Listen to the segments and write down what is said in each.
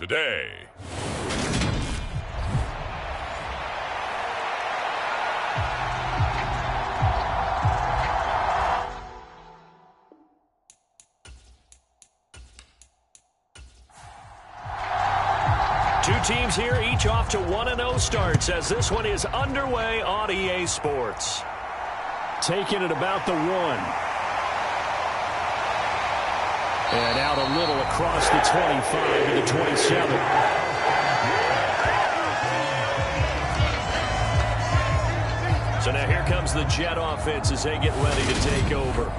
today. Two teams here, each off to 1-0 starts as this one is underway on EA Sports. Taking it about the 1. And out a little across the 25 to the 27. So now here comes the Jet offense as they get ready to take over.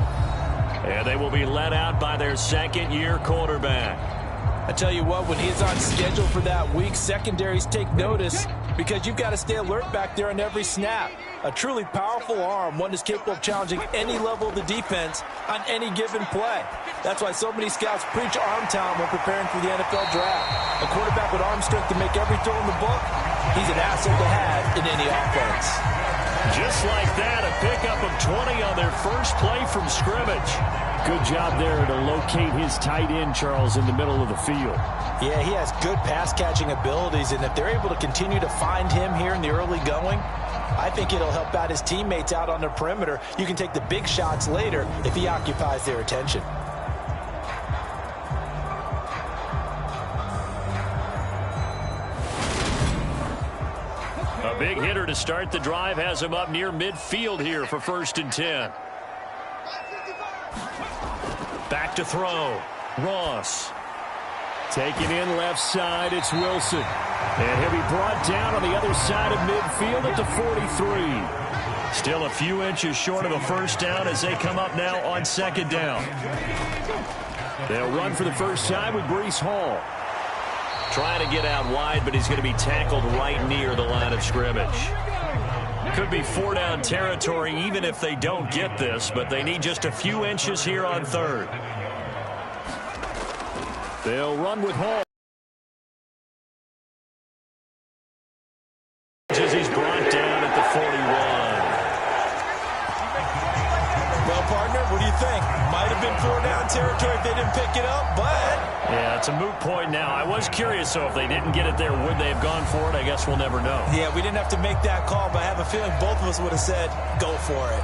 And they will be led out by their second-year quarterback. I tell you what, when he's on schedule for that week, secondaries take notice because you've got to stay alert back there on every snap. A truly powerful arm, one that's capable of challenging any level of the defense on any given play. That's why so many scouts preach arm talent when preparing for the NFL draft. A quarterback with arm strength to make every throw in the book, he's an asset to have in any offense. Just like that, a pickup of 20 on their first play from scrimmage. Good job there to locate his tight end, Charles, in the middle of the field. Yeah, he has good pass-catching abilities, and if they're able to continue to find him here in the early going, I think it'll help out his teammates out on the perimeter. You can take the big shots later if he occupies their attention. A big hitter to start the drive has him up near midfield here for 1st and 10. Back to throw. Ross. Taking in left side, it's Wilson. And he'll be brought down on the other side of midfield at the 43. Still a few inches short of a first down as they come up now on 2nd down. They'll run for the first time with Breece Hall. Trying to get out wide, but he's going to be tackled right near the line of scrimmage. Could be 4-down territory even if they don't get this, but they need just a few inches here on 3rd. They'll run with Hall. As he's brought down at the 41. Well, partner, what do you think? Might have been 4-down territory if they didn't pick it up, but... Yeah, it's a moot point now. I was curious, so if they didn't get it there, would they have gone for it? I guess we'll never know. Yeah, we didn't have to make that call, but I have a feeling both of us would have said, go for it.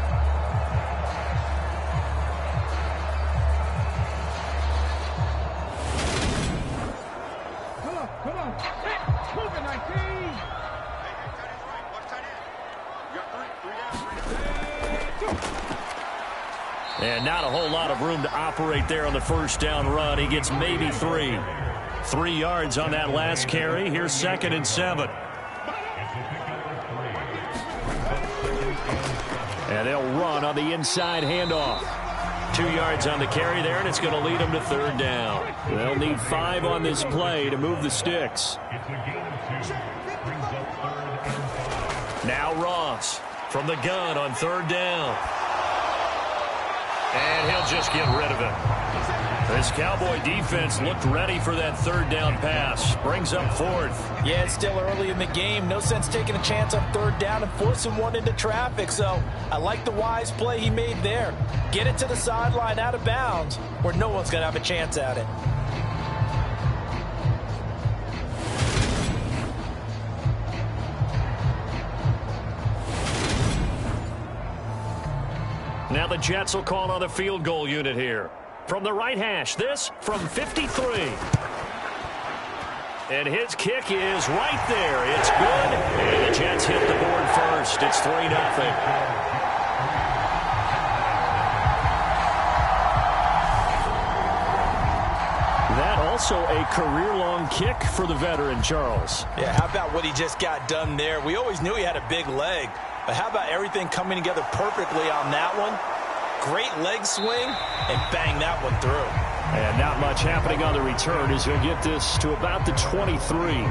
Come on. Move it, 19. And not a whole lot of room to operate there on the first down run. He gets maybe 3. 3 yards on that last carry. Here's 2nd and 7. And they'll run on the inside handoff. 2 yards on the carry there, and it's going to lead them to 3rd down. They'll need 5 on this play to move the sticks. Now Ross from the gun on 3rd down. And he'll just get rid of it. This Cowboy defense looked ready for that 3rd down pass. Brings up 4th. Yeah, it's still early in the game. No sense taking a chance on 3rd down and forcing one into traffic. So I like the wise play he made there. Get it to the sideline out of bounds where no one's going to have a chance at it. Now the Jets will call on the field goal unit here. From the right hash, this from 53. And his kick is right there. It's good. And the Jets hit the board first. It's 3-0. That also a career-long kick for the veteran, Charles. Yeah, how about what he just got done there? We always knew he had a big leg. But how about everything coming together perfectly on that one? Great leg swing, and bang that one through. And not much happening on the return as he'll get this to about the 23.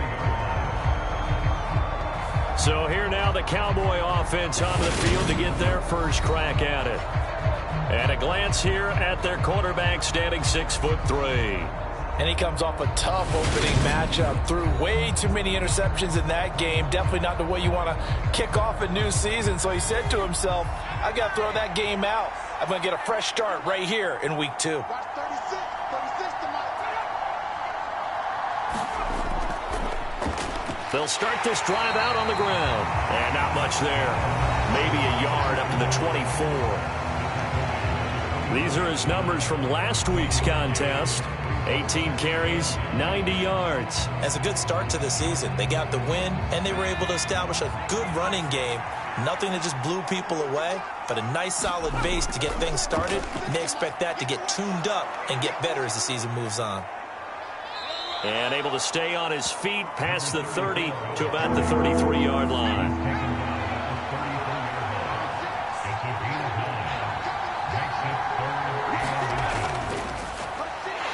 So here now the Cowboy offense onto the field to get their first crack at it. And a glance here at their quarterback standing 6'3". And he comes off a tough opening matchup. Threw way too many interceptions in that game. Definitely not the way you want to kick off a new season. So he said to himself, I got to throw that game out. I'm going to get a fresh start right here in week 2. They'll start this drive out on the ground. And not much there. Maybe a yard up to the 24. These are his numbers from last week's contest. 18 carries, 90 yards. That's a good start to the season. They got the win, and they were able to establish a good running game. Nothing that just blew people away, but a nice solid base to get things started. And they expect that to get tuned up and get better as the season moves on. And able to stay on his feet past the 30 to about the 33-yard line.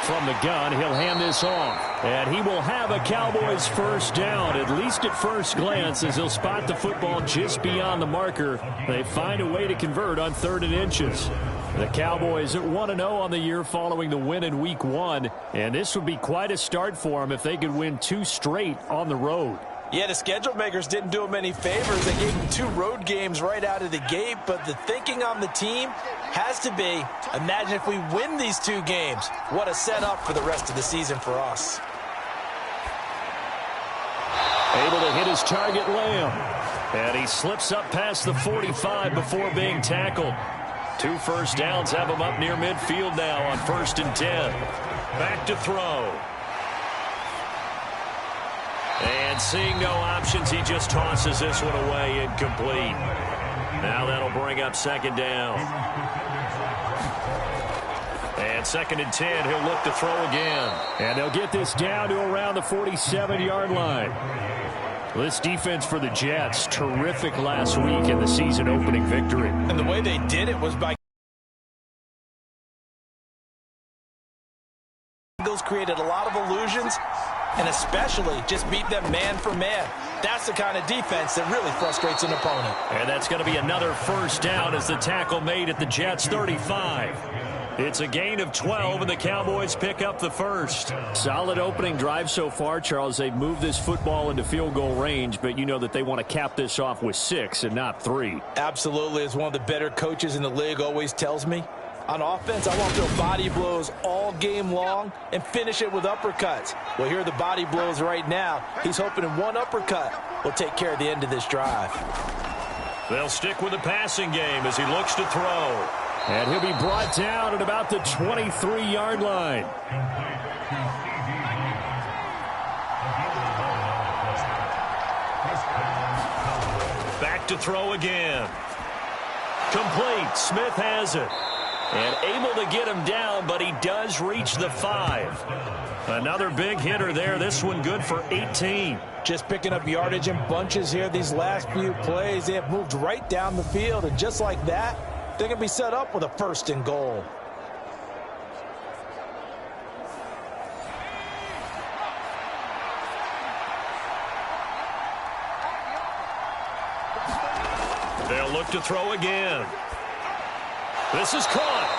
From the gun, he'll hand this off. And he will have a Cowboys first down, at least at first glance, as he'll spot the football just beyond the marker. They find a way to convert on 3rd and inches. The Cowboys at 1-0 on the year following the win in Week 1. And this would be quite a start for them if they could win 2 straight on the road. Yeah, the schedule makers didn't do him any favors. They gave him 2 road games right out of the gate, but the thinking on the team has to be, imagine if we win these 2 games. What a setup for the rest of the season for us. Able to hit his target, Lamb. And he slips up past the 45 before being tackled. 2 first downs have him up near midfield now on 1st and 10. Back to throw. And seeing no options, he just tosses this one away, incomplete. Now that'll bring up 2nd down. And 2nd and 10, he'll look to throw again. And they'll get this down to around the 47-yard line. This defense for the Jets, terrific last week in the season-opening victory. And the way they did it was by Eagles created a lot of illusions, and especially just beat them man for man. That's the kind of defense that really frustrates an opponent. And that's going to be another first down as the tackle made at the Jets' 35. It's a gain of 12, and the Cowboys pick up the first. Solid opening drive so far, Charles. They've moved this football into field goal range, but you know that they want to cap this off with 6 and not 3. Absolutely. As one of the better coaches in the league always tells me, on offense, I want to throw body blows all game long and finish it with uppercuts. Well, here are the body blows right now. He's hoping in one uppercut will take care of the end of this drive. They'll stick with the passing game as he looks to throw. And he'll be brought down at about the 23-yard line. Back to throw again. Complete. Smith has it. And able to get him down, but he does reach the 5. Another big hitter there. This one good for 18. Just picking up yardage in bunches here these last few plays. They have moved right down the field, and just like that, they can be set up with a 1st and goal. They'll look to throw again. This is caught.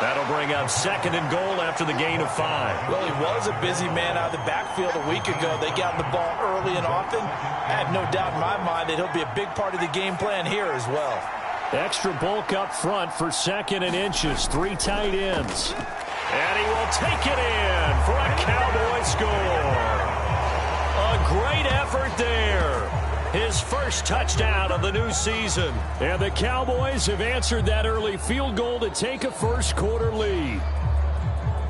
That'll bring up 2nd and goal after the gain of 5. Well, he was a busy man out of the backfield a week ago. They got the ball early and often. I have no doubt in my mind that he'll be a big part of the game plan here as well. Extra bulk up front for 2nd and inches. 3 tight ends. And he will take it in for a Cowboy score. A great effort there. His first touchdown of the new season. And the Cowboys have answered that early field goal to take a first-quarter lead.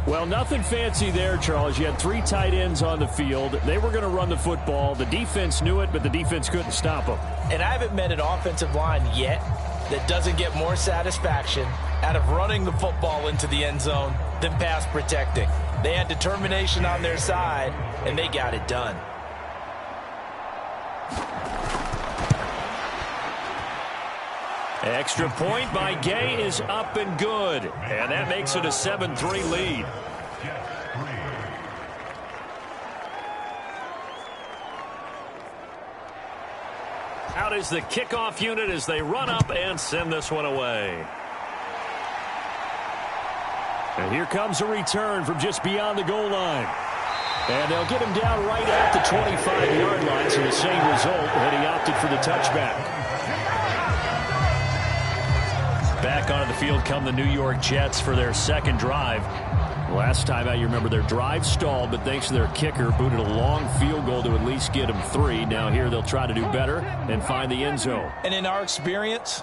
Well, nothing fancy there, Charles. You had 3 tight ends on the field. They were going to run the football. The defense knew it, but the defense couldn't stop them. And I haven't met an offensive line yet that doesn't get more satisfaction out of running the football into the end zone than pass protecting. They had determination on their side, and they got it done. Extra point by Gay is up and good. And that makes it a 7-3 lead. Out is the kickoff unit as they run up and send this one away. And here comes a return from just beyond the goal line. And they'll get him down right at the 25-yard line, so the same result, and he opted for the touchback. Back onto the field come the New York Jets for their second drive. Last time out, you remember their drive stalled, but thanks to their kicker, booted a long field goal to at least get them 3. Now here they'll try to do better and find the end zone. And in our experience,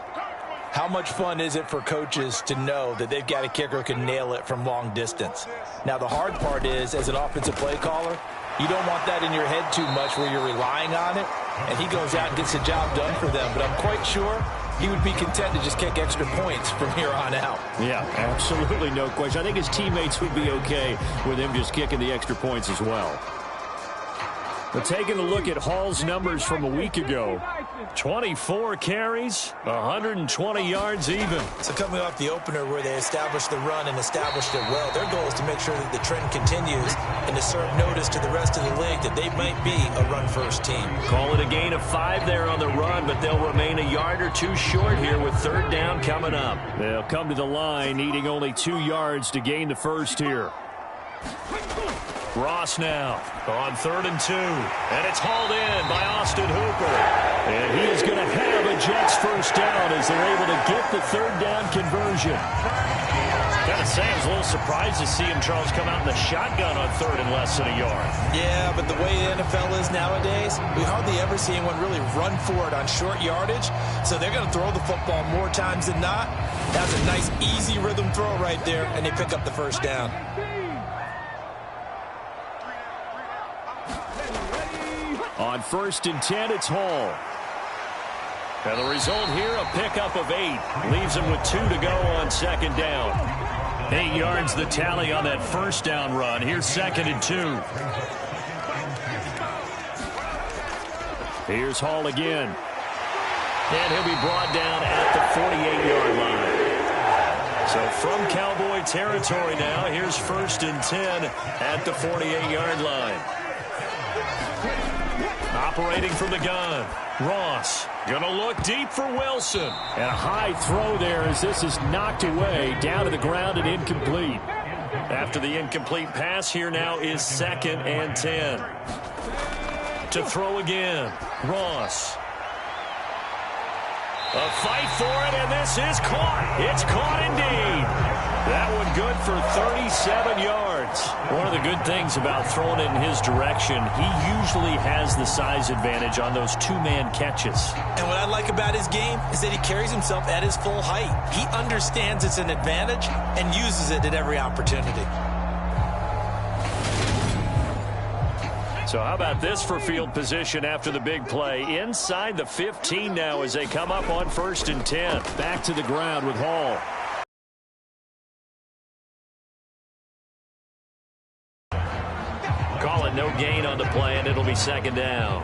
how much fun is it for coaches to know that they've got a kicker who can nail it from long distance? Now, the hard part is, as an offensive play caller, you don't want that in your head too much where you're relying on it, and he goes out and gets the job done for them. But I'm quite sure he would be content to just kick extra points from here on out. Yeah, absolutely no question. I think his teammates would be okay with him just kicking the extra points as well. But taking a look at Hall's numbers from a week ago, 24 carries, 120 yards even. So coming off the opener where they established the run and established it well, their goal is to make sure that the trend continues and to serve notice to the rest of the league that they might be a run-first team. Call it a gain of 5 there on the run, but they'll remain a yard or 2 short here with third down coming up. They'll come to the line needing only 2 yards to gain the first here. Ross now on 3rd and 2. And it's hauled in by Austin Hooper. And he is going to have a Jets first down as they're able to get the third down conversion. Got to say, I was a little surprised to see him, Charles, come out in the shotgun on 3rd and less than a yard. Yeah, but the way the NFL is nowadays, we hardly ever see anyone really run for it on short yardage. So they're going to throw the football more times than not. That's a nice, easy rhythm throw right there, and they pick up the first down. On 1st and 10, it's Hall. And the result here, a pickup of 8. Leaves him with 2 to go on 2nd down. 8 yards the tally on that first down run. Here's 2nd and 2. Here's Hall again. And he'll be brought down at the 48-yard line. So from Cowboy territory now, here's 1st and 10 at the 48-yard line. Operating from the gun, Ross going to look deep for Wilson. And a high throw there as this is knocked away down to the ground and incomplete. After the incomplete pass, here now is 2nd and 10. To throw again, Ross. A fight for it, and this is caught. It's caught indeed. That one good for 37 yards. One of the good things about throwing it in his direction, he usually has the size advantage on those 2-man catches. And what I like about his game is that he carries himself at his full height. He understands it's an advantage and uses it at every opportunity. So how about this for field position after the big play? Inside the 15 now as they come up on 1st and 10. Back to the ground with Hall. Call it no gain on the play, and it'll be 2nd down.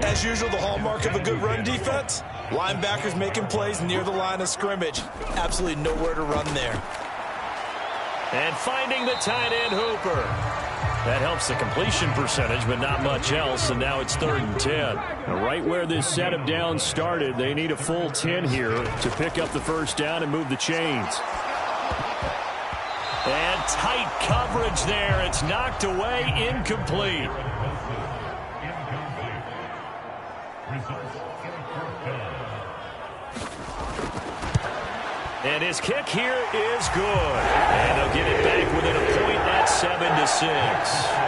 As usual, the hallmark of a good run defense, linebackers making plays near the line of scrimmage. Absolutely nowhere to run there. And finding the tight end, Hooper. That helps the completion percentage, but not much else, and now it's 3rd and 10. Now, right where this set of downs started, they need a full 10 here to pick up the first down and move the chains. And tight coverage there. It's knocked away, incomplete. And his kick here is good. And they'll get it back within a point at 7-6.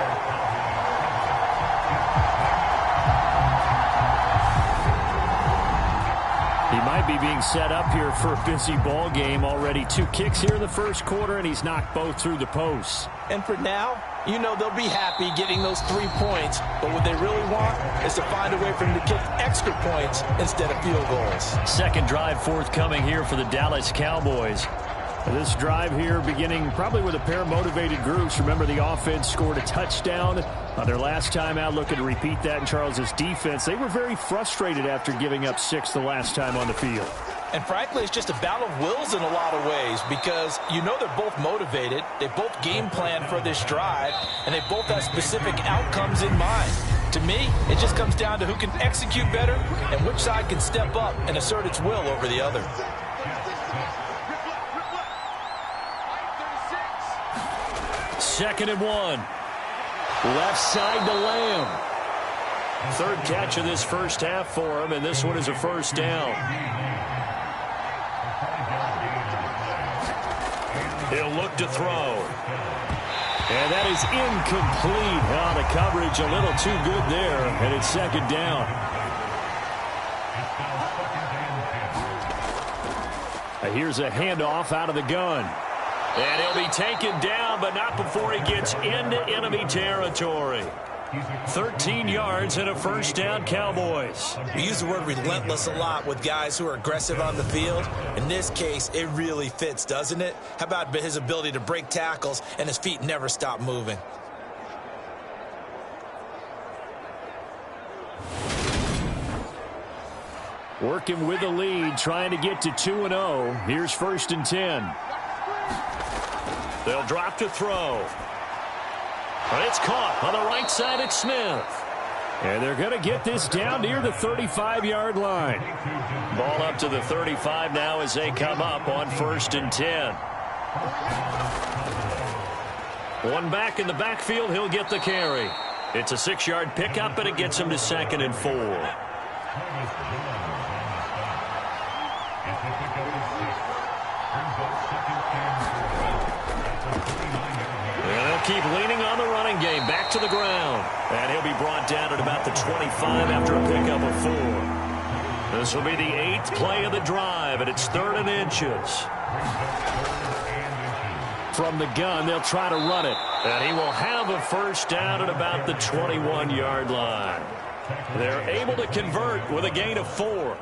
He might be being set up here for a busy ball game. Already 2 kicks here in the first quarter, and he's knocked both through the posts. And for now, you know they'll be happy getting those 3 points, but what they really want is to find a way for them to kick extra points instead of field goals. Second drive forthcoming here for the Dallas Cowboys. This drive here beginning probably with a pair of motivated groups. Remember, the offense scored a touchdown on their last time out. Looking to repeat that in Charles's defense. They were very frustrated after giving up 6 the last time on the field. And frankly, it's just a battle of wills in a lot of ways because you know they're both motivated. They both game plan for this drive, and they both have specific outcomes in mind. To me, it just comes down to who can execute better and which side can step up and assert its will over the other. Second and 1. Left side to Lamb. 3rd catch of this first half for him, and this one is a first down. He'll look to throw. And that is incomplete. Oh, the coverage a little too good there, and it's second down. Here's a handoff out of the gun. And he'll be taken down, but not before he gets into enemy territory. 13 yards and a first down, Cowboys. We use the word relentless a lot with guys who are aggressive on the field. In this case, it really fits, doesn't it? How about his ability to break tackles and his feet never stop moving? Working with the lead, trying to get to 2-0. Here's 1st and 10. They'll drop to throw. But it's caught on the right side at Smith. And they're going to get this down near the 35-yard line. Ball up to the 35 now as they come up on 1st and 10. One back in the backfield, he'll get the carry. It's a 6-yard pickup, and it gets him to 2nd and 4. Keep leaning on the running game. Back to the ground. And he'll be brought down at about the 25 after a pickup of 4. This will be the 8th play of the drive, and it's 3rd and inches. From the gun, they'll try to run it. And he will have a first down at about the 21-yard line. They're able to convert with a gain of 4.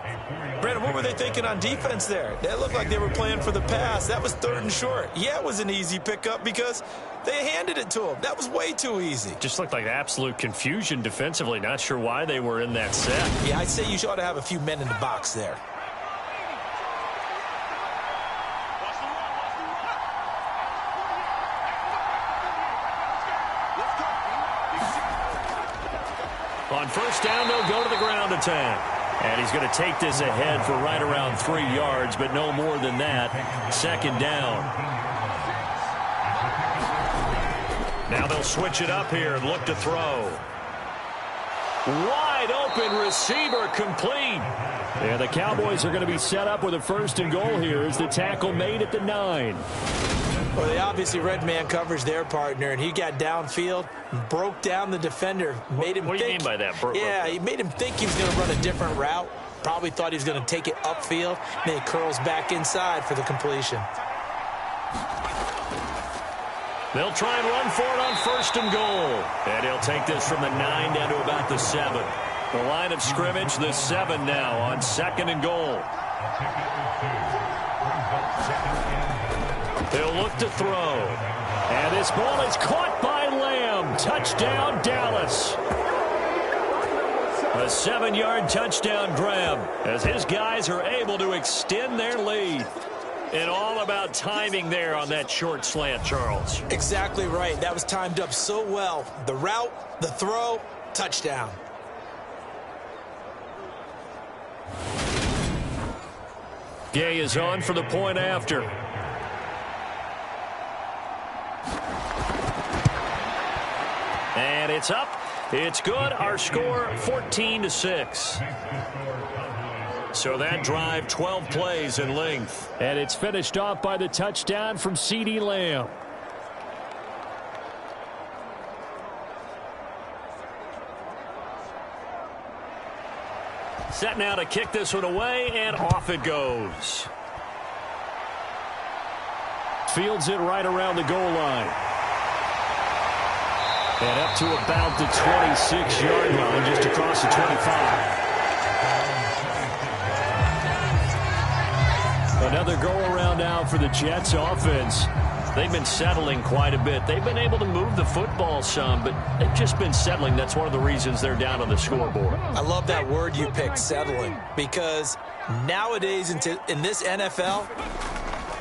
Brandon, what were they thinking on defense there? They looked like they were playing for the pass. That was 3rd and short. Yeah, it was an easy pickup because they handed it to him. That was way too easy. Just looked like absolute confusion defensively. Not sure why they were in that set. Yeah, I'd say you ought to have a few men in the box there. On first down, they'll go to the ground attack. And he's going to take this ahead for right around 3 yards, but no more than that. 2nd down. Now they'll switch it up here and look to throw. Wide open receiver complete. And the Cowboys are going to be set up with a 1st and goal here as the tackle made at the 9. Well, they obviously read man coverage their partner, and he got downfield, broke down the defender, made him What do you mean by that? Yeah, he made him think he was going to run a different route. Probably thought he was going to take it upfield. Then he curls back inside for the completion. They'll try and run for it on 1st and goal. And he'll take this from the 9 down to about the 7. The line of scrimmage, the 7 now on 2nd and goal. They'll look to throw. And this ball is caught by Lamb. Touchdown, Dallas. A 7-yard touchdown grab as his guys are able to extend their lead. And all about timing there on that short slant, Charles. Exactly right. That was timed up so well. The route, the throw, touchdown. Gay is on for the point after. And it's up. It's good. Our score, 14-6. So that drive, 12 plays in length. And it's finished off by the touchdown from CeeDee Lamb. Set now to kick this one away, and off it goes. Fields it right around the goal line. And up to about the 26-yard line, just across the 25. Another go-around now for the Jets offense. They've been settling quite a bit. They've been able to move the football some, but they've just been settling. That's one of the reasons they're down on the scoreboard. I love that word you picked, settling, because nowadays in this NFL,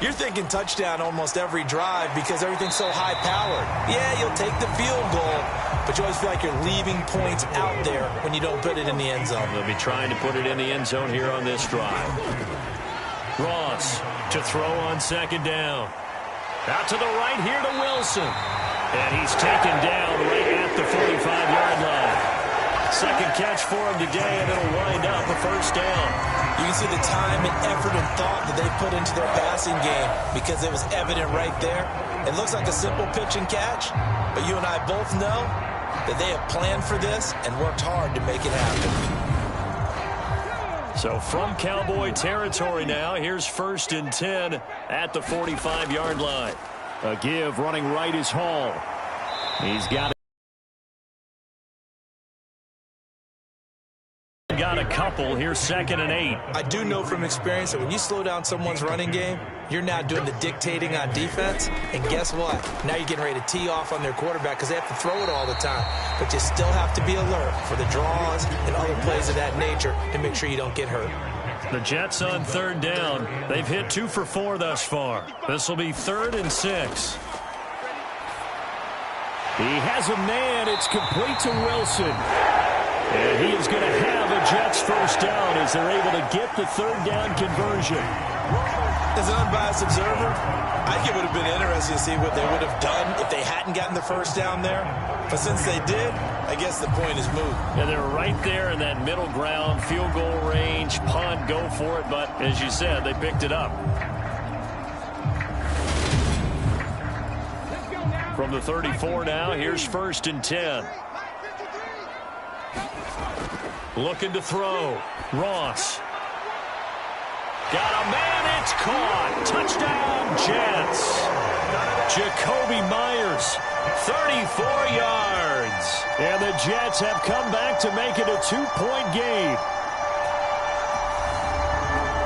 you're thinking touchdown almost every drive because everything's so high-powered. Yeah, you'll take the field goal, but you always feel like you're leaving points out there when you don't put it in the end zone. They'll be trying to put it in the end zone here on this drive. Ross to throw on 2nd down. Out to the right here to Wilson. And he's taken down right at the 45-yard line. Second catch for him today, and it'll wind up a first down. You can see the time and effort and thought that they put into their passing game because it was evident right there. It looks like a simple pitch and catch, but you and I both know that they have planned for this and worked hard to make it happen. So from Cowboy territory now, here's 1st and 10 at the 45-yard line. A give running right is Hall. He's got a couple. Here's 2nd and 8. I do know from experience that when you slow down someone's running game, you're now doing the dictating on defense. And guess what? Now you're getting ready to tee off on their quarterback because they have to throw it all the time. But you still have to be alert for the draws and other plays of that nature to make sure you don't get hurt. The Jets on 3rd down. They've hit 2 for 4 thus far. This will be 3rd and 6. He has a man. It's complete to Wilson. And he is going to have a Jets first down as they're able to get the 3rd down conversion. As an unbiased observer, I think it would have been interesting to see what they would have done if they hadn't gotten the first down there. But since they did, I guess the point is moot. And they're right there in that middle ground, field goal range, punt, go for it. But as you said, they picked it up. From the 34 now, here's 1st and 10. Looking to throw. Ross. Got a man. It's caught. Touchdown, Jets. Jacoby Myers, 34 yards. And the Jets have come back to make it a 2-point game.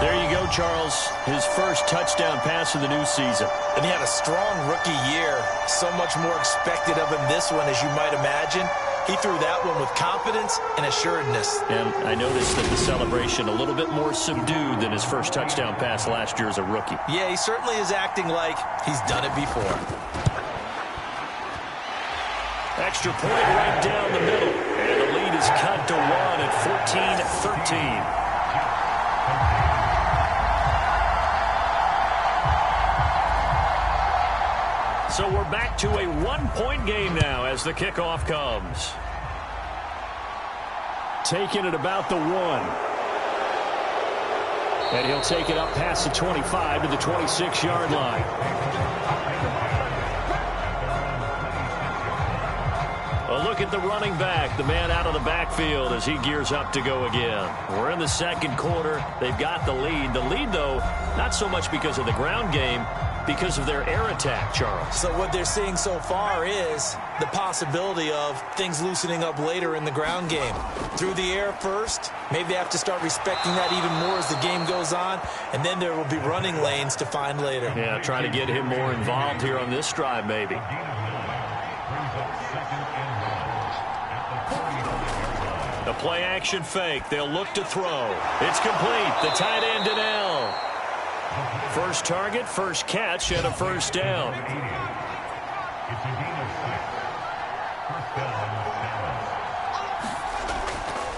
There you go, Charles. His first touchdown pass of the new season. And he had a strong rookie year. So much more expected of him this one, as you might imagine. He threw that one with confidence and assuredness. And I noticed that the celebration a little bit more subdued than his first touchdown pass last year as a rookie. Yeah, he certainly is acting like he's done it before. Extra point right down the middle. And the lead is cut to 1 at 14-13. So we're back to a 1-point game now as the kickoff comes. Taking it about the 1. And he'll take it up past the 25 to the 26-yard line. A look at the running back, the man out of the backfield as he gears up to go again. We're in the 2nd quarter. They've got the lead. The lead, though, not so much because of the ground game, because of their air attack, Charles. So what they're seeing so far is the possibility of things loosening up later in the ground game. Through the air first, maybe they have to start respecting that even more as the game goes on, and then there will be running lanes to find later. Yeah, try to get him more involved here on this drive, maybe. The play-action fake. They'll look to throw. It's complete. The tight end, Donnell. First target, first catch, and a first down.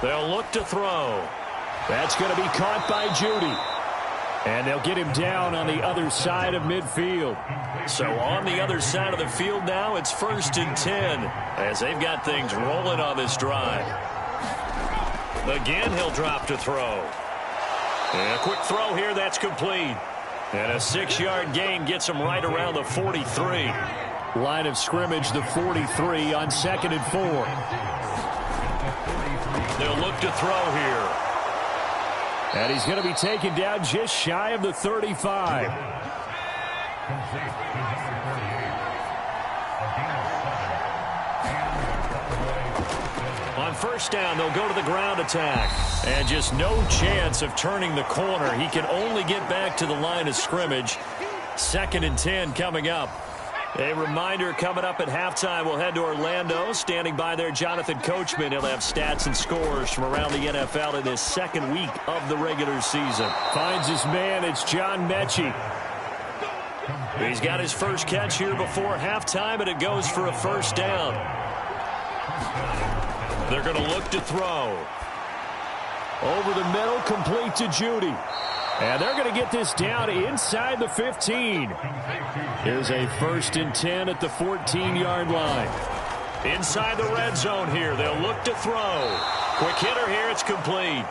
They'll look to throw. That's going to be caught by Judy. And they'll get him down on the other side of midfield. So on the other side of the field now, it's 1st and 10 as they've got things rolling on this drive. Again, he'll drop to throw. And a quick throw here, that's complete. And a 6-yard gain gets him right around the 43. Line of scrimmage, the 43 on 2nd and 4. They'll look to throw here. And he's going to be taken down just shy of the 35. On first down, they'll go to the ground attack. And just no chance of turning the corner. He can only get back to the line of scrimmage. 2nd and 10 coming up. A reminder coming up at halftime, we'll head to Orlando. Standing by there, Jonathan Coachman. He'll have stats and scores from around the NFL in his 2nd week of the regular season. Finds his man, it's John Mechie. He's got his first catch here before halftime, and it goes for a first down. They're going to look to throw. Over the middle, complete to Judy. And they're going to get this down inside the 15. Here's a 1st and 10 at the 14-yard line. Inside the red zone here. They'll look to throw. Quick hitter here. It's complete.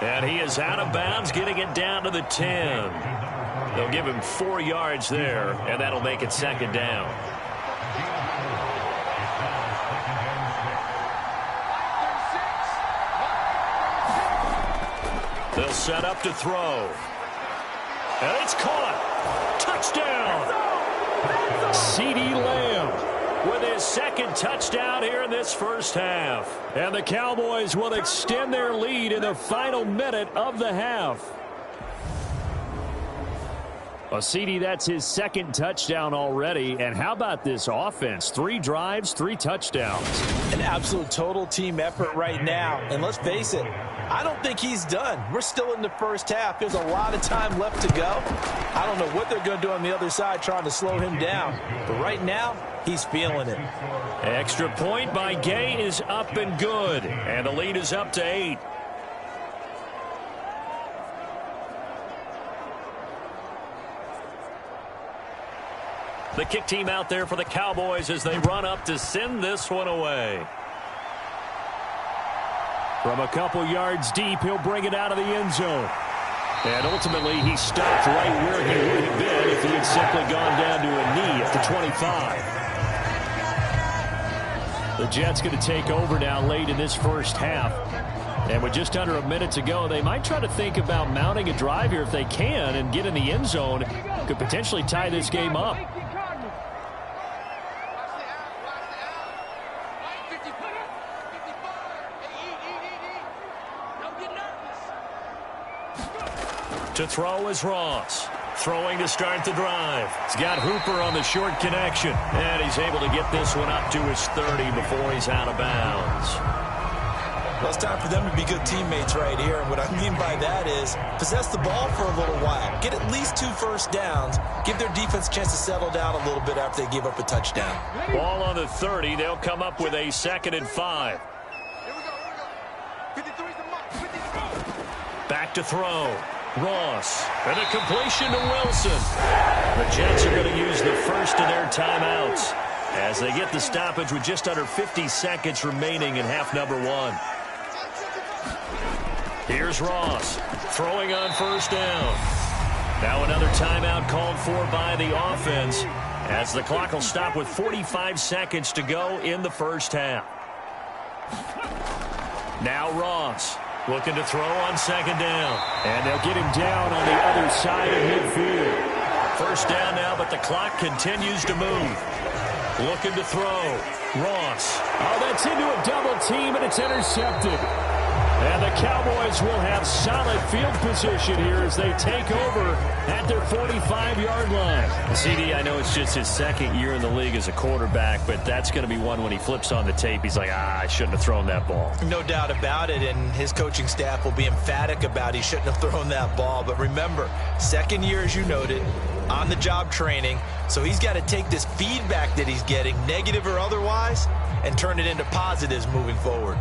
And he is out of bounds, getting it down to the 10. They'll give him 4 yards there, and that'll make it second down. They'll set up to throw. And it's caught. Touchdown. CeeDee Lamb with his second touchdown here in this first half. And the Cowboys will extend their lead in the final minute of the half. Well, CeeDee, that's his second touchdown already. And how about this offense? 3 drives, 3 touchdowns. An absolute total team effort right now. And let's face it, I don't think he's done. We're still in the first half. There's a lot of time left to go. I don't know what they're going to do on the other side trying to slow him down. But right now, he's feeling it. Extra point by Gay is up and good. And the lead is up to 8. The kick team out there for the Cowboys as they run up to send this one away. From a couple yards deep, he'll bring it out of the end zone. And ultimately, he stopped right where he would have been if he had simply gone down to a knee at the 25. The Jets going to take over now late in this first half. And with just under a minute to go, they might try to think about mounting a drive here if they can and get in the end zone. Could potentially tie this game up. To throw is Ross. Throwing to start the drive. He's got Hooper on the short connection. And he's able to get this one up to his 30 before he's out of bounds. Well, it's time for them to be good teammates right here. And what I mean by that is possess the ball for a little while. Get at least 2 first downs. Give their defense a chance to settle down a little bit after they give up a touchdown. Ball on the 30. They'll come up with a 2nd and 5. Back to throw. Ross. And a completion to Wilson. The Jets are going to use the first of their timeouts as they get the stoppage with just under 50 seconds remaining in half number 1. Here's Ross throwing on first down. Now another timeout called for by the offense as the clock will stop with 45 seconds to go in the first half. Now Ross looking to throw on second down. And they'll get him down on the other side of midfield. First down now, but the clock continues to move. Looking to throw. Ross. Oh, that's into a double team, and it's intercepted. And the Cowboys will have solid field position here as they take over at their 45-yard line. CeeDee, I know it's just his second year in the league as a quarterback, but that's going to be one when he flips on the tape. He's like, I shouldn't have thrown that ball. No doubt about it, and his coaching staff will be emphatic about he shouldn't have thrown that ball. But remember, second year, as you noted, on-the-job training, so he's got to take this feedback that he's getting, negative or otherwise, and turn it into positives moving forward.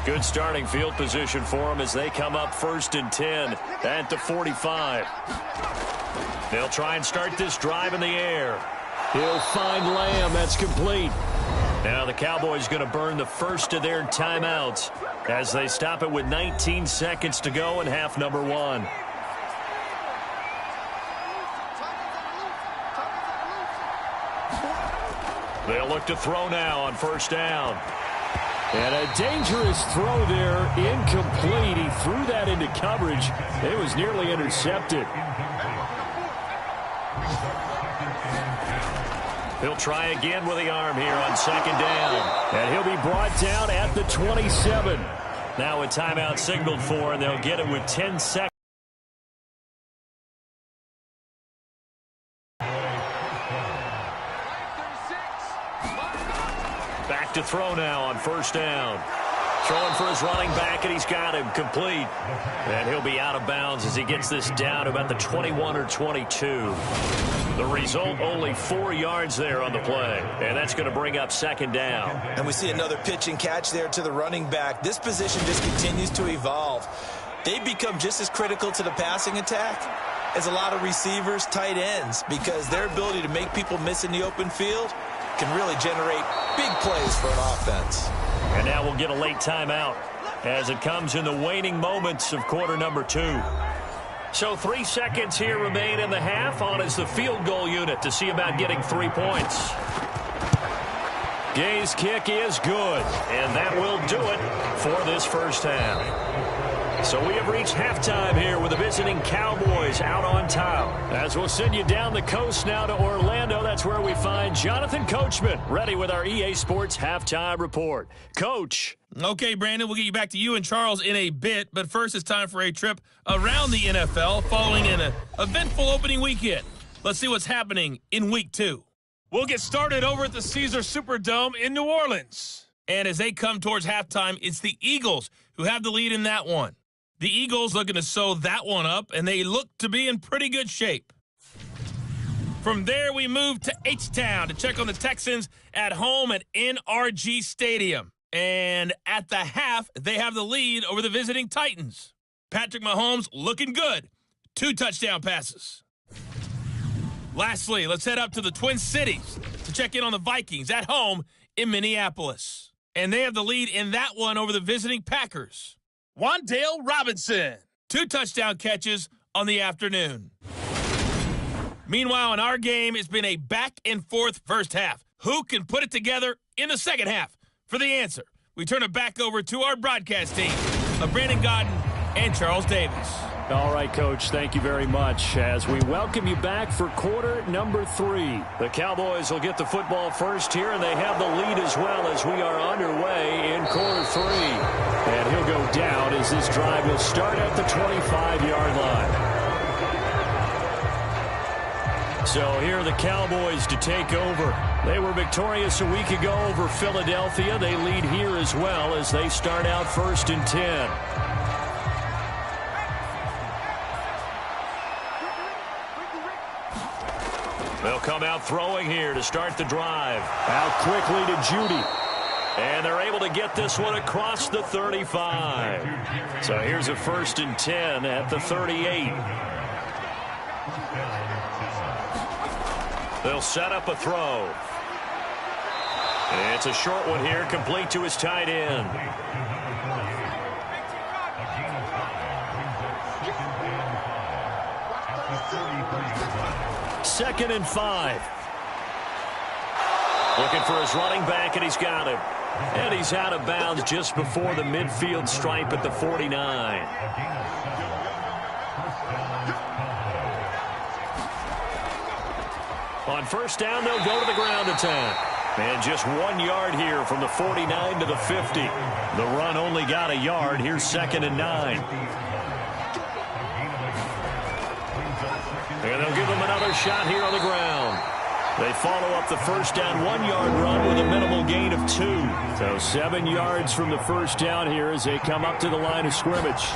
Good starting field position for them as they come up 1st and 10 at the 45. They'll try and start this drive in the air. He'll find Lamb. That's complete. Now the Cowboys going to burn the first of their timeouts as they stop it with 19 seconds to go in half number 1. They'll look to throw now on first down. And a dangerous throw there, incomplete. He threw that into coverage. It was nearly intercepted. He'll try again with the arm here on second down. And he'll be brought down at the 27. Now a timeout signaled for, and they'll get it with 10 seconds. Back to throw now on first down. Throwing for his running back, and he's got him complete. And he'll be out of bounds as he gets this down to about the 21 or 22. The result, only 4 yards there on the play. And that's going to bring up second down. And we see another pitch and catch there to the running back. This position just continues to evolve. They've become just as critical to the passing attack as a lot of receivers, tight ends, because their ability to make people miss in the open field can really generate big plays for an offense. And now we'll get a late timeout as it comes in the waning moments of quarter number 2. So 3 seconds here remain in the half. On is the field goal unit to see about getting 3 points. Gay's kick is good, and that will do it for this first half. So we have reached halftime here with the visiting Cowboys out on top. As we'll send you down the coast now to Orlando, that's where we find Jonathan Coachman, ready with our EA Sports halftime report. Coach. Okay, Brandon, we'll get you back to you and Charles in a bit, but first it's time for a trip around the NFL following an eventful opening weekend. Let's see what's happening in Week 2. We'll get started over at the Caesars Superdome in New Orleans. And as they come towards halftime, it's the Eagles who have the lead in that one. The Eagles looking to sew that one up, and they look to be in pretty good shape. From there, we move to H-Town to check on the Texans at home at NRG Stadium. And at the half, they have the lead over the visiting Titans. Patrick Mahomes looking good. 2 touchdown passes. Lastly, let's head up to the Twin Cities to check in on the Vikings at home in Minneapolis. And they have the lead in that one over the visiting Packers. Wan'Dale Robinson. 2 touchdown catches on the afternoon. Meanwhile, in our game, it's been a back-and-forth first half. Who can put it together in the second half? For the answer, we turn it back over to our broadcast team of Brandon Godden and Charles Davis. All right, Coach, thank you very much. As we welcome you back for quarter number 3. The Cowboys will get the football first here, and they have the lead as well as we are underway in quarter 3. And he'll go down as this drive will start at the 25-yard line. So here are the Cowboys to take over. They were victorious a week ago over Philadelphia. They lead here as well as they start out 1st and 10. They'll come out throwing here to start the drive. Out quickly to Judy. And they're able to get this one across the 35. So here's a 1st and 10 at the 38. They'll set up a throw. It's a short one here, complete to his tight end. Second and 5. Looking for his running back, and he's got him. And he's out of bounds just before the midfield stripe at the 49. On first down, they'll go to the ground attack. And just 1 yard here from the 49 to the 50. The run only got a yard. Here's 2nd and 9. And they'll give them another shot here on the ground. They follow up the first down 1 yard run with a minimal gain of 2. So 7 yards from the first down here as they come up to the line of scrimmage.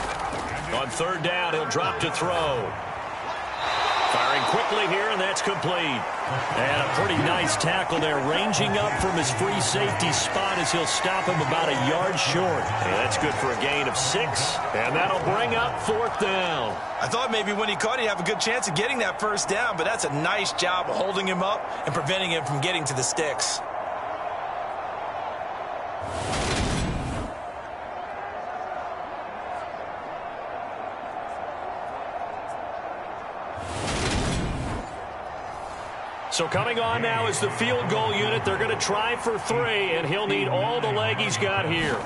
On third down, he'll drop to throw. Firing quickly here, and that's complete. And a pretty nice tackle there, ranging up from his free safety spot as he'll stop him about a yard short. And that's good for a gain of 6, and that'll bring up 4th down. I thought maybe when he caught it, he'd have a good chance of getting that first down, but that's a nice job of holding him up and preventing him from getting to the sticks. So coming on now is the field goal unit. They're going to try for 3, and he'll need all the leg he's got here.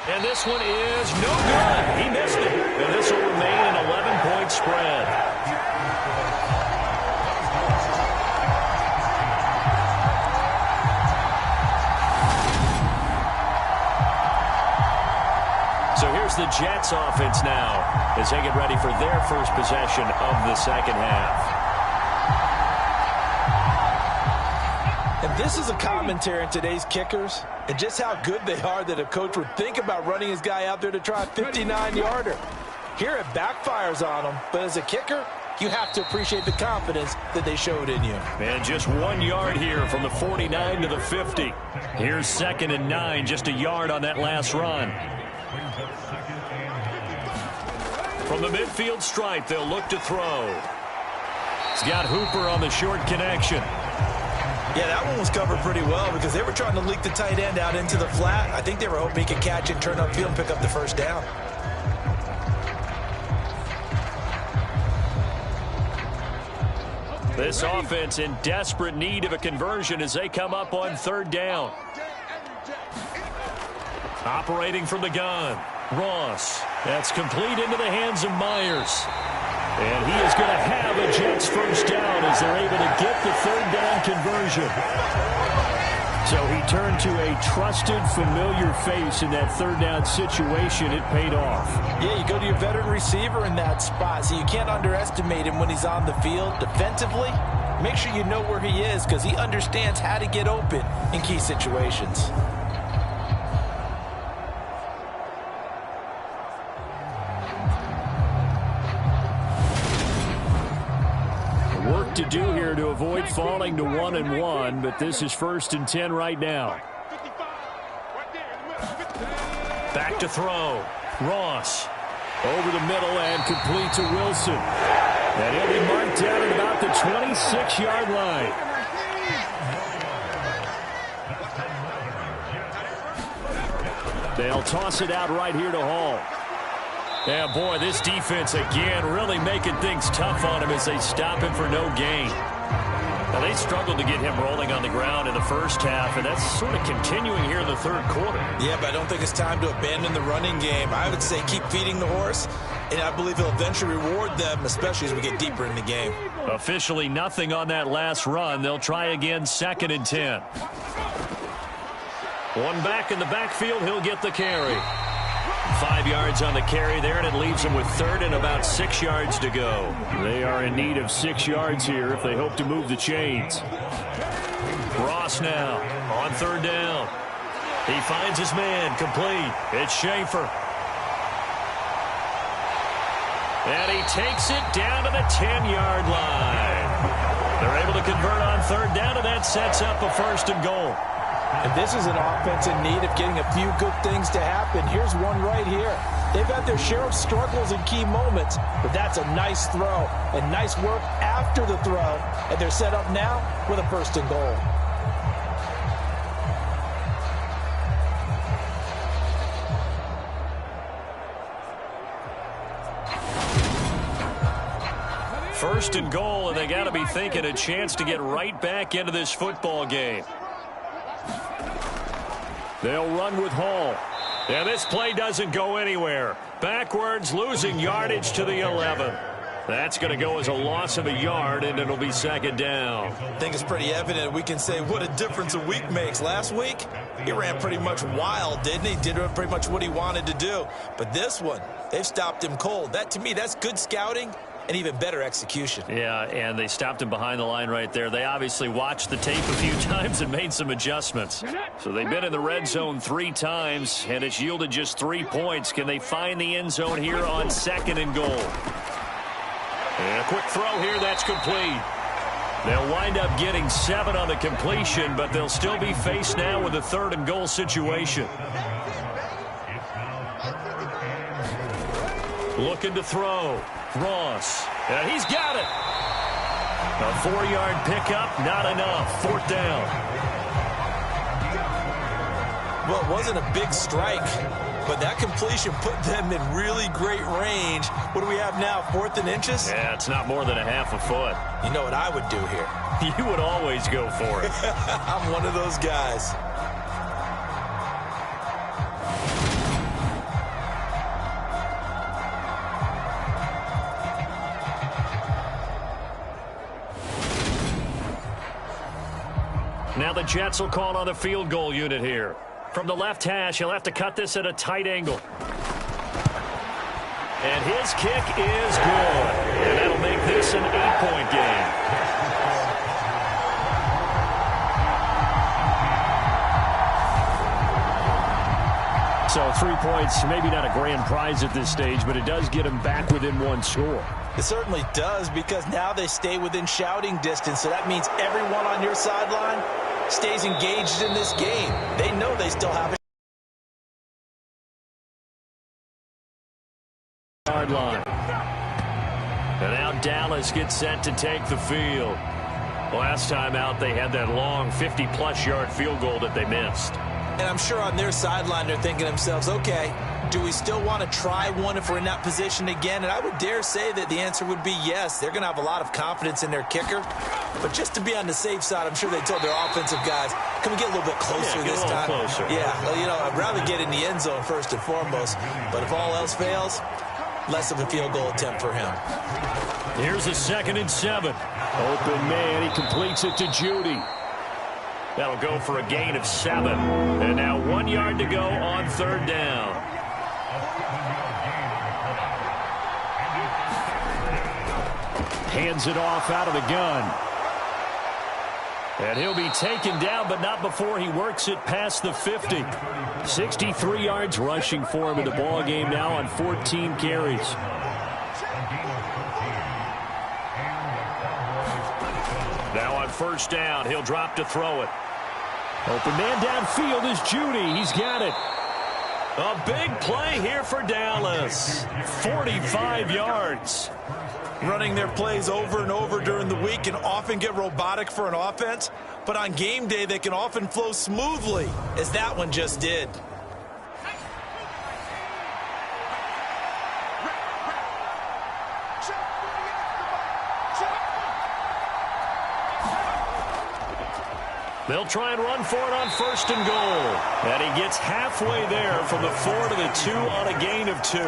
And this one is no good. He missed it. And this will remain an 11-point spread. So here's the Jets offense now as they get ready for their first possession of the second half. And this is a commentary on today's kickers and just how good they are that a coach would think about running his guy out there to try a 59-yarder. Here it backfires on him, but as a kicker, you have to appreciate the confidence that they showed in you. And just 1 yard here from the 49 to the 50. Here's 2nd and 9, just a yard on that last run. From the midfield stripe, they'll look to throw. He's got Hooper on the short connection. Yeah, that one was covered pretty well because they were trying to leak the tight end out into the flat. I think they were hoping he could catch it, turn upfield, and pick up the first down. This offense in desperate need of a conversion as they come up on third down. Operating from the gun, Ross. That's complete into the hands of Myers. And he is going to have a Jets first down as they're able to get the third down conversion. So he turned to a trusted, familiar face in that third down situation. It paid off. Yeah, you go to your veteran receiver in that spot, so you can't underestimate him when he's on the field. Defensively, make sure you know where he is because he understands how to get open in key situations. Work to do here to avoid falling to 1-1, but this is 1st and 10 right now. Back to throw. Ross over the middle and complete to Wilson. And he'll be marked down at about the 26-yard line. They'll toss it out right here to Hall. Yeah, boy, this defense again really making things tough on him as they stop him for no gain. Now, they struggled to get him rolling on the ground in the first half, and that's sort of continuing here in the third quarter. Yeah, but I don't think it's time to abandon the running game. I would say keep feeding the horse, and I believe he'll eventually reward them, especially as we get deeper in the game. Officially nothing on that last run. They'll try again 2nd and 10. One back in the backfield. He'll get the carry. 5 yards on the carry there, and it leaves them with 3rd and about 6 yards to go. They are in need of 6 yards here if they hope to move the chains. Ross now on 3rd down. He finds his man complete. It's Schaefer. And he takes it down to the 10-yard line. They're able to convert on 3rd down, and that sets up a 1st and goal. And this is an offense in need of getting a few good things to happen. Here's one right here. They've had their share of struggles in key moments, but that's a nice throw and nice work after the throw. And they're set up now with a 1st and goal. First and goal, and they got to be thinking a chance to get right back into this football game. They'll run with Hall. And this play doesn't go anywhere. Backwards, losing yardage to the 11. That's going to go as a loss of a yard, and it'll be 2nd down. I think it's pretty evident. We can say what a difference a week makes. Last week, he ran pretty much wild, didn't he? Did pretty much what he wanted to do. But this one, they've stopped him cold. That, to me, that's good scouting and even better execution. Yeah, and they stopped him behind the line right there. They obviously watched the tape a few times and made some adjustments. So they've been in the red zone 3 times, and it's yielded just 3 points. Can they find the end zone here on 2nd and goal? And a quick throw here, that's complete. They'll wind up getting 7 on the completion, but they'll still be faced now with a 3rd and goal situation. Looking to throw. Ross. And he's got it. A 4-yard pickup, not enough. 4th down. Well, it wasn't a big strike, but that completion put them in really great range. What do we have now, 4th and inches? Yeah, it's not more than a half a foot. You know what I would do here? You would always go for it. I'm one of those guys. Now the Jets will call on the field goal unit here. From the left hash, he'll have to cut this at a tight angle. And his kick is good. And that'll make this an 8-point game. So 3 points, maybe not a grand prize at this stage, but it does get them back within 1 score. It certainly does, because now they stay within shouting distance. So that means everyone on your sideline stays engaged in this game. They know they still have a yard line. And now Dallas gets set to take the field. Last time out, they had that long 50-plus yard field goal that they missed. And I'm sure on their sideline, they're thinking to themselves, okay, do we still want to try one if we're in that position again? And I would dare say that the answer would be yes. They're going to have a lot of confidence in their kicker. But just to be on the safe side, I'm sure they told their offensive guys, can we get a little bit closer this time? Closer. Yeah, well, you know, I'd rather get in the end zone first and foremost. But if all else fails, less of a field goal attempt for him. Here's a 2nd and 7. Open man, he completes it to Judy. That'll go for a gain of 7. And now 1 yard to go on 3rd down. Hands it off out of the gun. And he'll be taken down, but not before he works it past the 50. 63 yards rushing for him in the ball game now on 14 carries. Now on 1st down, he'll drop to throw it. Open man downfield is Judy. He's got it. A big play here for Dallas. 45 yards. Running their plays over and over during the week can often get robotic for an offense, but on game day they can often flow smoothly, as that one just did. They'll try and run for it on 1st and goal. And he gets halfway there from the 4 to the 2 on a gain of 2.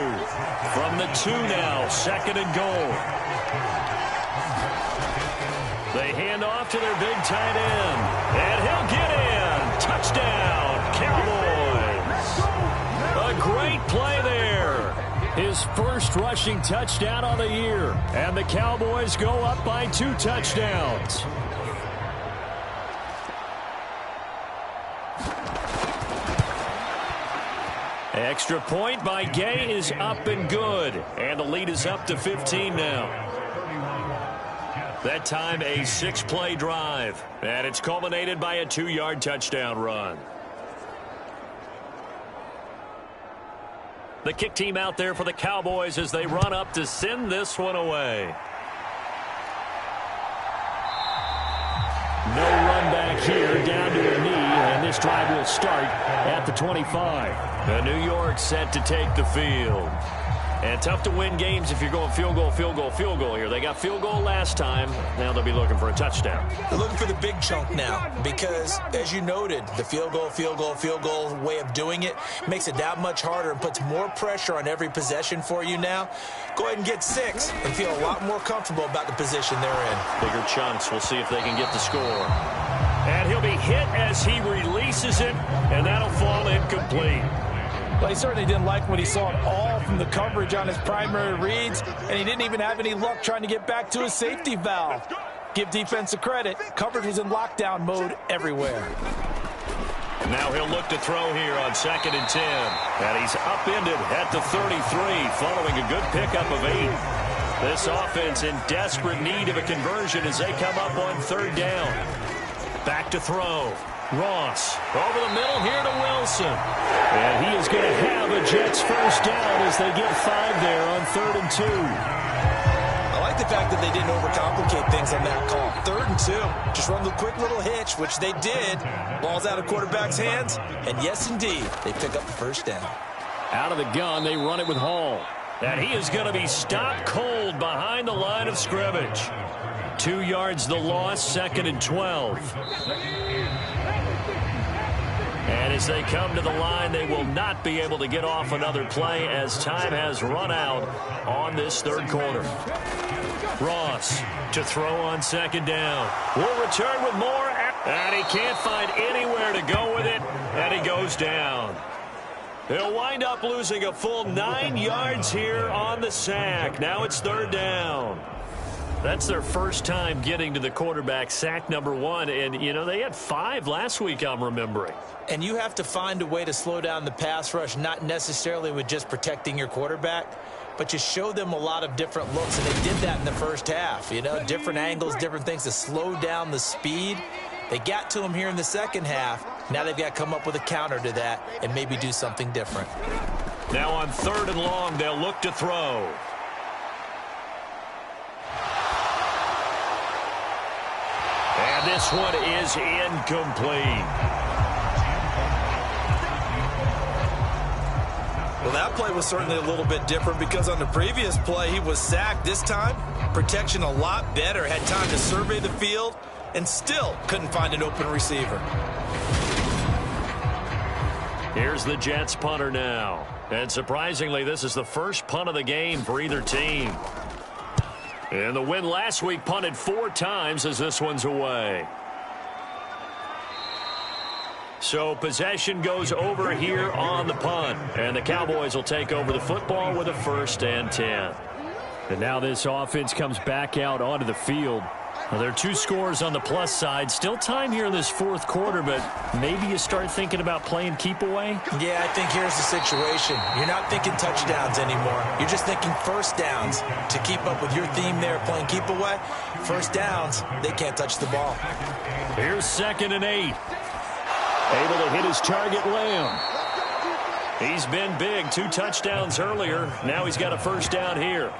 From the 2 now, 2nd and goal. They hand off to their big tight end. And he'll get in. Touchdown, Cowboys. A great play there. His first rushing touchdown on the year. And the Cowboys go up by 2 touchdowns. Extra point by Gay is up and good. And the lead is up to 15 now. That time a 6-play drive. And it's culminated by a 2-yard touchdown run. The kick team out there for the Cowboys as they run up to send this one away. No run back here, down to a knee, and this drive will start at the 25. The New York set to take the field. And tough to win games if you're going field goal, field goal, field goal here. They got field goal last time. Now they'll be looking for a touchdown. They're looking for the big chunk now because, as you noted, the field goal way of doing it makes it that much harder and puts more pressure on every possession for you now. Go ahead and get 6 and feel a lot more comfortable about the position they're in. Bigger chunks. We'll see if they can get the score. And he'll be hit as he releases it, and that'll fall incomplete. Well, he certainly didn't like what he saw at all from the coverage on his primary reads, and he didn't even have any luck trying to get back to his safety valve. Give defensive credit. Coverage was in lockdown mode everywhere. Now he'll look to throw here on 2nd and 10. And he's upended at the 33 following a good pickup of 8. This offense in desperate need of a conversion as they come up on 3rd down. Back to throw. Ross over the middle here to Wilson. And he is going to have a Jets first down as they get 5 there on 3rd and 2. I like the fact that they didn't overcomplicate things on that call. 3rd and 2. Just run the quick little hitch, which they did. Ball's out of quarterback's hands. And yes, indeed, they pick up the first down. Out of the gun, they run it with Hall. And he is going to be stopped cold behind the line of scrimmage. 2 yards the loss, 2nd and 12. And as they come to the line, they will not be able to get off another play as time has run out on this 3rd quarter. Ross to throw on 2nd down. Will return with more. And he can't find anywhere to go with it. And he goes down. He'll wind up losing a full 9 yards here on the sack. Now it's 3rd down. That's their first time getting to the quarterback, sack number 1. And, you know, they had 5 last week, I'm remembering. And you have to find a way to slow down the pass rush, not necessarily with just protecting your quarterback, but you show them a lot of different looks. And they did that in the first half, you know, different angles, different things to slow down the speed. They got to him here in the second half. Now they've got to come up with a counter to that and maybe do something different. Now on 3rd and long, they'll look to throw. And this one is incomplete. Well, that play was certainly a little bit different because on the previous play, he was sacked. This time, protection a lot better. Had time to survey the field and still couldn't find an open receiver. Here's the Jets punter now. And surprisingly, this is the first punt of the game for either team. And the win last week punted 4 times as this one's away. So possession goes over here on the punt. And the Cowboys will take over the football with a 1st and 10. And now this offense comes back out onto the field. Well, there are 2 scores on the plus side. Still time here in this 4th quarter, but maybe you start thinking about playing keep away? Yeah, I think here's the situation. You're not thinking touchdowns anymore. You're just thinking first downs. To keep up with your theme there, playing keep away, first downs, they can't touch the ball. Here's 2nd and 8. Able to hit his target, Lamb. He's been big. 2 touchdowns earlier. Now he's got a 1st down here.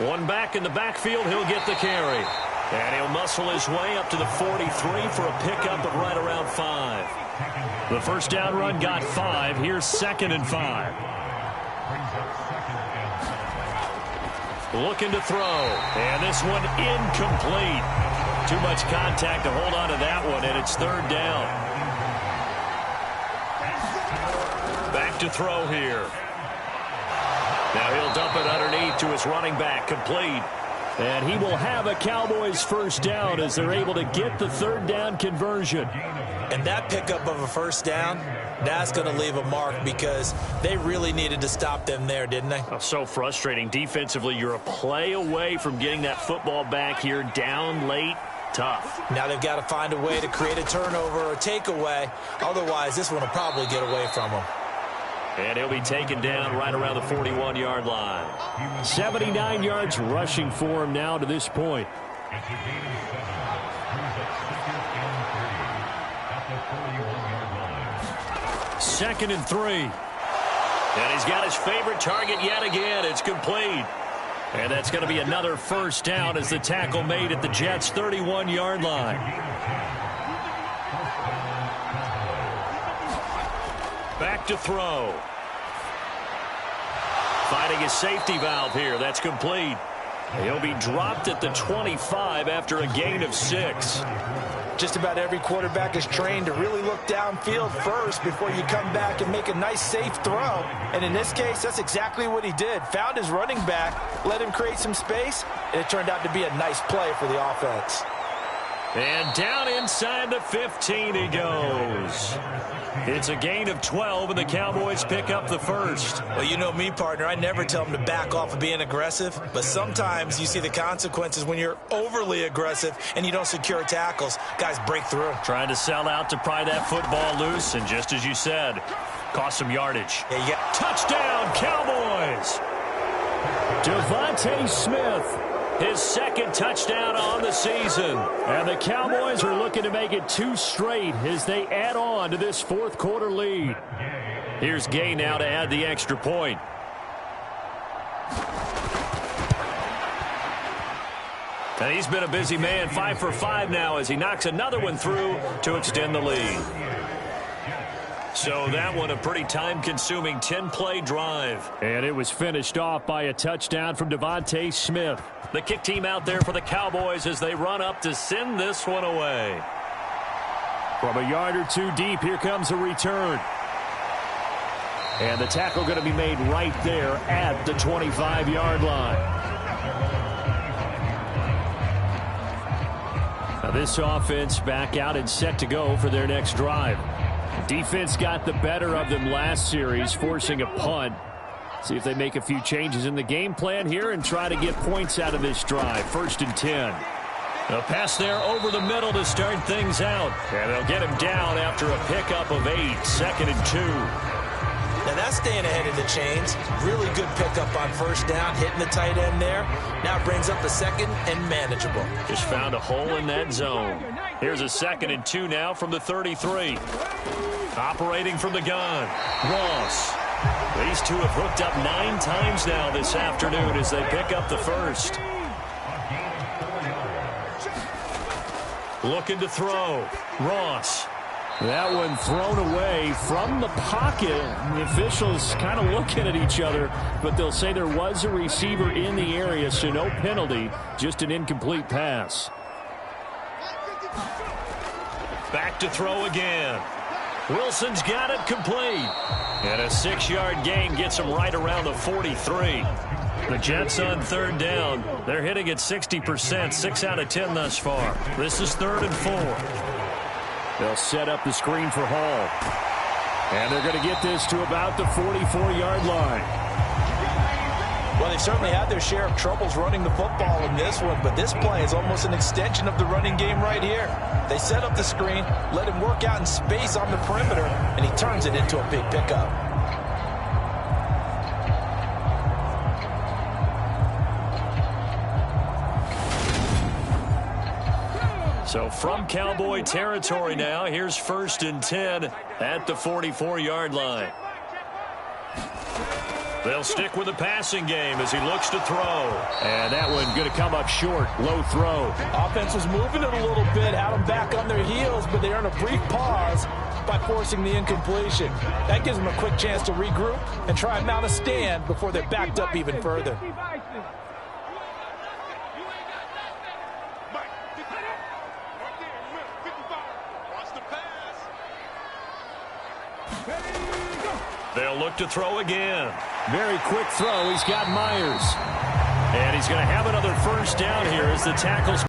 One back in the backfield. He'll get the carry. And he'll muscle his way up to the 43 for a pickup of right around 5. The 1st down run got 5. Here's 2nd and 5. Looking to throw. And this one incomplete. Too much contact to hold on to that one, and it's 3rd down. Back to throw here. Now he'll dump it underneath to his running back, complete. And he will have a Cowboys 1st down as they're able to get the 3rd down conversion. And that pickup of a 1st down, that's going to leave a mark because they really needed to stop them there, didn't they? Oh, so frustrating. Defensively, you're a play away from getting that football back here, down late. Tough. Now they've got to find a way to create a turnover or takeaway. Otherwise, this one will probably get away from them. And he'll be taken down right around the 41-yard line. 79 yards rushing for him now to this point. 2nd and 3. And he's got his favorite target yet again. It's complete. And that's going to be another 1st down as the tackle made at the Jets' 31-yard line. Back to throw. Finding his safety valve here. That's complete. He'll be dropped at the 25 after a gain of 6. Just about every quarterback is trained to really look downfield first before you come back and make a nice, safe throw. And in this case, that's exactly what he did. Found his running back, let him create some space, and it turned out to be a nice play for the offense. And down inside the 15 he goes. It's a gain of 12, and the Cowboys pick up the 1st. Well, you know me, partner. I never tell them to back off of being aggressive, but sometimes you see the consequences when you're overly aggressive and you don't secure tackles. Guys break through. Trying to sell out to pry that football loose, and just as you said, cost some yardage. Yeah, you got touchdown, Cowboys! Devontae Smith. His 2nd touchdown on the season. And the Cowboys are looking to make it 2 straight as they add on to this 4th quarter lead. Here's Gay now to add the extra point. And he's been a busy man, 5 for 5 now as he knocks another one through to extend the lead. So that one a pretty time-consuming 10-play drive. And it was finished off by a touchdown from Devontae Smith. The kick team out there for the Cowboys as they run up to send this one away. From a yard or 2 deep, here comes a return. And the tackle going to be made right there at the 25-yard line. Now this offense back out and set to go for their next drive. Defense got the better of them last series, forcing a punt. See if they make a few changes in the game plan here and try to get points out of this drive. 1st and 10. A pass there over the middle to start things out. And they'll get him down after a pickup of 8. 2nd and 2. Now that's staying ahead of the chains. Really good pickup on 1st down, hitting the tight end there. Now brings up a 2nd and manageable. Just found a hole in that zone. Here's a 2nd and 2 now from the 33. Operating from the gun. Ross. These two have hooked up 9 times now this afternoon as they pick up the first. Looking to throw. Ross. That one thrown away from the pocket. The officials kind of looking at each other, but they'll say there was a receiver in the area, so no penalty, just an incomplete pass. Back to throw again. Wilson's got it complete. And a 6-yard gain gets him right around the 43. The Jets on third down. They're hitting at 60%, 6 out of 10 thus far. This is 3rd and 4. They'll set up the screen for Hall. And they're going to get this to about the 44-yard line. Well, they certainly had their share of troubles running the football in this one, but this play is almost an extension of the running game right here. They set up the screen, let him work out in space on the perimeter, and he turns it into a big pickup. So from Cowboy territory now, here's 1st and 10 at the 44-yard line. They'll stick with the passing game as he looks to throw. And that one going to come up short. Low throw. Offense was moving it a little bit, had them back on their heels, but they earn a brief pause by forcing the incompletion. That gives them a quick chance to regroup and try and mount a stand before they're backed up even further. They'll look to throw again. Very quick throw. He's got Myers. And he's going to have another first down here as the tackles.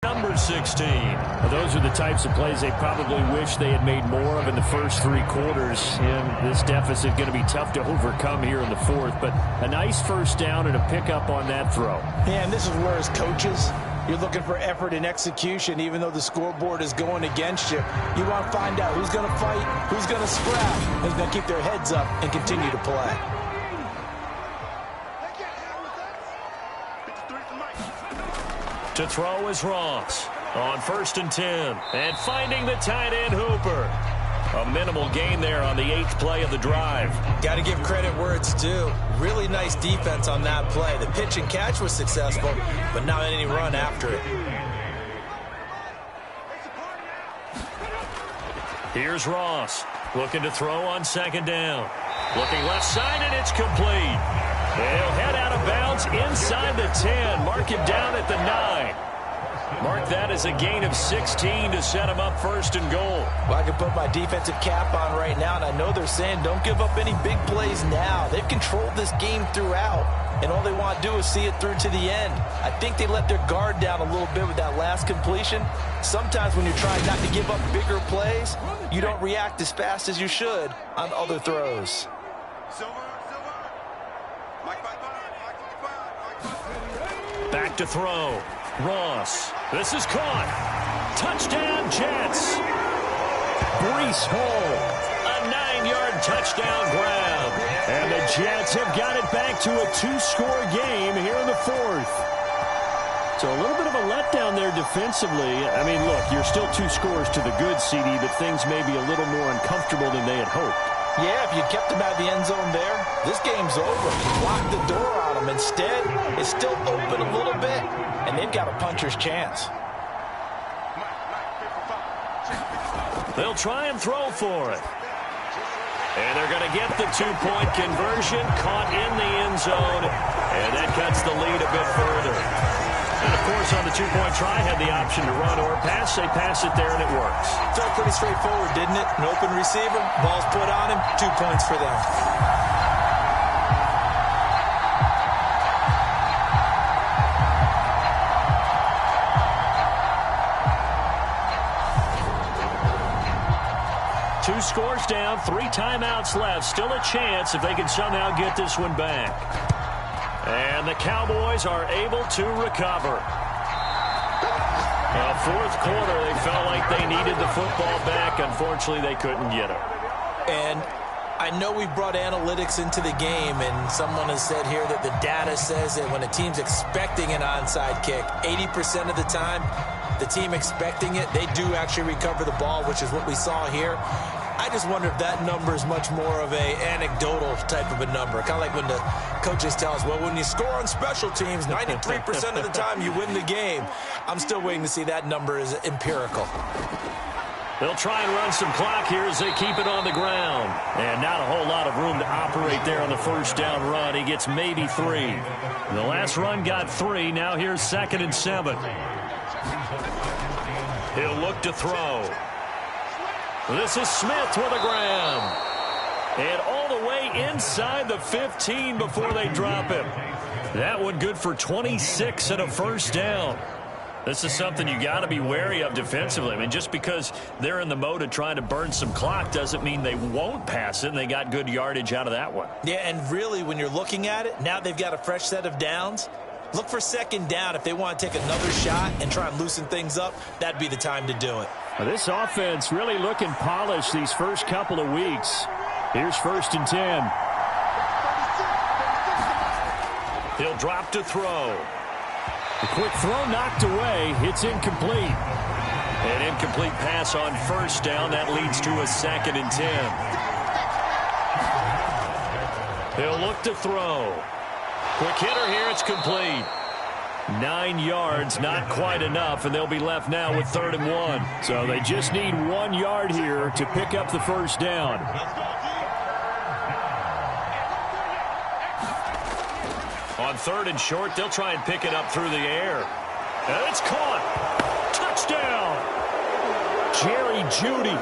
Number 16. Well, those are the types of plays they probably wish they had made more of in the first 3 quarters. And this deficit going to be tough to overcome here in the 4th. But a nice first down and a pickup on that throw. Yeah, and this is where as coaches, you're looking for effort and execution, even though the scoreboard is going against you. You want to find out who's going to fight, who's going to scrap, who's going to keep their heads up and continue to play. To throw is Ross on 1st and 10. And finding the tight end Hooper. A minimal gain there on the 8th play of the drive. Got to give credit where it's due. Really nice defense on that play. The pitch and catch was successful, but not any run after it. Here's Ross looking to throw on 2nd down. Looking left side, and it's complete. They'll head out of bounds inside the 10. Mark him down at the 9. Mark that as a gain of 16 to set him up 1st and goal. Well, I can put my defensive cap on right now, and I know they're saying don't give up any big plays now. They've controlled this game throughout, and all they want to do is see it through to the end. I think they let their guard down a little bit with that last completion. Sometimes when you're trying not to give up bigger plays, you don't react as fast as you should on other throws. Back to throw. Ross. This is caught. Touchdown, Jets. Breece Hall. A 9-yard touchdown grab. And the Jets have got it back to a 2-score game here in the 4th. So a little bit of a letdown there defensively. I mean, look, you're still 2 scores to the good, CD, but things may be a little more uncomfortable than they had hoped. Yeah, if you kept them out of the end zone there, this game's over. Lock the door on them. Instead, it's still open a little bit, and they've got a puncher's chance. They'll try and throw for it. And they're going to get the 2-point conversion, caught in the end zone, and that cuts the lead a bit further. And, of course, on the 2-point try, had the option to run or pass. They pass it there, and it works. Felt pretty straightforward, didn't it? An open receiver, ball's put on him, 2 points for them. Two scores down, 3 timeouts left. Still a chance if they can somehow get this one back. And the Cowboys are able to recover. Fourth quarter, they felt like they needed the football back. Unfortunately, they couldn't get it. And I know we brought analytics into the game, and someone has said here that the data says that when a team's expecting an onside kick, 80% of the time, the team expecting it, they do actually recover the ball, which is what we saw here. I just wonder if that number is much more of a anecdotal type of a number. Kind of like when the coaches tell us, well, when you score on special teams, 93% of the time you win the game. I'm still waiting to see that number is empirical. They'll try and run some clock here as they keep it on the ground. And not a whole lot of room to operate there on the first down run. He gets maybe 3. The last run got 3. Now here's 2nd and 7. He'll look to throw. This is Smith with a grab. And all the way inside the 15 before they drop him. That one good for 26 and a first down. This is something you got to be wary of defensively. I mean, just because they're in the mode of trying to burn some clock doesn't mean they won't pass it, and they got good yardage out of that one. Yeah, and really, when you're looking at it, now they've got a fresh set of downs. Look for 2nd down. If they want to take another shot and try and loosen things up, that'd be the time to do it. Well, this offense really looking polished these first couple of weeks. Here's 1st and 10. He'll drop to throw. The quick throw knocked away. It's incomplete. An incomplete pass on first down. That leads to a 2nd and 10. He'll look to throw. Quick hitter here. It's complete. 9 yards, not quite enough, and they'll be left now with 3rd and 1. So they just need 1 yard here to pick up the first down. On 3rd and short, they'll try and pick it up through the air. And it's caught. Touchdown. Jerry Jeudy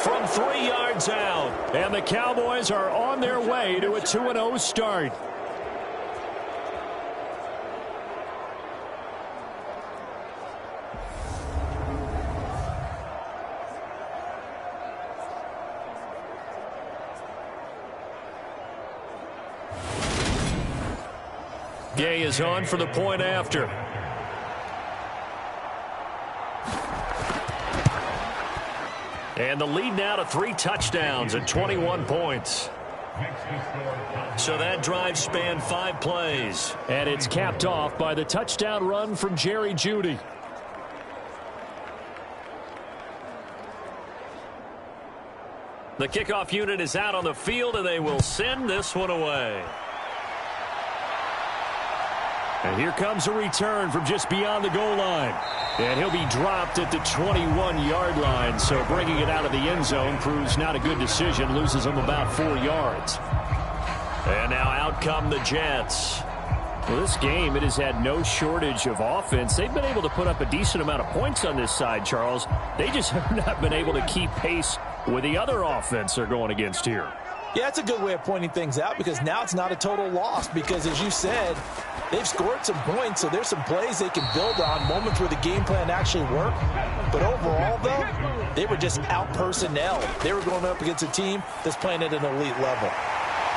from 3 yards out. And the Cowboys are on their way to a 2-0 start. Gay is on for the point after. And the lead now to 3 touchdowns at 21 points. So that drive spanned 5 plays. And it's capped off by the touchdown run from Jerry Jeudy. The kickoff unit is out on the field, and they will send this one away. And here comes a return from just beyond the goal line. And he'll be dropped at the 21-yard line. So bringing it out of the end zone proves not a good decision. Loses him about 4 yards. And now out come the Jets. Well, this game, it has had no shortage of offense. They've been able to put up a decent amount of points on this side, Charles. They just have not been able to keep pace with the other offense they're going against here. Yeah, that's a good way of pointing things out, because now it's not a total loss, because as you said, they've scored some points, so there's some plays they can build on, moments where the game plan actually worked. But overall, though, they were just out-personnel. They were going up against a team that's playing at an elite level.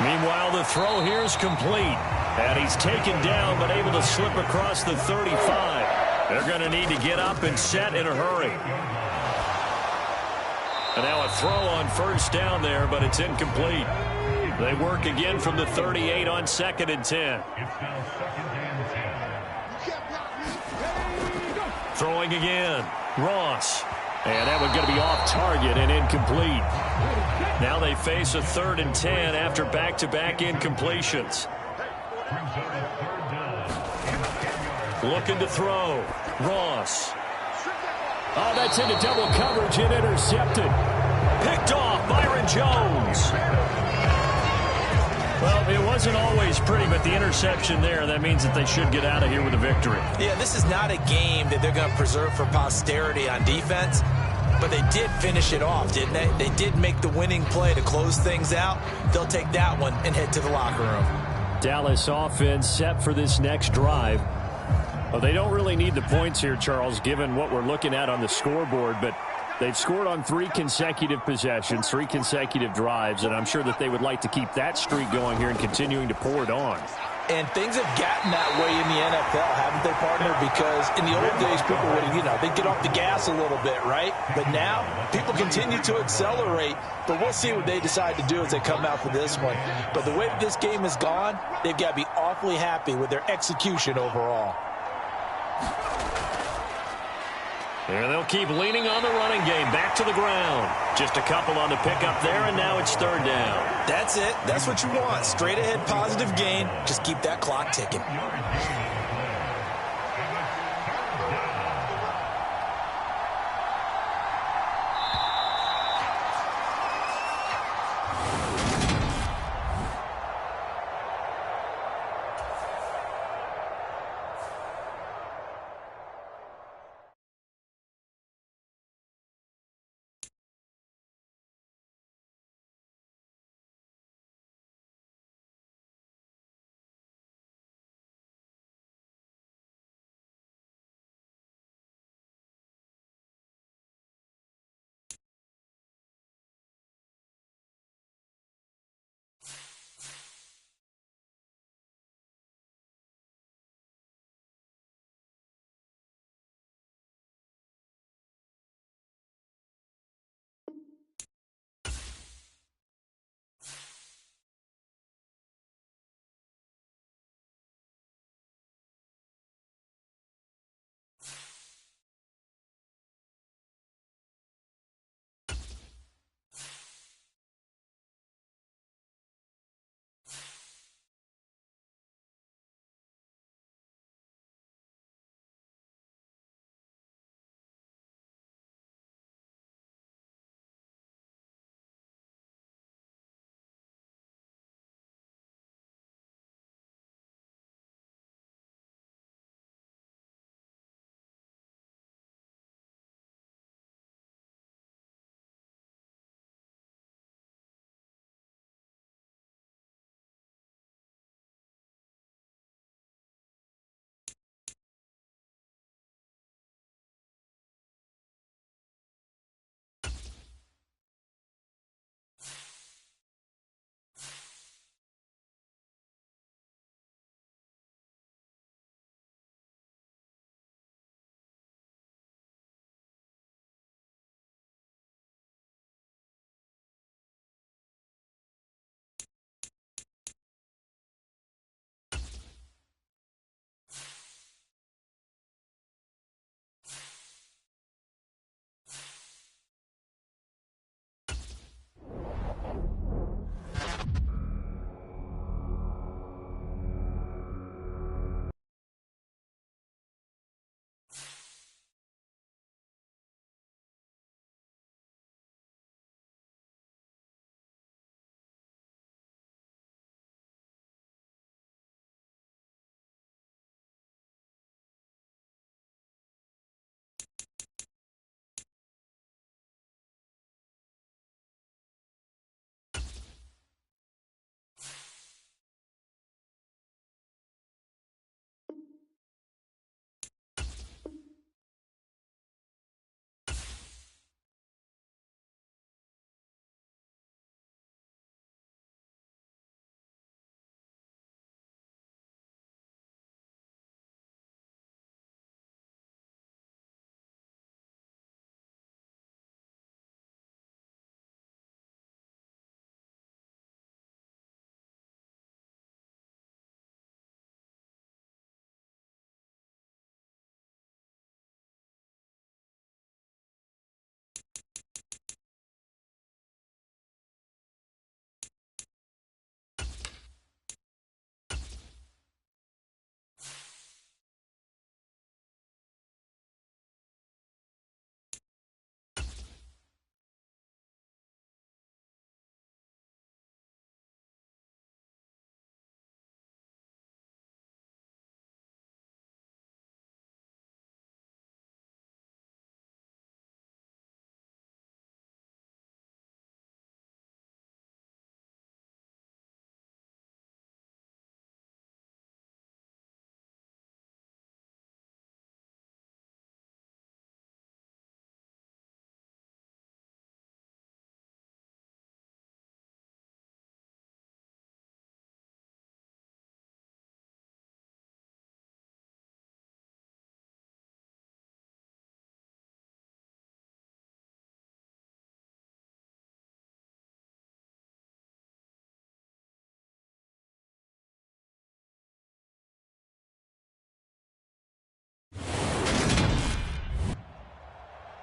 Meanwhile, the throw here is complete. And he's taken down, but able to slip across the 35. They're going to need to get up and set in a hurry. And now a throw on first down there, but it's incomplete. They work again from the 38 on 2nd and 10. Throwing again. Ross. And that one going to be off target and incomplete. Now they face a 3rd and 10 after back-to-back incompletions. Looking to throw. Ross. Oh, that's into double coverage and intercepted. Picked off Byron Jones. Well, it wasn't always pretty, but the interception there, that means that they should get out of here with a victory. Yeah, this is not a game that they're going to preserve for posterity on defense, but they did finish it off, didn't they? They did make the winning play to close things out. They'll take that one and head to the locker room. Dallas offense set for this next drive. Well, they don't really need the points here, Charles, given what we're looking at on the scoreboard, but they've scored on 3 consecutive possessions, 3 consecutive drives, and I'm sure that they would like to keep that streak going here and continuing to pour it on. And things have gotten that way in the NFL, haven't they, partner? Because in the old days, people would, they'd get off the gas a little bit, right? But now, people continue to accelerate, but we'll see what they decide to do as they come out for this one. But the way that this game has gone, they've got to be awfully happy with their execution overall. And they'll keep leaning on the running game. Back to the ground. Just a couple on the pickup there, and now it's third down. That's it. That's what you want. Straight ahead positive gain. Just keep that clock ticking.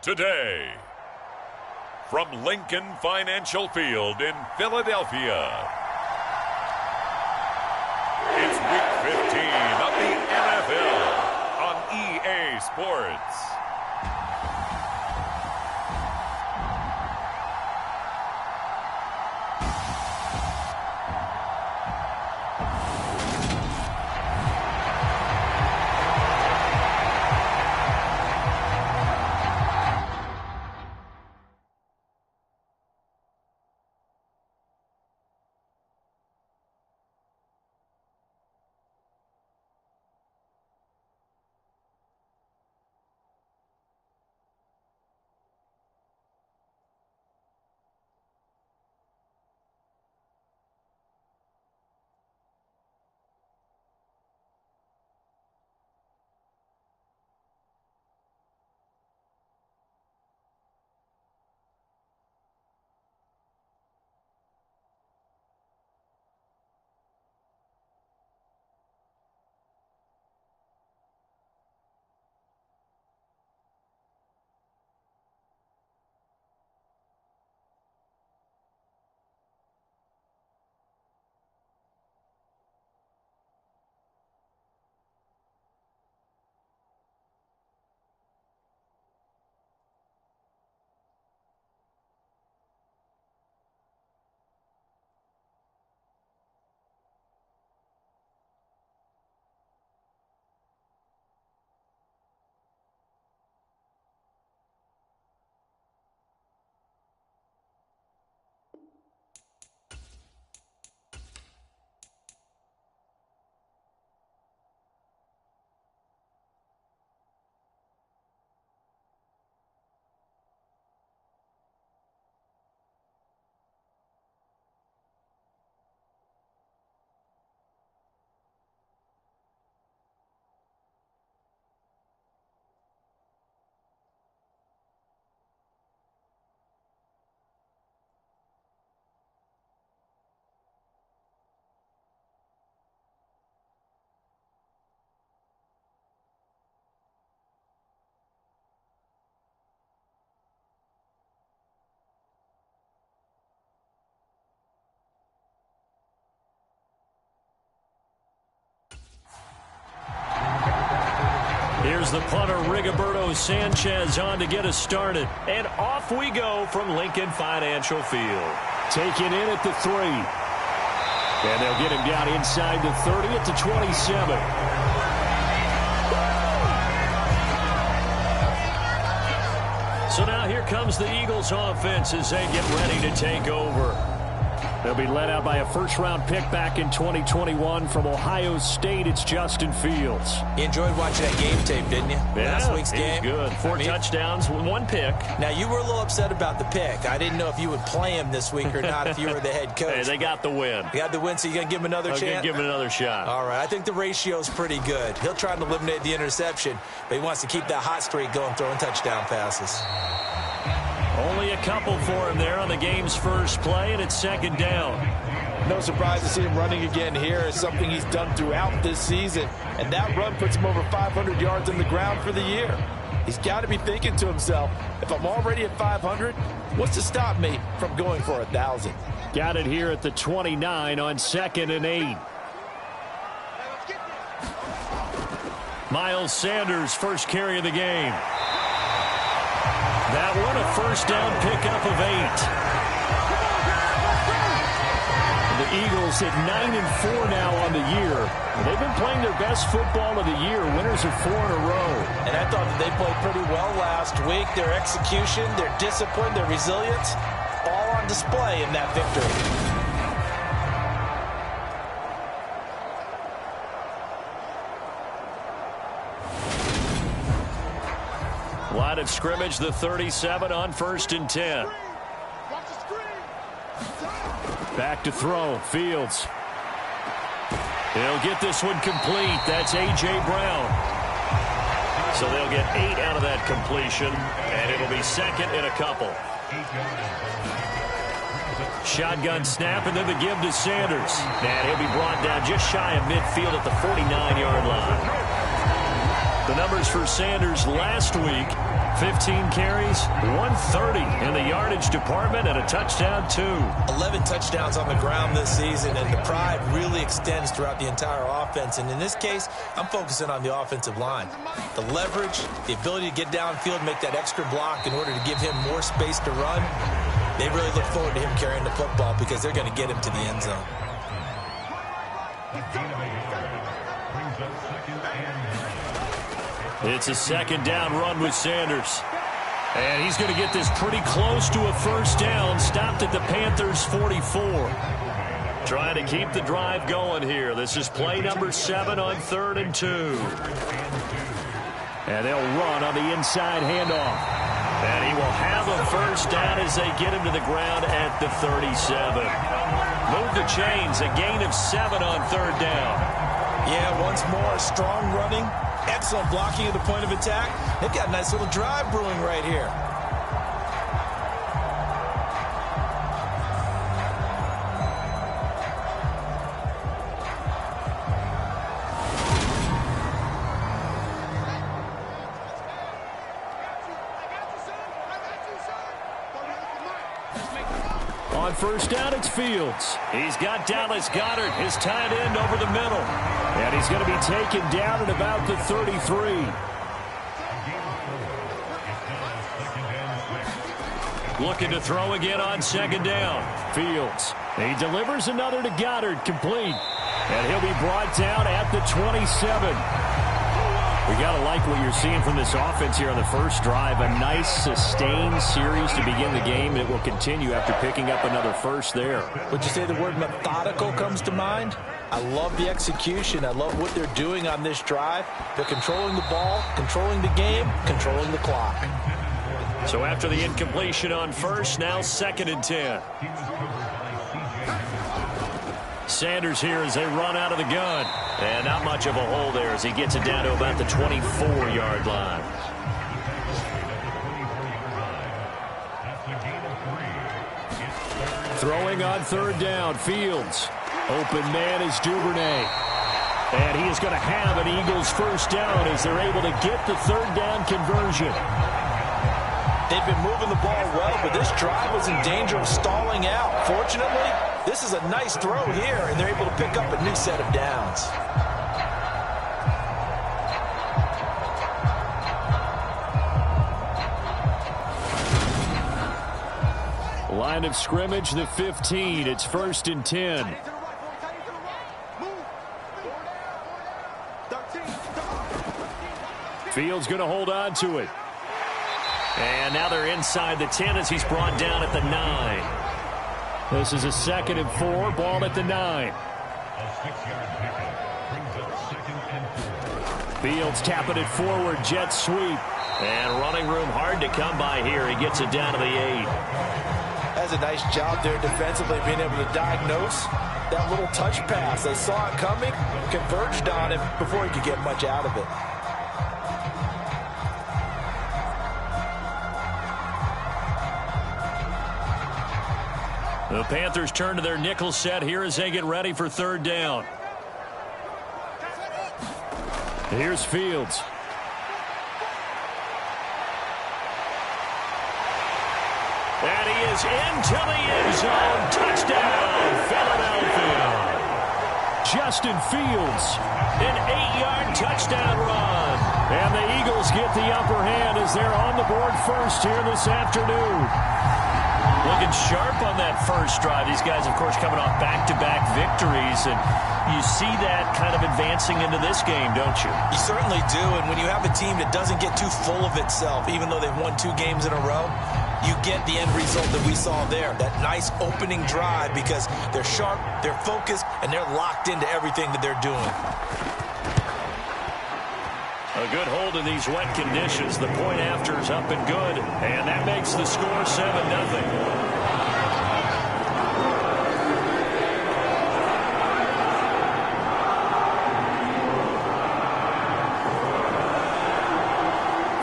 today. From Lincoln Financial Field in Philadelphia, it's Week 15 of the NFL on EA Sports. Here's the punter, Rigoberto Sanchez, on to get us started. And off we go from Lincoln Financial Field. Taken in at the 3. And they'll get him down inside the 30 at the 27. So now here comes the Eagles offense as they get ready to take over. They'll be led out by a first-round pick back in 2021 from Ohio State. It's Justin Fields. You enjoyed watching that game tape, didn't you? Yeah, Last week's game. It was good. 4 touchdowns, 1 pick. Now, you were a little upset about the pick. I didn't know if you would play him this week or not if you were the head coach. Hey, they got the win. They got the win, so you're going to give him another chance? I'm going to give him another shot. All right. I think the ratio's pretty good. He'll try to eliminate the interception, but he wants to keep that hot streak going, throwing touchdown passes. Only a couple for him there on the game's first play, and it's second down. No surprise to see him running again here. It's something he's done throughout this season. And that run puts him over 500 yards on the ground for the year. He's got to be thinking to himself, if I'm already at 500, what's to stop me from going for 1,000? Got it here at the 29 on 2nd and 8. Miles Sanders, first carry of the game. That one, a first down pickup of 8. The Eagles at 9-4 now on the year. They've been playing their best football of the year. Winners of 4 in a row. And I thought that they played pretty well last week. Their execution, their discipline, their resilience, all on display in that victory. Line of scrimmage, the 37 on 1st and 10. Back to throw, Fields. He'll get this one complete. That's A.J. Brown. So they'll get 8 out of that completion, and it'll be second and a couple. Shotgun snap, and then the give to Sanders. And he'll be brought down just shy of midfield at the 49-yard line. The numbers for Sanders last week, 15 carries, 130 in the yardage department, and a touchdown, 2. 11 touchdowns on the ground this season, and the pride really extends throughout the entire offense. And in this case, I'm focusing on the offensive line. The leverage, the ability to get downfield, make that extra block in order to give him more space to run. They really look forward to him carrying the football because they're going to get him to the end zone. It's a second down run with Sanders. And he's going to get this pretty close to a first down. Stopped at the Panthers' 44. Trying to keep the drive going here. This is play number 7 on 3rd and 2. And they'll run on the inside handoff. And he will have a first down as they get him to the ground at the 37. Move the chains. A gain of 7 on 3rd down. Yeah, once more, strong running. Excellent blocking at the point of attack. They've got a nice little drive brewing right here. On first down, it's Fields. He's got Dallas Goedert, his tight end, over the middle. And he's going to be taken down at about the 33. Looking to throw again on second down. Fields. He delivers another to Goedert, complete. And he'll be brought down at the 27. We got to like what you're seeing from this offense here on the first drive. A nice, sustained series to begin the game. It will continue after picking up another first there. Would you say the word methodical comes to mind? I love the execution. I love what they're doing on this drive. They're controlling the ball, controlling the game, controlling the clock. So after the incompletion on first, now 2nd and 10. Sanders here as they run out of the gun. And not much of a hole there as he gets it down to about the 24-yard line. Throwing on 3rd down, Fields. Open man is Duvernay. And he is going to have an Eagles first down as they're able to get the 3rd down conversion. They've been moving the ball well, but this drive was in danger of stalling out. Fortunately, this is a nice throw here, and they're able to pick up a new set of downs. Line of scrimmage, the 15. It's 1st and 10. Fields going to hold on to it. And now they're inside the 10 as he's brought down at the 9. This is a 2nd and 4, ball at the 9. Fields tapping it forward, jet sweep. And running room hard to come by here. He gets it down to the 8. That's a nice job there defensively, being able to diagnose that little touch pass. They saw it coming, converged on him before he could get much out of it. The Panthers turn to their nickel set here as they get ready for 3rd down. Here's Fields. And he is into the end zone. Touchdown, Philadelphia. Justin Fields, an 8-yard touchdown run. And the Eagles get the upper hand as they're on the board first here this afternoon. Looking sharp on that first drive. These guys, of course, coming off back-to-back victories, and you see that kind of advancing into this game, don't you? You certainly do, and when you have a team that doesn't get too full of itself, even though they've won 2 games in a row, you get the end result that we saw there, that nice opening drive, because they're sharp, they're focused, and they're locked into everything that they're doing. A good hold in these wet conditions. The point after is up and good. And that makes the score 7-0.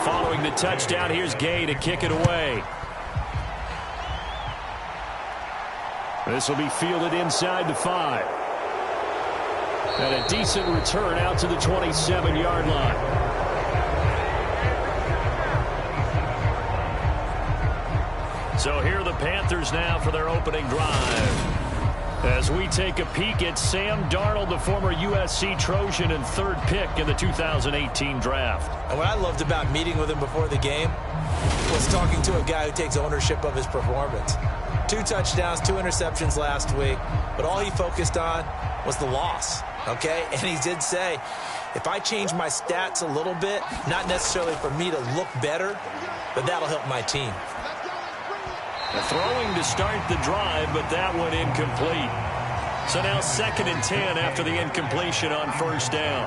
Following the touchdown, here's Gay to kick it away. This will be fielded inside the 5. And a decent return out to the 27-yard line. So here are the Panthers now for their opening drive. As we take a peek at Sam Darnold, the former USC Trojan and third pick in the 2018 draft. And what I loved about meeting with him before the game was talking to a guy who takes ownership of his performance. 2 touchdowns, 2 interceptions last week, but all he focused on was the loss, okay? And he did say, if I change my stats a little bit, not necessarily for me to look better, but that'll help my team. Throwing to start the drive, but that one incomplete. So now 2nd and 10 after the incompletion on first down.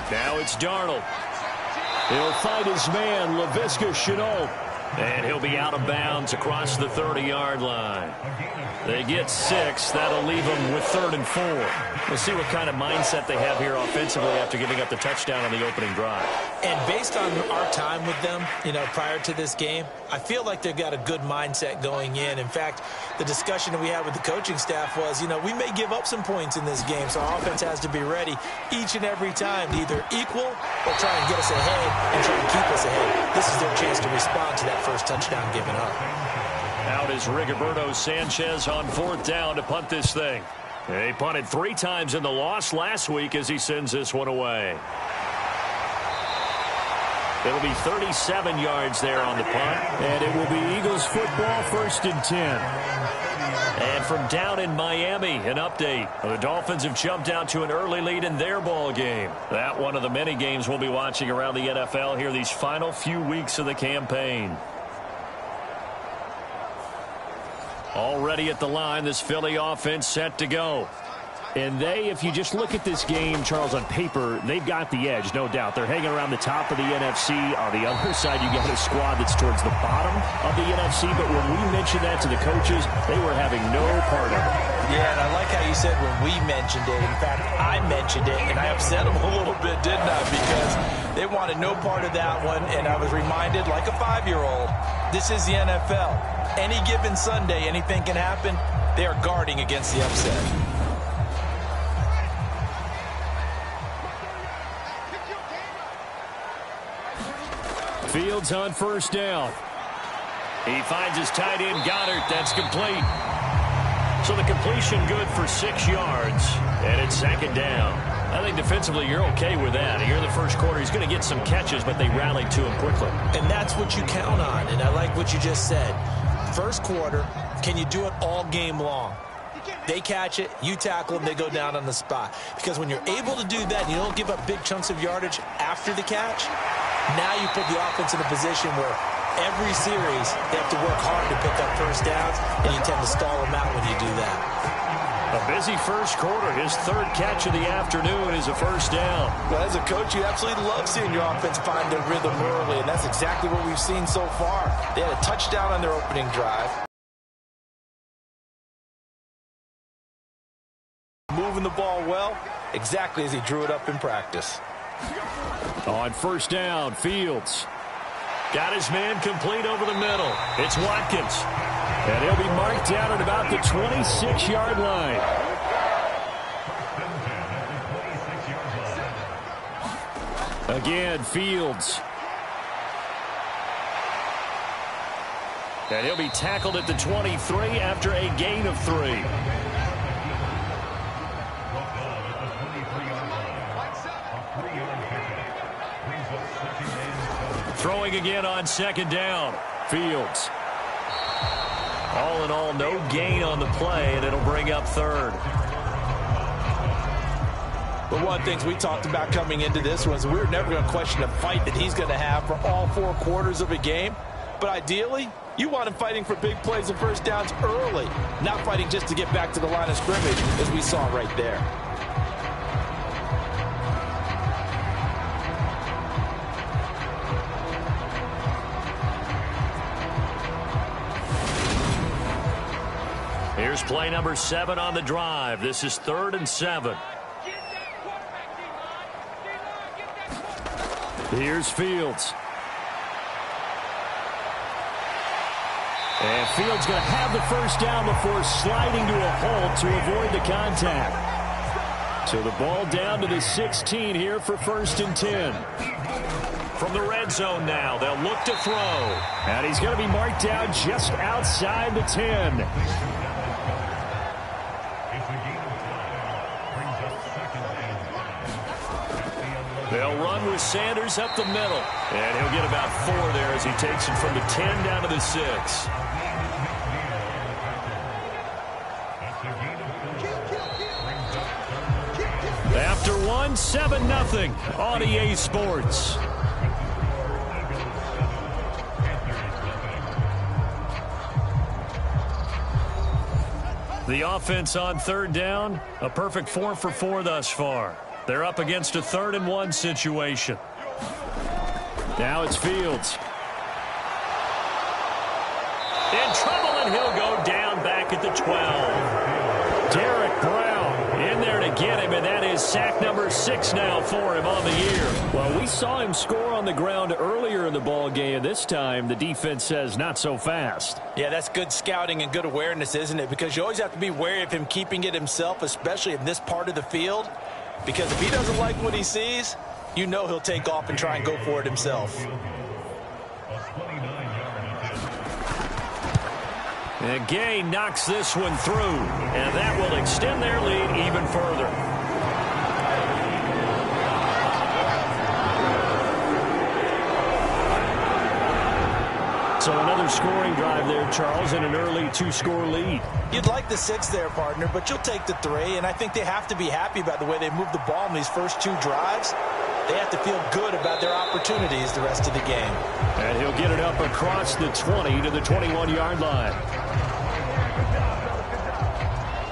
Now it's Darnold. He'll fight his man, Laviska Shenault. And he'll be out of bounds across the 30-yard line. They get 6. That'll leave them with 3rd and 4. We'll see what kind of mindset they have here offensively after giving up the touchdown on the opening drive. And based on our time with them, prior to this game, I feel like they've got a good mindset going in. In fact, the discussion that we had with the coaching staff was, we may give up some points in this game, so our offense has to be ready each and every time to either equal or try and get us ahead and try and keep us ahead. This is their chance to respond to that first touchdown given up. Out is Rigoberto Sanchez on 4th down to punt this thing. He punted 3 times in the loss last week as he sends this one away. It'll be 37 yards there on the punt, and it will be Eagles football, 1st and 10. And from down in Miami, an update. The Dolphins have jumped out to an early lead in their ball game. That one of the many games we'll be watching around the NFL here these final few weeks of the campaign. Already at the line, this Philly offense set to go. And if you just look at this game, Charles, on paper, they've got the edge, no doubt. They're hanging around the top of the NFC. On the other side, you got a squad that's towards the bottom of the NFC. But when we mentioned that to the coaches, they were having no part of it. Yeah, and I like how you said when we mentioned it. In fact, I mentioned it, and I upset them a little bit, didn't I? Because they wanted no part of that one, and I was reminded, like a 5-year-old, this is the NFL. Any given Sunday, anything can happen. They are guarding against the upset. Fields on 1st down. He finds his tight end, Goddard. That's complete. So the completion good for 6 yards, and it's 2nd down. I think defensively you're okay with that. Here in the first quarter, he's going to get some catches, but they rallied to him quickly. And that's what you count on, and I like what you just said. First quarter, can you do it all game long? They catch it, you tackle them, they go down on the spot. Because when you're able to do that and you don't give up big chunks of yardage after the catch, now you put the offense in a position where every series they have to work hard to pick up first downs, and you tend to stall them out when you do that. A busy first quarter. His 3rd catch of the afternoon is a 1st down. Well, as a coach, you absolutely love seeing your offense find a rhythm early, and that's exactly what we've seen so far. They had a touchdown on their opening drive. Moving the ball well, exactly as he drew it up in practice. On 1st down, Fields got his man complete over the middle. It's Watkins. And he'll be marked down at about the 26-yard line. Again, Fields. And he'll be tackled at the 23 after a gain of 3. Throwing again on 2nd down. Fields. All in all, no gain on the play, and it'll bring up 3rd. But one of the things we talked about coming into this was we were never going to question the fight that he's going to have for all 4 quarters of a game. But ideally, you want him fighting for big plays and first downs early, not fighting just to get back to the line of scrimmage, as we saw right there. Here's play number 7 on the drive. This is 3rd and 7. Here's Fields. And Fields going to have the first down before sliding to a halt to avoid the contact. So the ball down to the 16 here for 1st and 10. from the red zone now. They'll look to throw. And he's going to be marked down just outside the 10. They'll run with Sanders up the middle. And he'll get about 4 there as he takes it from the 10 down to the 6. After 1, 7-0 on EA Sports. The offense on 3rd down, a perfect 4 for 4 thus far. They're up against a 3rd and 1 situation. Now it's Fields. In trouble, and he'll go down back at the 12. Derek Brown in there to get him, and that is sack number 6 now for him on the year. Well, we saw him score on the ground earlier in the ball game. This time, the defense says not so fast. Yeah, that's good scouting and good awareness, isn't it? Because you always have to be wary of him keeping it himself, especially in this part of the field. Because if he doesn't like what he sees, you know he'll take off and try and go for it himself. And Gay knocks this one through, and that will extend their lead even further. So another scoring drive there, Charles, and an early 2-score lead. You'd like the 6 there, partner, but you'll take the 3, and I think they have to be happy about the way they moved the ball in these first 2 drives. They have to feel good about their opportunities the rest of the game. And he'll get it up across the 20 to the 21-yard line.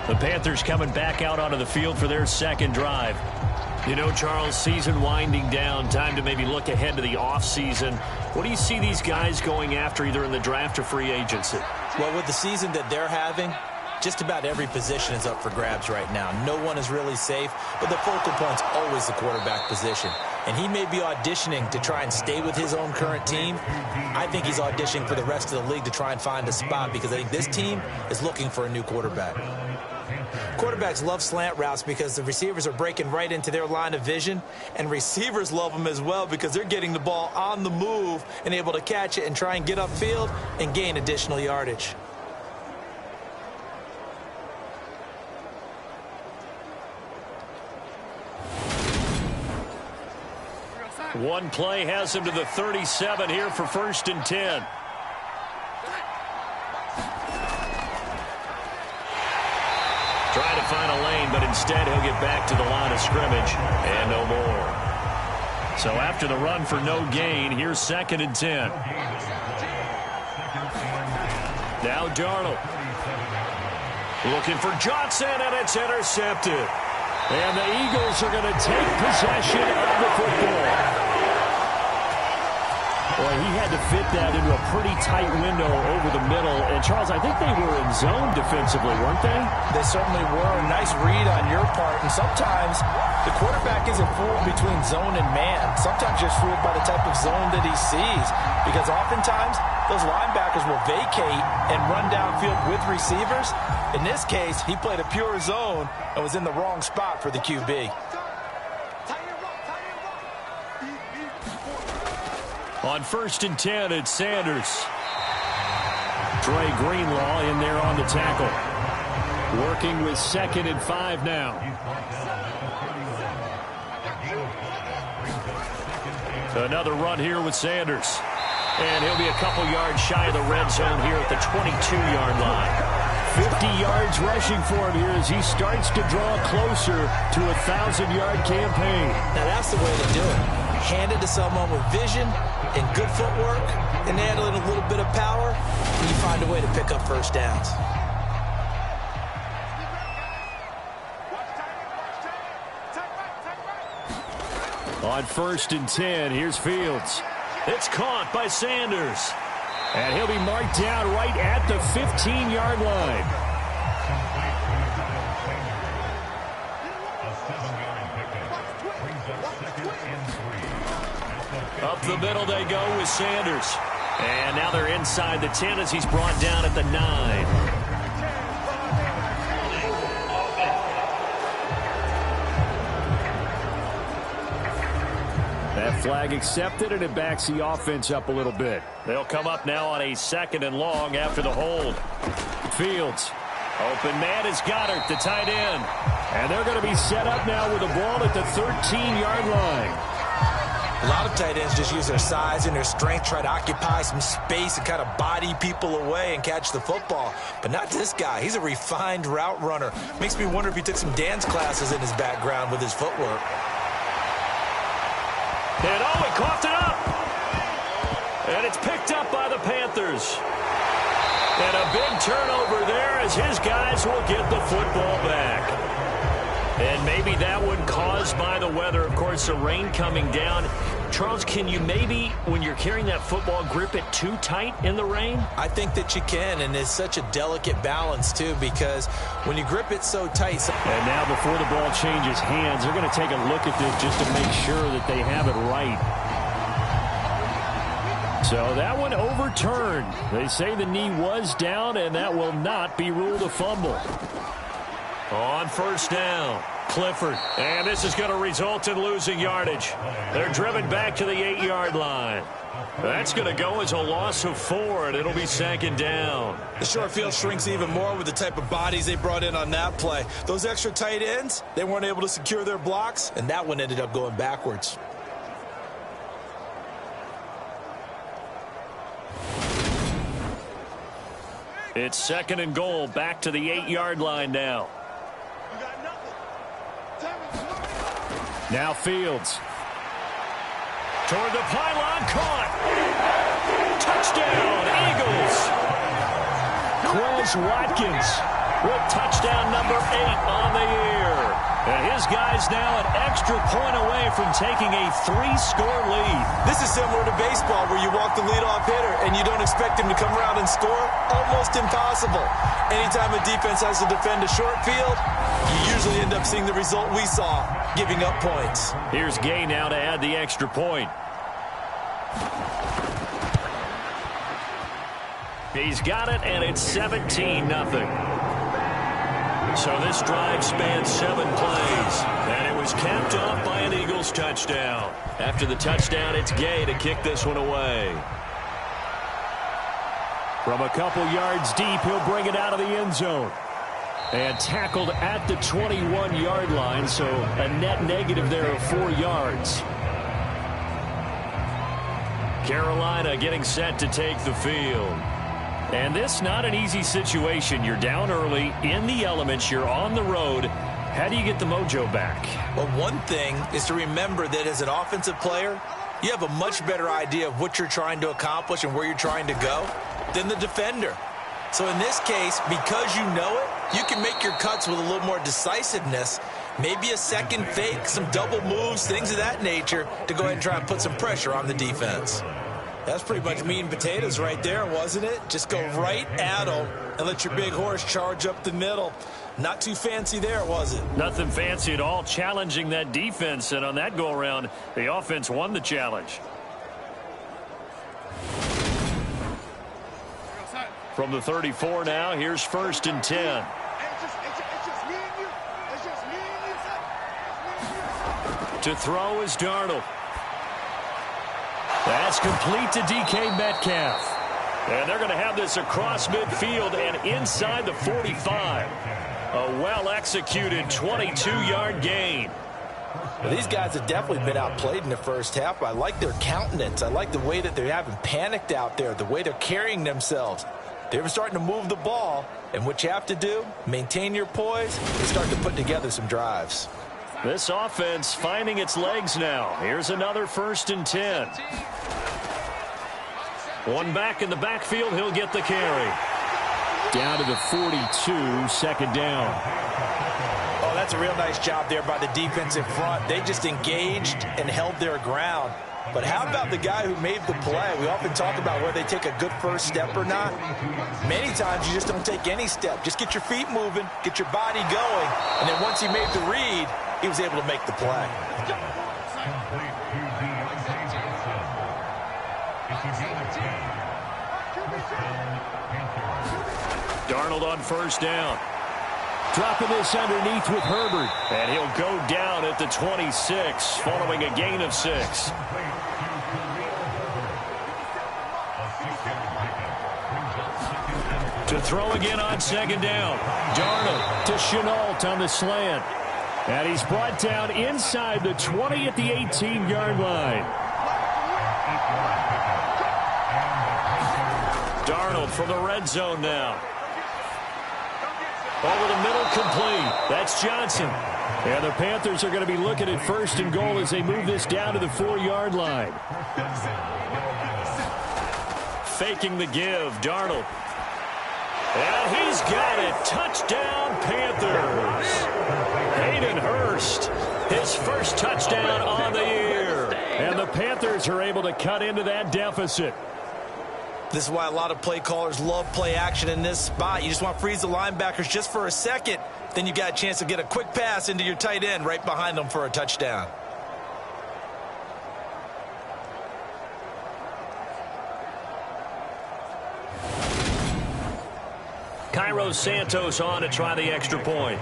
The Panthers coming back out onto the field for their 2nd drive. You know, Charles, season winding down, time to maybe look ahead to the offseason. What do you see these guys going after either in the draft or free agency? Well, with the season that they're having, just about every position is up for grabs right now. No one is really safe, but the focal point's always the quarterback position. And he may be auditioning to try and stay with his own current team. I think he's auditioning for the rest of the league to try and find a spot because I think this team is looking for a new quarterback. Quarterbacks love slant routes because the receivers are breaking right into their line of vision, and receivers love them as well because they're getting the ball on the move and able to catch it and try and get upfield and gain additional yardage. One play has him to the 37 here for 1st and 10. Trying to find a lane, but instead he'll get back to the line of scrimmage and no more. So after the run for no gain, here's 2nd and 10. Now Darnold. Looking for Johnson, and it's intercepted. And the Eagles are going to take possession of the football. Boy, he had to fit that into a pretty tight window over the middle. And, Charles, I think they were in zone defensively, weren't they? They certainly were. A nice read on your part. And sometimes the quarterback isn't fooled between zone and man. Sometimes just fooled by the type of zone that he sees. Because oftentimes those linebackers will vacate and run downfield with receivers. In this case, he played a pure zone and was in the wrong spot for the QB. On 1st and 10, it's Sanders. Trey Greenlaw in there on the tackle. Working with 2nd and 5 now. Another run here with Sanders. And he'll be a couple yards shy of the red zone here at the 22-yard line. 50 yards rushing for him here as he starts to draw closer to a 1,000-yard campaign. Now that's the way to do it. Hand it to someone with vision and good footwork, and add a little bit of power, and you find a way to pick up first downs. On 1st and 10, here's Fields. It's caught by Sanders. And he'll be marked down right at the 15-yard line. Up the middle they go with Sanders. And now they're inside the 10 as he's brought down at the 9. That Flag accepted, and it backs the offense up a little bit. They'll come up now on a 2nd and long after the hold. Fields. Open man is Goddard, the tight end. And they're going to be set up now with the ball at the 13-yard line. A lot of tight ends just use their size and their strength, try to occupy some space and kind of body people away and catch the football. But not this guy. He's a refined route runner. Makes me wonder if he took some dance classes in his background with his footwork. And oh, he coughed it up. And it's picked up by the Panthers. And a big turnover there as his guys will get the football back. And maybe that one caused by the weather. Of course, the rain coming down. Charles, can you maybe, when you're carrying that football, grip it too tight in the rain? I think that you can, and it's such a delicate balance, too, because when you grip it so tight... And now before the ball changes hands, they're going to take a look at this just to make sure that they have it right. So that one overturned. They say the knee was down, and that will not be ruled a fumble. On 1st down, Clifford. And this is going to result in losing yardage. They're driven back to the 8-yard line. That's going to go as a loss of 4, and it'll be 2nd down. The short field shrinks even more with the type of bodies they brought in on that play. Those extra tight ends, they weren't able to secure their blocks, and that one ended up going backwards. It's 2nd and goal, back to the 8-yard line now. Now Fields. Toward the pylon, caught. Touchdown, Eagles. Quez Watkins with touchdown number 8 on the year. And his guys now an extra point away from taking a 3-score lead. This is similar to baseball where you walk the leadoff hitter and you don't expect him to come around and score. Almost impossible. Anytime a defense has to defend a short field, you usually end up seeing the result we saw, giving up points. Here's Gay now to add the extra point. He's got it, and it's 17-0. So this drive spans 7 plays, and it was capped off by an Eagles touchdown. After the touchdown, it's Gay to kick this one away. From a couple yards deep, he'll bring it out of the end zone. And tackled at the 21-yard line, so a net negative there of 4 yards. Carolina getting set to take the field. And this not an easy situation. You're down early, in the elements, you're on the road. How do you get the mojo back? Well, one thing is to remember that as an offensive player, you have a much better idea of what you're trying to accomplish and where you're trying to go than the defender. So in this case, because you know it, you can make your cuts with a little more decisiveness, maybe a second fake, some double moves, things of that nature, to go ahead and try and put some pressure on the defense. That's pretty much meat and potatoes right there, wasn't it? Just go right at them and let your big horse charge up the middle. Not too fancy there, was it? Nothing fancy at all, challenging that defense, and on that go-around, the offense won the challenge. From the 34 now, here's 1st and 10. To throw is Darnold. That's complete to DK Metcalf. And they're going to have this across midfield and inside the 45. A well-executed 22-yard gain. Well, these guys have definitely been outplayed in the first half. I like their countenance. I like the way that they haven't panicked out there, the way they're carrying themselves. They're starting to move the ball, and what you have to do, maintain your poise and start to put together some drives. This offense finding its legs now. Here's another 1st and 10. One back in the backfield, he'll get the carry. Down to the 42, 2nd down. Oh, that's a real nice job there by the defense in front. They just engaged and held their ground. But how about the guy who made the play? We often talk about whether they take a good first step or not. Many times you just don't take any step. Just get your feet moving, get your body going, and then once he made the read, he was able to make the play. Darnold on 1st down. Dropping this underneath with Herbert. And he'll go down at the 26 following a gain of 6. To throw again on second down. Darnold to Chenault on the slant. And he's brought down inside the 20 at the 18-yard line. Darnold from the red zone now. Over the middle, complete. That's Johnson. And the Panthers are going to be looking at first and goal as they move this down to the 4-yard line. Faking the give, Darnold. And he's got it. Touchdown, Panthers. Hayden Hurst, his first touchdown on the year. And the Panthers are able to cut into that deficit. This is why a lot of play callers love play action in this spot. You just want to freeze the linebackers just for a second. Then you got a chance to get a quick pass into your tight end right behind them for a touchdown. Cairo Santos on to try the extra point.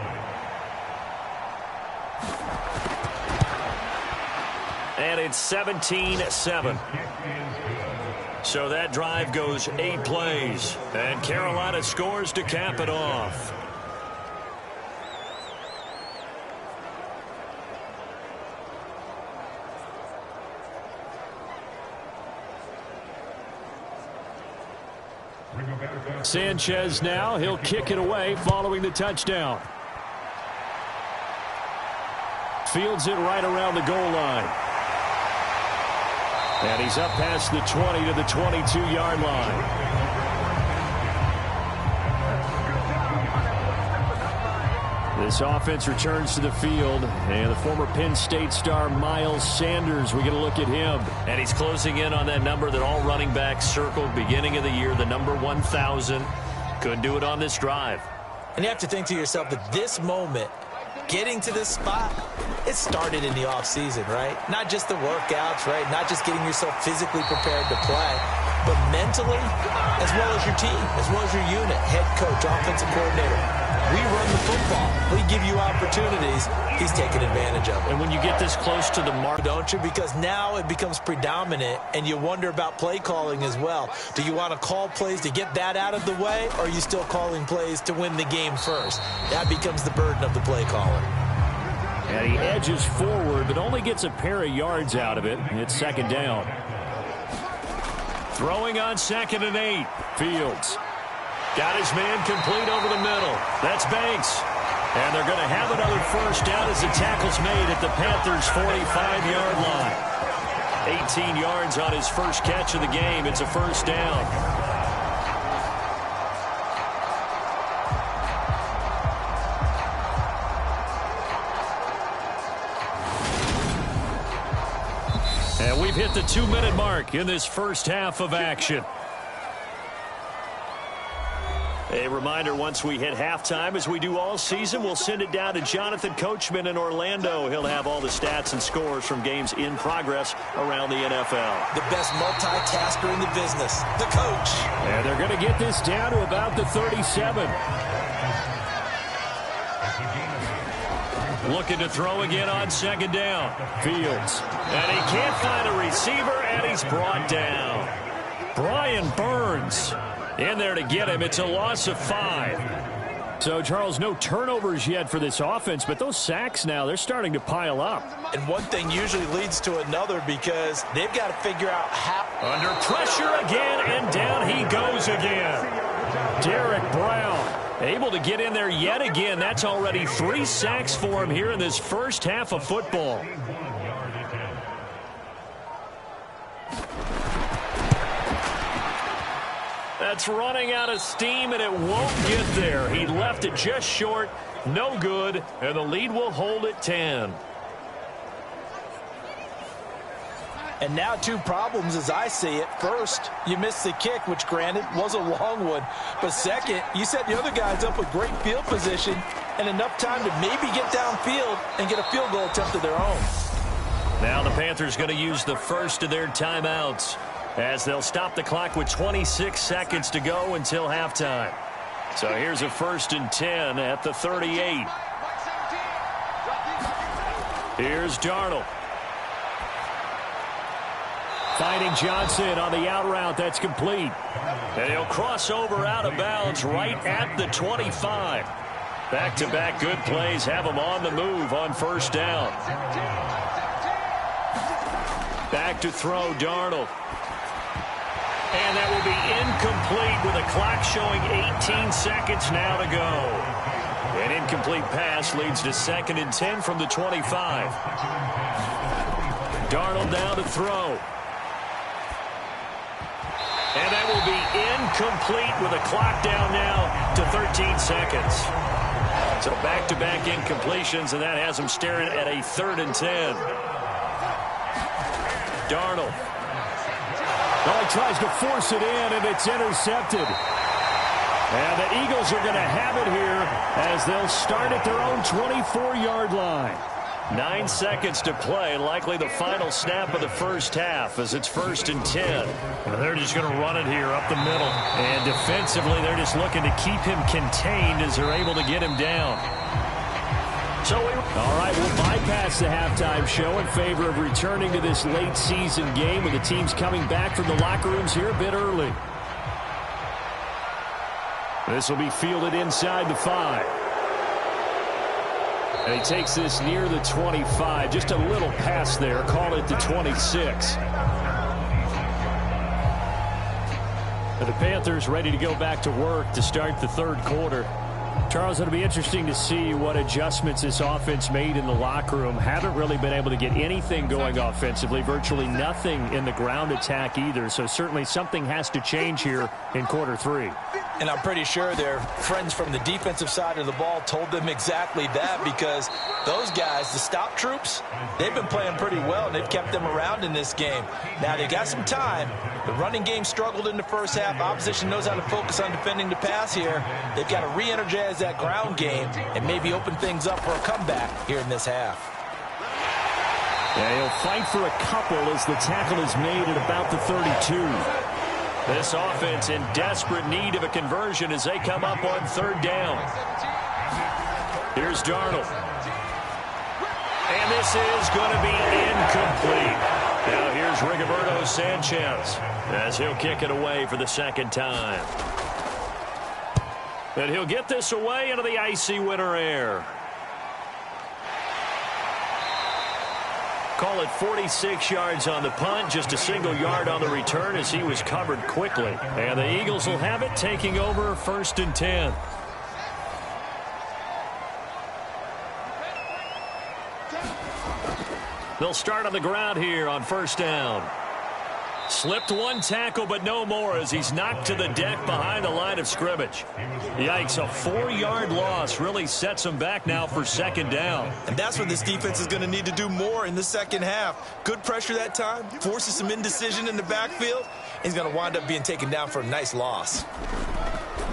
And it's 17-7. So that drive goes 8 plays. And Carolina scores to cap it off. Sanchez now. He'll kick it away following the touchdown. Fields it right around the goal line. And he's up past the 20 to the 22-yard line. This offense returns to the field, and the former Penn State star Miles Sanders, we get a look at him. And he's closing in on that number that all running backs circled beginning of the year, the number 1,000. Couldn't do it on this drive. And you have to think to yourself that this moment, getting to this spot, it started in the offseason, right? Not just the workouts, right? Not just getting yourself physically prepared to play, but mentally, as well as your team, as well as your unit, head coach, offensive coordinator. We run the football. We give you opportunities. He's taking advantage of it. And when you get this close to the mark, don't you? Because now it becomes predominant, and you wonder about play calling as well. Do you want to call plays to get that out of the way, or are you still calling plays to win the game first? That becomes the burden of the play caller. And he edges forward, but only gets a pair of yards out of it. It's second down. Throwing on 2nd and 8. Fields. Got his man complete over the middle. That's Banks. And they're going to have another first down as the tackle's made at the Panthers' 45-yard line. 18 yards on his first catch of the game. It's a first down. And we've hit the 2-minute mark in this first half of action. A reminder, once we hit halftime, as we do all season, we'll send it down to Jonathan Coachman in Orlando. He'll have all the stats and scores from games in progress around the NFL. The best multitasker in the business, the coach. And they're going to get this down to about the 37. Looking to throw again on second down. Fields. And he can't find a receiver, and he's brought down. Brian Burns in there to get him. It's a loss of 5. So, Charles, no turnovers yet for this offense, but those sacks now, they're starting to pile up. And one thing usually leads to another because they've got to figure out how. Under pressure again, and down he goes again. Derek Brown able to get in there yet again. That's already 3 sacks for him here in this first half of football. That's running out of steam, and it won't get there. He left it just short, no good, and the lead will hold at 10. And now 2 problems as I see it. First, you missed the kick, which granted was a long one. But second, you set the other guys up with great field position and enough time to maybe get downfield and get a field goal attempt of their own. Now the Panthers going to use the first of their timeouts as they'll stop the clock with 26 seconds to go until halftime. So here's a 1st and 10 at the 38. Here's Darnold. Finding Johnson on the out route. That's complete. And he'll cross over out of bounds right at the 25. Back-to-back good plays have him on the move on 1st down. Back to throw, Darnold. And that will be incomplete with a clock showing 18 seconds now to go. An incomplete pass leads to 2nd and 10 from the 25. Darnold now to throw. And that will be incomplete with a clock down now to 13 seconds. So back-to-back incompletions, and that has him staring at a 3rd and 10. Darnold. Oh, he tries to force it in, and it's intercepted. And the Eagles are going to have it here as they'll start at their own 24-yard line. 9 seconds to play, likely the final snap of the 1st half as it's 1st and 10. Well, they're just going to run it here up the middle. And defensively, they're just looking to keep him contained as they're able to get him down. All right, we'll bypass the halftime show in favor of returning to this late season game with the teams coming back from the locker rooms here a bit early. This will be fielded inside the 5. And he takes this near the 25. Just a little pass there. Call it the 26. The Panthers ready to go back to work to start the 3rd quarter. Charles, it'll be interesting to see what adjustments this offense made in the locker room. Haven't really been able to get anything going offensively. Virtually nothing in the ground attack either. So certainly something has to change here in quarter 3. And I'm pretty sure their friends from the defensive side of the ball told them exactly that, because those guys, the stop troops, they've been playing pretty well, and they've kept them around in this game. Now, they got some time. The running game struggled in the 1st half. Opposition knows how to focus on defending the pass here. They've got to re-energize that ground game and maybe open things up for a comeback here in this half. Yeah, he'll fight for a couple as the tackle is made at about the 32. This offense in desperate need of a conversion as they come up on 3rd down. Here's Darnold. And this is going to be incomplete. Now here's Rigoberto Sanchez as he'll kick it away for the 2nd time. And he'll get this away into the icy winter air. Call it 46 yards on the punt, just a single yard on the return as he was covered quickly. And the Eagles will have it, taking over 1st and 10. They'll start on the ground here on 1st down. Slipped one tackle, but no more as he's knocked to the deck behind the line of scrimmage. Yikes, a 4-yard loss really sets him back now for 2nd down. And that's what this defense is going to need to do more in the 2nd half. Good pressure that time, forces some indecision in the backfield. He's going to wind up being taken down for a nice loss.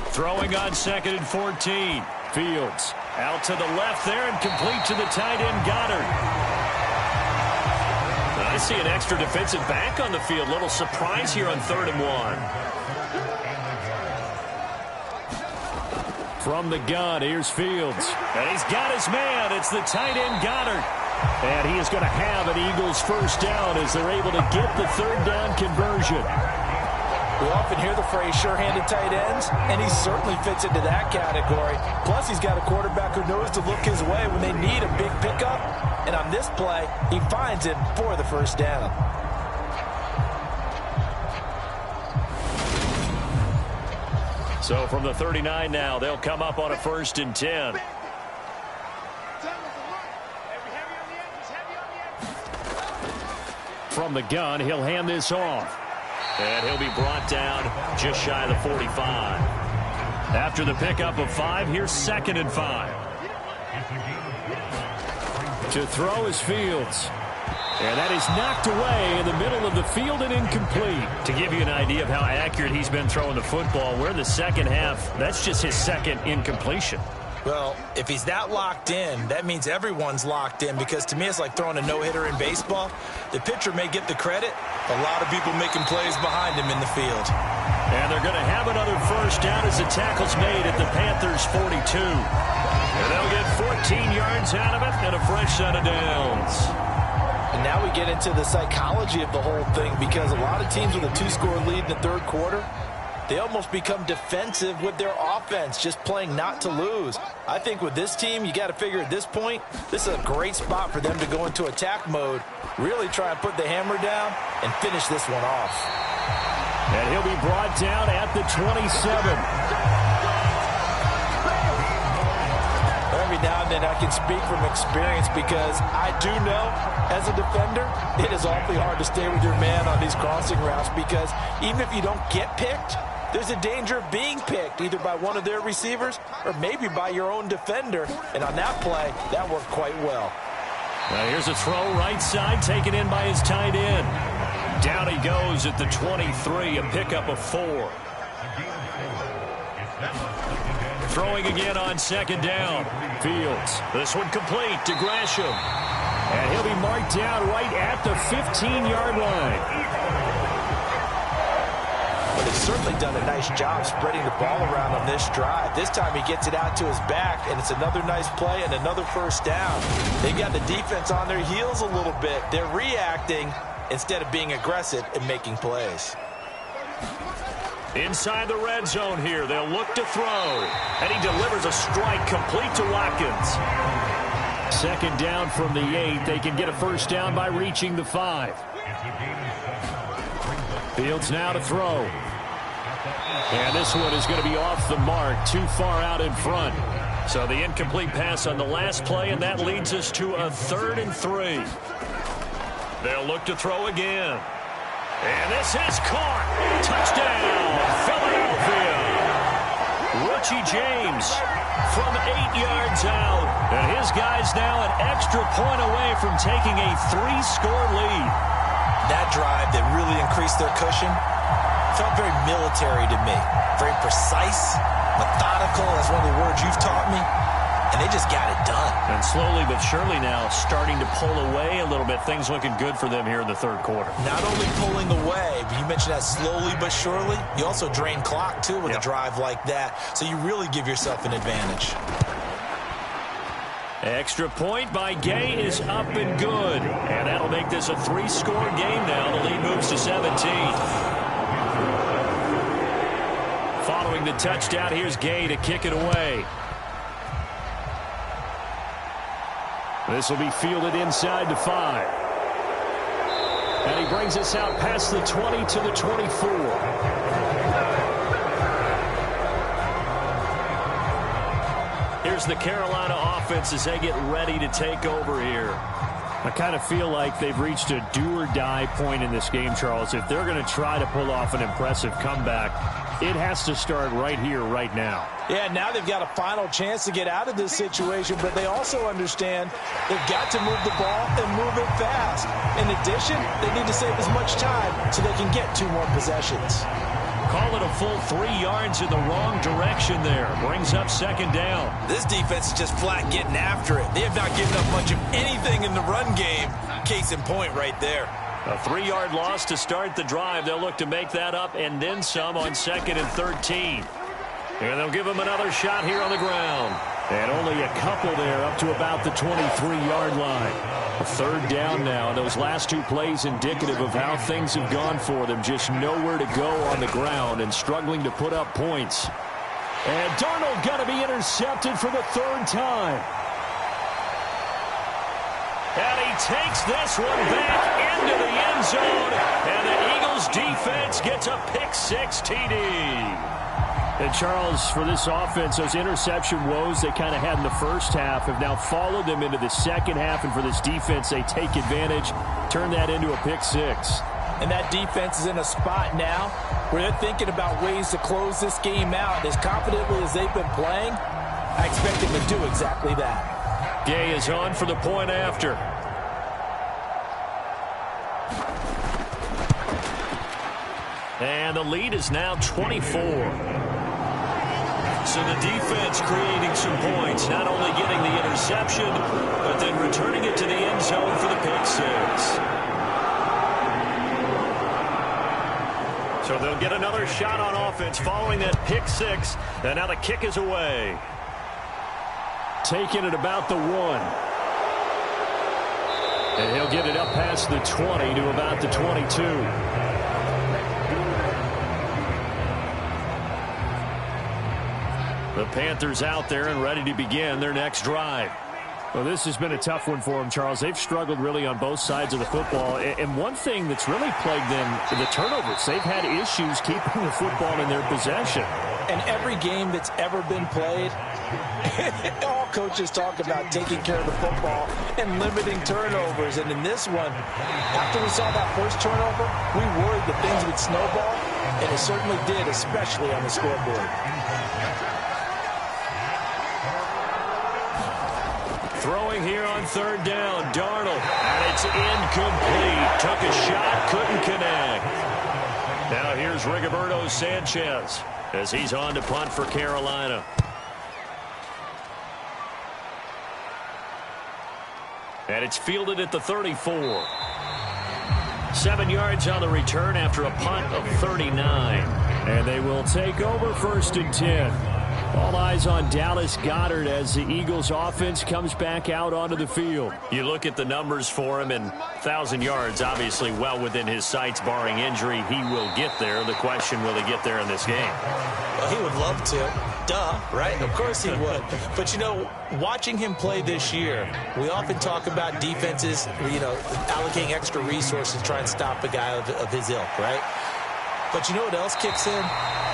Throwing on 2nd and 14. Fields out to the left there and complete to the tight end Goddard. I see an extra defensive back on the field. Little surprise here on 3rd and 1. From the gun, here's Fields. And he's got his man. It's the tight end Goddard. And he is going to have an Eagles 1st down as they're able to get the 3rd down conversion. We often hear the phrase sure-handed tight ends, and he certainly fits into that category. Plus, he's got a quarterback who knows to look his way when they need a big pickup. And on this play, he finds it for the 1st down. So from the 39 now, they'll come up on a 1st and 10. From the gun, he'll hand this off. And he'll be brought down just shy of the 45. After the pickup of 5, here's 2nd and 5. To throw is Fields. And that is knocked away in the middle of the field and incomplete. To give you an idea of how accurate he's been throwing the football, we're in the 2nd half. That's just his 2nd incompletion. Well, if he's that locked in, that means everyone's locked in, because to me it's like throwing a no-hitter in baseball. The pitcher may get the credit, a lot of people making plays behind him in the field. And they're going to have another first down as the tackle's made at the Panthers' 42. And they'll get 14 yards out of it and a fresh set of downs. And now we get into the psychology of the whole thing, because a lot of teams with a 2-score lead in the third quarter, they almost become defensive with their offense, just playing not to lose. I think with this team, you got to figure at this point, this is a great spot for them to go into attack mode, really try and put the hammer down and finish this one off. And he'll be brought down at the 27. Every now and then I can speak from experience, because I do know as a defender it is awfully hard to stay with your man on these crossing routes, because even if you don't get picked, there's a danger of being picked either by one of their receivers or maybe by your own defender. And on that play, that worked quite well. Now here's a throw right side, taken in by his tight end. Down he goes at the 23, a pickup of 4. Throwing again on second down. Fields. This one complete to Gresham. And he'll be marked down right at the 15-yard line. But they've certainly done a nice job spreading the ball around on this drive. This time he gets it out to his back, and it's another nice play and another first down. They've got the defense on their heels a little bit. They're reacting instead of being aggressive and making plays. Inside the red zone here, they'll look to throw. And he delivers a strike complete to Watkins. Second down from the 8. They can get a first down by reaching the 5. Fields now to throw. And this one is going to be off the mark, too far out in front. So the incomplete pass on the last play, and that leads us to a 3rd and 3. They'll look to throw again. And this is caught. Touchdown, Philadelphia. Richie James from 8 yards out. And his guy's now an extra point away from taking a 3-score lead. That drive that really increased their cushion felt very military to me. Very precise, methodical. That's one of the words you've taught me. And they just got it done. And slowly but surely now starting to pull away a little bit. Things looking good for them here in the third quarter. Not only pulling away, but you mentioned that slowly but surely. You also drain clock, too, with a drive like that. So you really give yourself an advantage. Extra point by Gay is up and good. And that'll make this a 3-score game now. The lead moves to 17. Following the touchdown, here's Gay to kick it away. This will be fielded inside the 5. And he brings us out past the 20 to the 24. Here's the Carolina offense as they get ready to take over here. I kind of feel like they've reached a do-or-die point in this game, Charles. If they're going to try to pull off an impressive comeback, it has to start right here, right now. Yeah, now they've got a final chance to get out of this situation, but they also understand they've got to move the ball and move it fast. In addition, they need to save as much time so they can get 2 more possessions. Call it a full 3 yards in the wrong direction there. Brings up second down. This defense is just flat getting after it. They have not given up much of anything in the run game. Case in point right there. A 3-yard loss to start the drive. They'll look to make that up and then some on 2nd and 13. And they'll give him another shot here on the ground. And only a couple there up to about the 23-yard line. A 3rd down now. Those last 2 plays indicative of how things have gone for them. Just nowhere to go on the ground and struggling to put up points. And Darnold going to be intercepted for the 3rd time. And he takes this one back into the end zone. And the Eagles defense gets a pick-6 TD. And Charles, for this offense, those interception woes they kind of had in the first half have now followed them into the second half. And for this defense, they take advantage, turn that into a pick-6. And that defense is in a spot now where they're thinking about ways to close this game out. As confidently as they've been playing, I expect them to do exactly that. Gay is on for the point after. And the lead is now 24. So the defense creating some points, not only getting the interception, but then returning it to the end zone for the pick six. So they'll get another shot on offense following that pick six. And now the kick is away. Taking it about the 1. And he'll get it up past the 20 to about the 22. The Panthers out there and ready to begin their next drive. Well, this has been a tough one for them, Charles. They've struggled really on both sides of the football. And one thing that's really plagued them, the turnovers. They've had issues keeping the football in their possession. And every game that's ever been played, all coaches talk about taking care of the football and limiting turnovers. And in this one, after we saw that first turnover, we worried that things would snowball, and it certainly did, especially on the scoreboard. Throwing here on third down, Darnold, and it's incomplete. Took a shot, couldn't connect. Now here's Rigoberto Sanchez as he's on to punt for Carolina. And it's fielded at the 34. 7 yards on the return after a punt of 39. And they will take over 1st and 10. All eyes on Dallas Goedert as the Eagles offense comes back out onto the field. You look at the numbers for him, and 1,000 yards obviously well within his sights, barring injury. He will get there. The question, will he get there in this game? Well, he would love to. Duh, right? Of course he would. But, you know, watching him play this year, we often talk about defenses, you know, allocating extra resources to try and stop a guy of his ilk, right? But you know what else kicks in?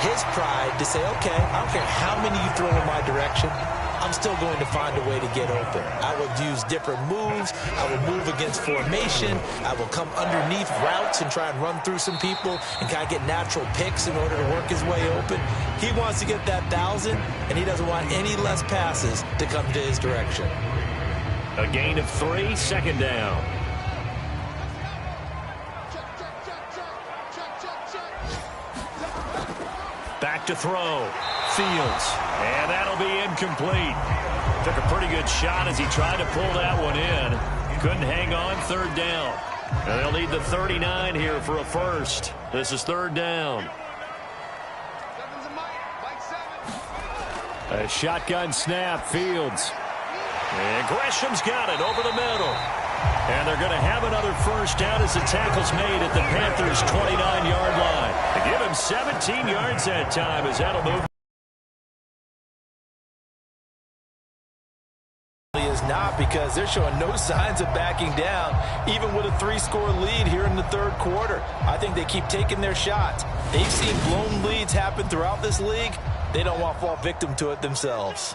His pride to say, okay, I don't care how many you throw in my direction, I'm still going to find a way to get open. I will use different moves. I will move against formation. I will come underneath routes and try and run through some people and kind of get natural picks in order to work his way open. He wants to get that 1,000, and he doesn't want any less passes to come to his direction. A gain of 3, 2nd down. Back to throw. Fields. And that'll be incomplete. Took a pretty good shot as he tried to pull that one in. Couldn't hang on, 3rd down. And they'll need the 39 here for a first. This is 3rd down. A shotgun snap, Fields. And Gresham's got it over the middle. And they're going to have another first down as the tackle's made at the Panthers' 29-yard line. They give him 17 yards that time as that'll move. Is not, because they're showing no signs of backing down, even with a 3-score lead here in the 3rd quarter. I think they keep taking their shots. They've seen blown leads happen throughout this league. They don't want to fall victim to it themselves.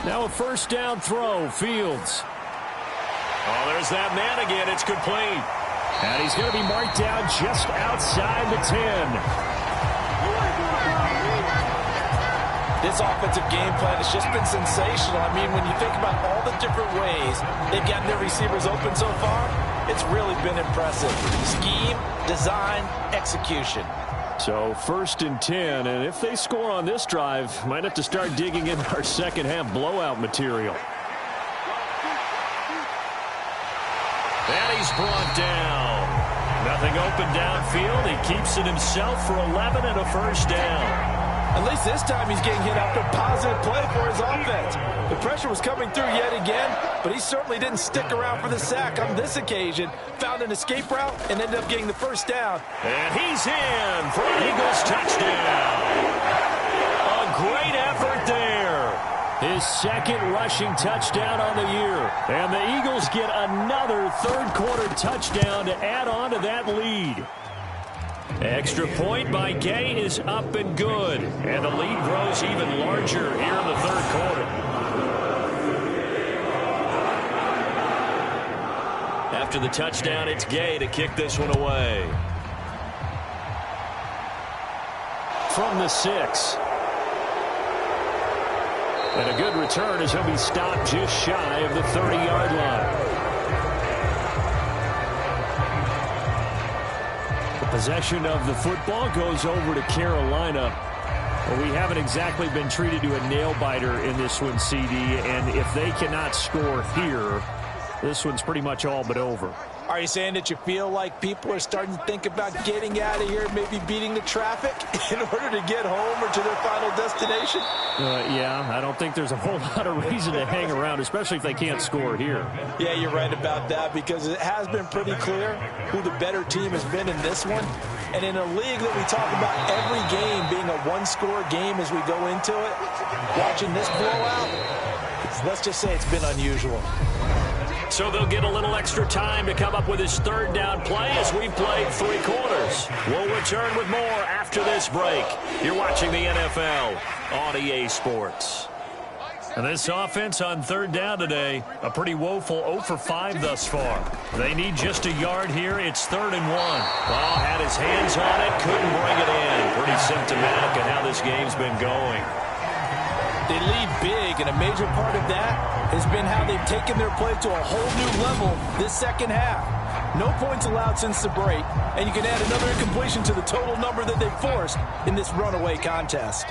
Now a first down throw, Fields. Oh, there's that man again. It's complete. And he's going to be marked down just outside the 10. This offensive game plan has just been sensational. I mean, when you think about all the different ways they've gotten their receivers open so far, it's really been impressive. Scheme, design, execution. So 1st and 10, and if they score on this drive, might have to start digging in our second half blowout material. And he's brought down. Nothing open downfield. He keeps it himself for 11 and a first down. At least this time he's getting hit after a positive play for his offense. The pressure was coming through yet again, but he certainly didn't stick around for the sack on this occasion. Found an escape route and ended up getting the first down. And he's in for an Eagles touchdown. A great effort there. His 2nd rushing touchdown on the year. And the Eagles get another 3rd quarter touchdown to add on to that lead. Extra point by Gay is up and good. And the lead grows even larger here in the 3rd quarter. After the touchdown, it's Gay to kick this one away. From the 6. And a good return as he'll be stopped just shy of the 30-yard line. Possession of the football goes over to Carolina. Well, we haven't exactly been treated to a nail-biter in this one, CD, and if they cannot score here, this one's pretty much all but over. Are you saying that you feel like people are starting to think about getting out of here, maybe beating the traffic in order to get home or to their final destination? Yeah, I don't think there's a whole lot of reason to hang around, especially if they can't score here. Yeah, you're right about that, because it has been pretty clear who the better team has been in this one. And in a league that we talk about every game being a one-score game as we go into it, watching this blowout, let's just say it's been unusual. So they'll get a little extra time to come up with his third down play as we played 3 quarters. We'll return with more after this break. You're watching the NFL on EA Sports. And this offense on third down today, a pretty woeful 0 for 5 thus far. They need just a yard here. It's 3rd and 1. Ball had his hands on it, couldn't bring it in. Pretty symptomatic of how this game's been going. They lead big, and a major part of that has been how they've taken their play to a whole new level this second half. No points allowed since the break, and you can add another incompletion to the total number that they forced in this runaway contest.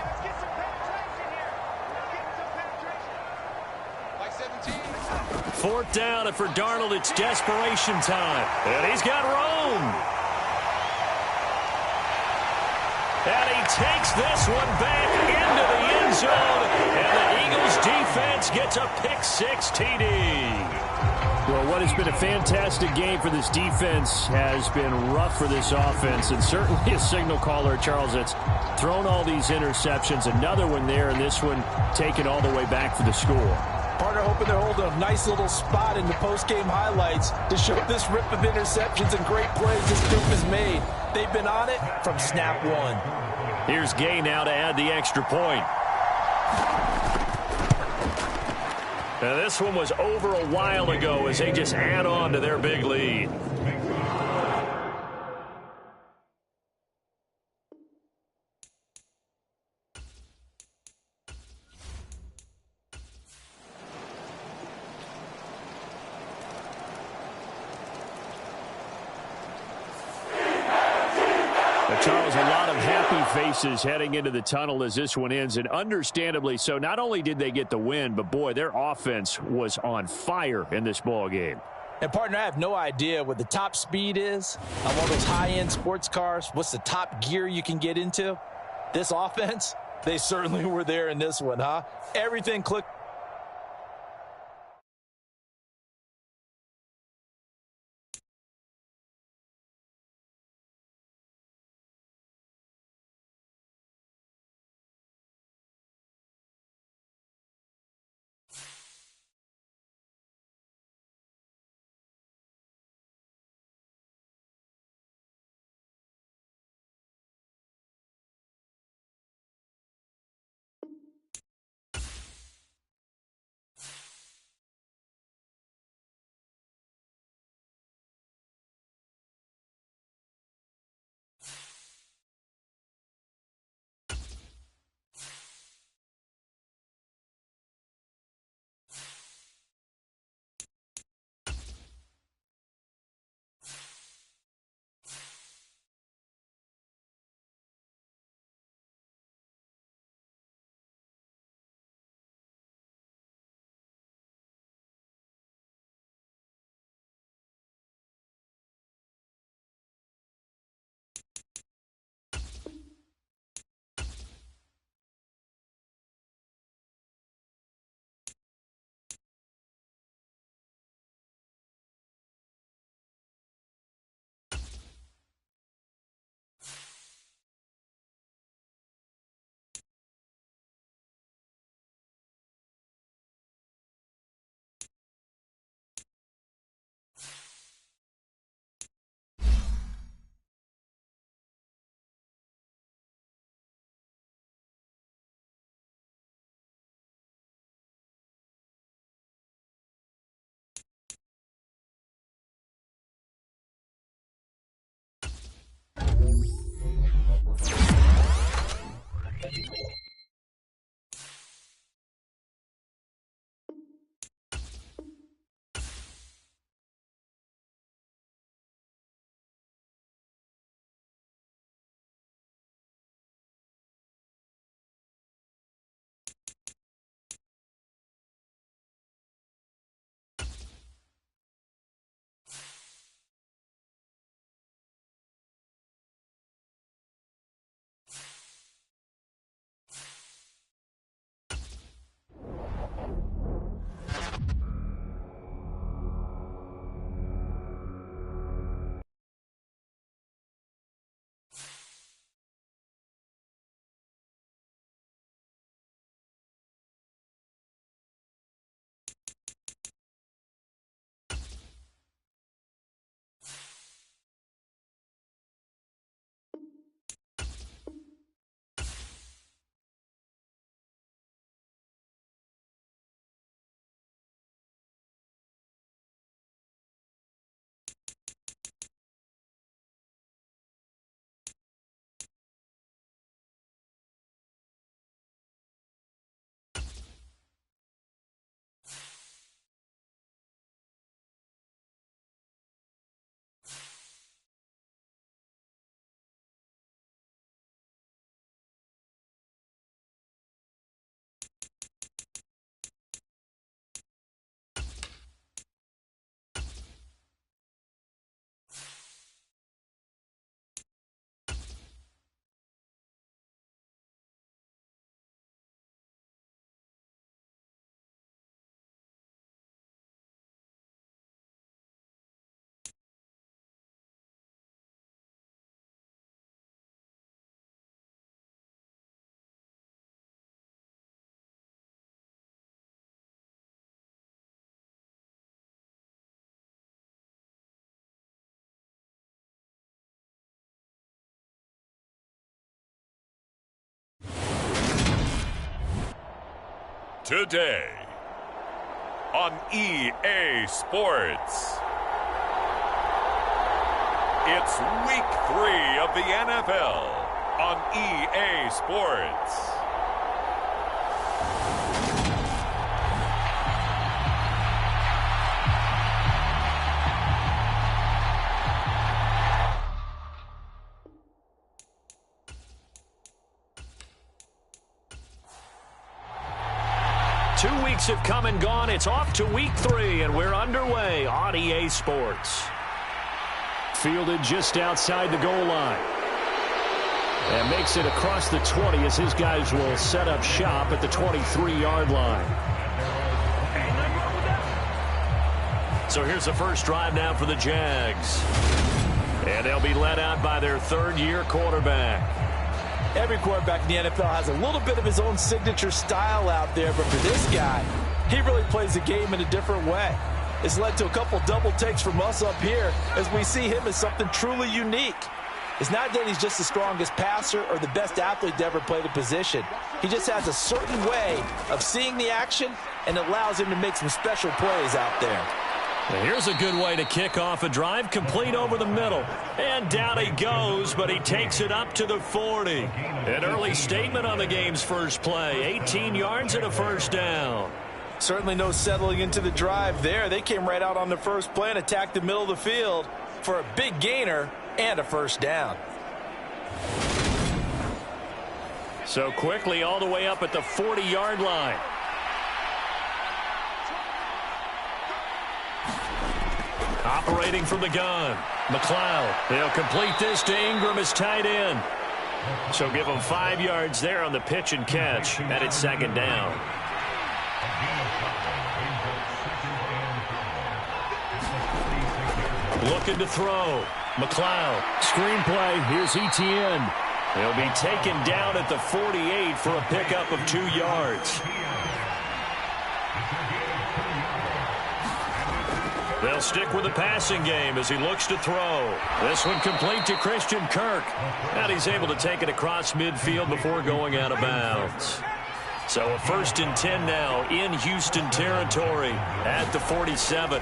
Fourth down, and for Darnold, it's desperation time. And he's got room. And he takes this one back into the end zone. And the Eagles defense gets a pick-6 TD. Well, what has been a fantastic game for this defense has been rough for this offense. And certainly a signal caller, Charles, that's thrown all these interceptions. Another one there, and this one taken all the way back for the score. Partner hoping they're holding a nice little spot in the post-game highlights to show this rip of interceptions and great plays this group has made. They've been on it from snap one. Here's Gay now to add the extra point. Now this one was over a while ago as they just add on to their big lead. Charles, a lot of happy faces heading into the tunnel as this one ends, and understandably so. Not only did they get the win, but boy, their offense was on fire in this ball game. And partner, I have no idea what the top speed is on one of those high-end sports cars. What's the top gear you can get into? This offense, they certainly were there in this one, huh? Everything clicked. today on EA Sports. It's week 3 of the NFL on EA Sports. Have come and gone. It's off to week 3, and we're underway on EA Sports. Fielded just outside the goal line. And makes it across the 20 as his guys will set up shop at the 23-yard line. So here's the first drive now for the Jags. And they'll be led out by their third-year quarterback. Every quarterback in the NFL has a little bit of his own signature style out there, but for this guy, he really plays the game in a different way. It's led to a couple double takes from us up here as we see him as something truly unique. It's not that he's just the strongest passer or the best athlete to ever play the position. He just has a certain way of seeing the action and allows him to make some special plays out there. And here's a good way to kick off a drive, complete over the middle. And down he goes, but he takes it up to the 40. An early statement on the game's first play. 18 yards and a first down. Certainly no settling into the drive there. They came right out on the first play and attacked the middle of the field for a big gainer and a first down. So quickly all the way up at the 40-yard line. Operating from the gun, McLeod. They'll complete this to Ingram as tight end. So give him 5 yards there on the pitch and catch, and it's second down. Looking to throw. McLeod. Screenplay. Here's Etienne. He'll be taken down at the 48 for a pickup of 2 yards. They'll stick with the passing game as he looks to throw. This one complete to Christian Kirk. And he's able to take it across midfield before going out of bounds. So a 1st and 10 now in Houston territory at the 47.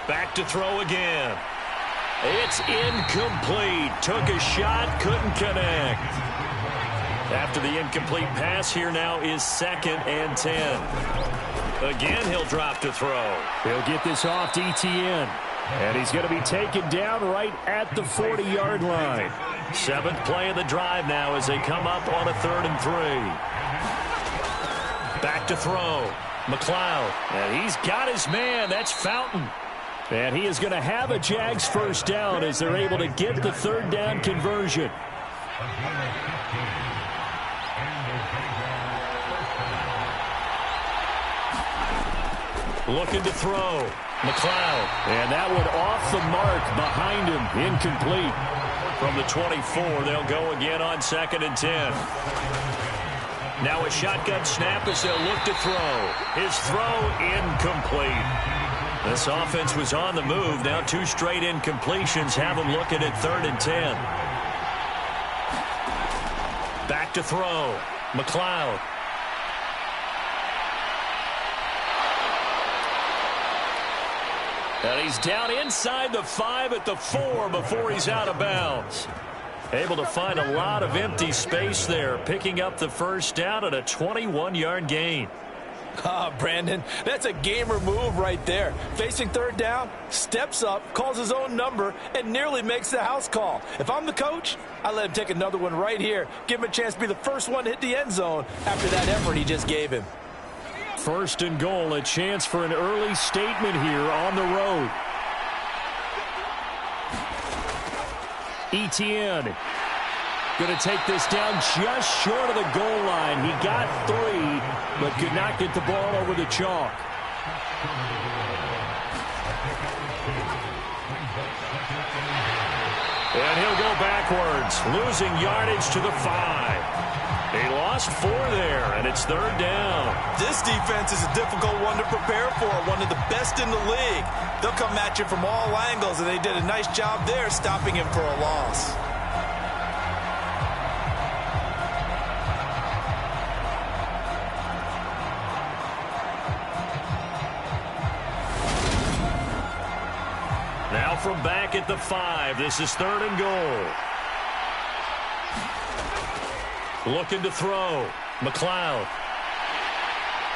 Back to throw again. It's incomplete. Took a shot, couldn't connect. After the incomplete pass, here now is 2nd and 10. Again, he'll drop to throw. He'll get this off to Etienne. And he's going to be taken down right at the 40-yard line. 7th play of the drive now as they come up on a 3rd and 3. Back to throw. McLeod. And he's got his man. That's Fountain. And he is going to have a Jags first down as they're able to get the 3rd down conversion. Looking to throw. McLeod. And that one off the mark behind him. Incomplete. From the 24, they'll go again on 2nd and 10. Now a shotgun snap as they'll look to throw. His throw incomplete. This offense was on the move. Now 2 straight incompletions have them looking at 3rd and 10. Back to throw. McLeod. And he's down inside the 5 at the 4 before he's out of bounds. Able to find a lot of empty space there, picking up the first down at a 21-yard gain. Brandon, that's a gamer move right there. Facing 3rd down, steps up, calls his own number, and nearly makes the house call. If I'm the coach, I let him take another one right here. Give him a chance to be the first one to hit the end zone after that effort he just gave him. 1st and goal, a chance for an early statement here on the road. Etienne going to take this down just short of the goal line. He got 3, but could not get the ball over the chalk. And he'll go backwards, losing yardage to the 5. He lost 4 there, and it's 3rd down. This defense is a difficult one to prepare for, one of the best in the league. They'll come at you from all angles, and they did a nice job there stopping him for a loss. Now from back at the 5, this is 3rd and goal. Looking to throw. McLeod.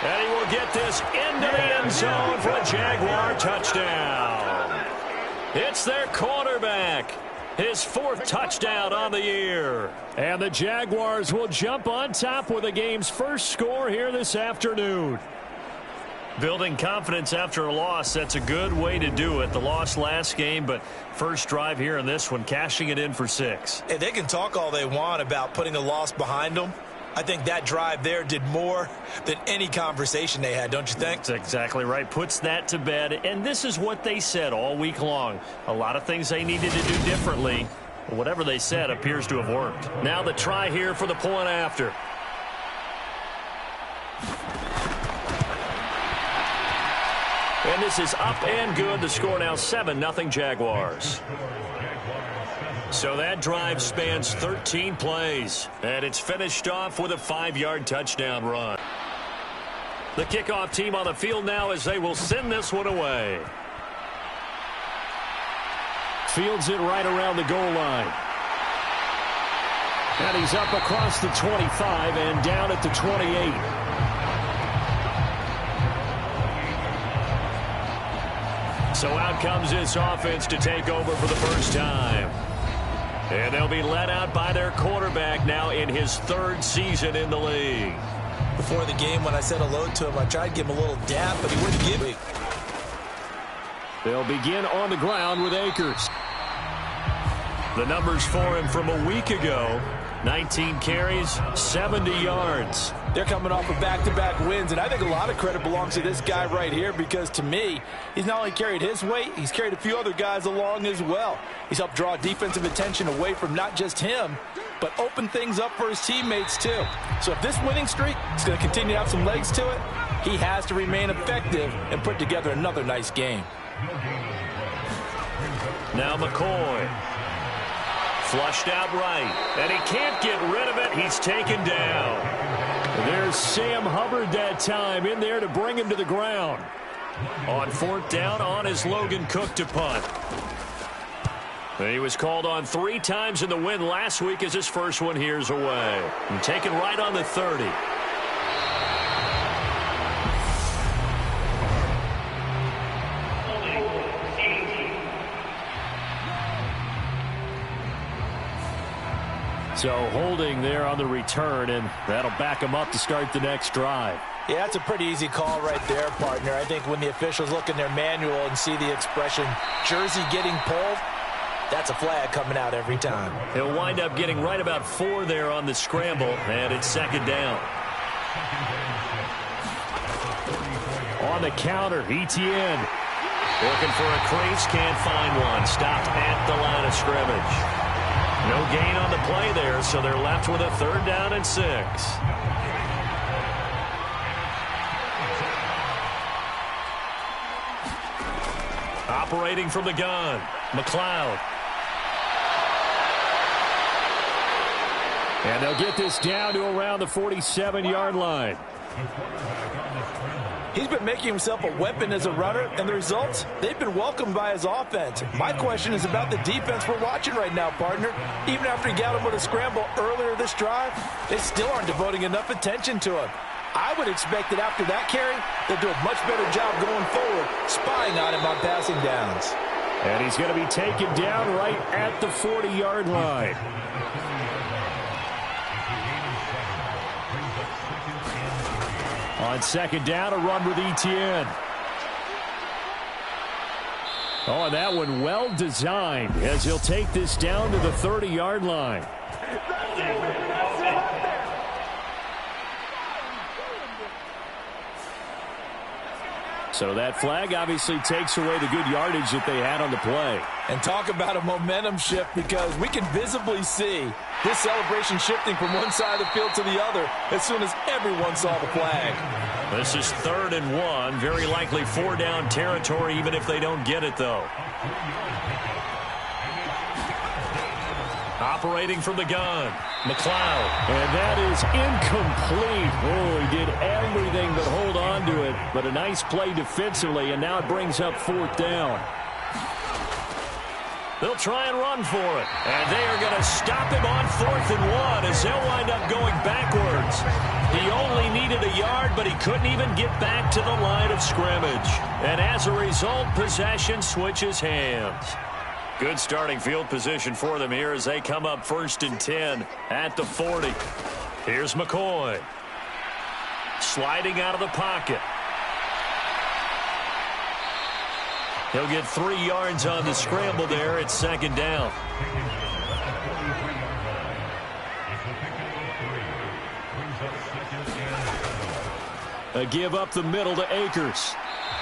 And he will get this into the end zone for a Jaguar touchdown. It's their quarterback. His 4th touchdown on the year. And the Jaguars will jump on top with the game's first score here this afternoon. Building confidence after a loss, that's a good way to do it. The loss last game, but first drive here in this one, cashing it in for 6. Hey, they can talk all they want about putting a loss behind them. I think that drive there did more than any conversation they had, don't you think? That's exactly right. Puts that to bed. And this is what they said all week long. A lot of things they needed to do differently. Whatever they said appears to have worked. Now the try here for the point after. And this is up and good. The score now 7-0 Jaguars. So that drive spans 13 plays, and it's finished off with a 5-yard touchdown run. The kickoff team on the field now as they will send this one away. Fields it right around the goal line. And he's up across the 25 and down at the 28. So out comes this offense to take over for the first time. And they'll be led out by their quarterback now in his 3rd season in the league. Before the game, when I said hello to him, I tried to give him a little dap, but he wouldn't give me. They'll begin on the ground with Akers. The numbers for him from a week ago, 19 carries, 70 yards. They're coming off of back-to-back wins, and I think a lot of credit belongs to this guy right here because, to me, he's not only carried his weight, he's carried a few other guys along as well. He's helped draw defensive attention away from not just him, but open things up for his teammates, too. So if this winning streak is going to continue to have some legs to it, he has to remain effective and put together another nice game. Now McCoy. Flushed out right, and he can't get rid of it. He's taken down. There's Sam Hubbard that time in there to bring him to the ground. On 4th down on his Logan Cook to punt. He was called on 3 times in the win last week as his first one here's away. And taken right on the 30. So holding there on the return, and that'll back him up to start the next drive. Yeah, that's a pretty easy call right there, partner. I think when the officials look in their manual and see the expression, jersey getting pulled, that's a flag coming out every time. He'll wind up getting right about 4 there on the scramble, and it's 2nd down. On the counter, Etienne. Looking for a crease, can't find one. Stopped at the line of scrimmage. No gain on the play there, so they're left with a 3rd down and 6. Operating from the gun, McLeod. And they'll get this down to around the 47-yard line. He's been making himself a weapon as a runner, and the results, they've been welcomed by his offense. My question is about the defense we're watching right now, partner. Even after he got him with a scramble earlier this drive, they still aren't devoting enough attention to him. I would expect that after that carry, they'll do a much better job going forward, spying on him on passing downs. And he's going to be taken down right at the 40-yard line. On 2nd down, a run with Etienne. Oh, and that one well designed as he'll take this down to the 30-yard line. So that flag obviously takes away the good yardage that they had on the play. And talk about a momentum shift, because we can visibly see this celebration shifting from one side of the field to the other as soon as everyone saw the flag. This is 3rd and 1. Very likely 4-down territory, even if they don't get it, though. Operating from the gun, McLeod. And that is incomplete. Oh, he did everything but hold on to it. But a nice play defensively, and now it brings up 4th down. They'll try and run for it. And they are going to stop him on 4th and 1 as they'll wind up going backwards. He only needed a yard, but he couldn't even get back to the line of scrimmage. And as a result, possession switches hands. Good starting field position for them here as they come up 1st and 10 at the 40. Here's McCoy. Sliding out of the pocket. He'll get 3 yards on the scramble there. It's 2nd down. A give up the middle to Akers.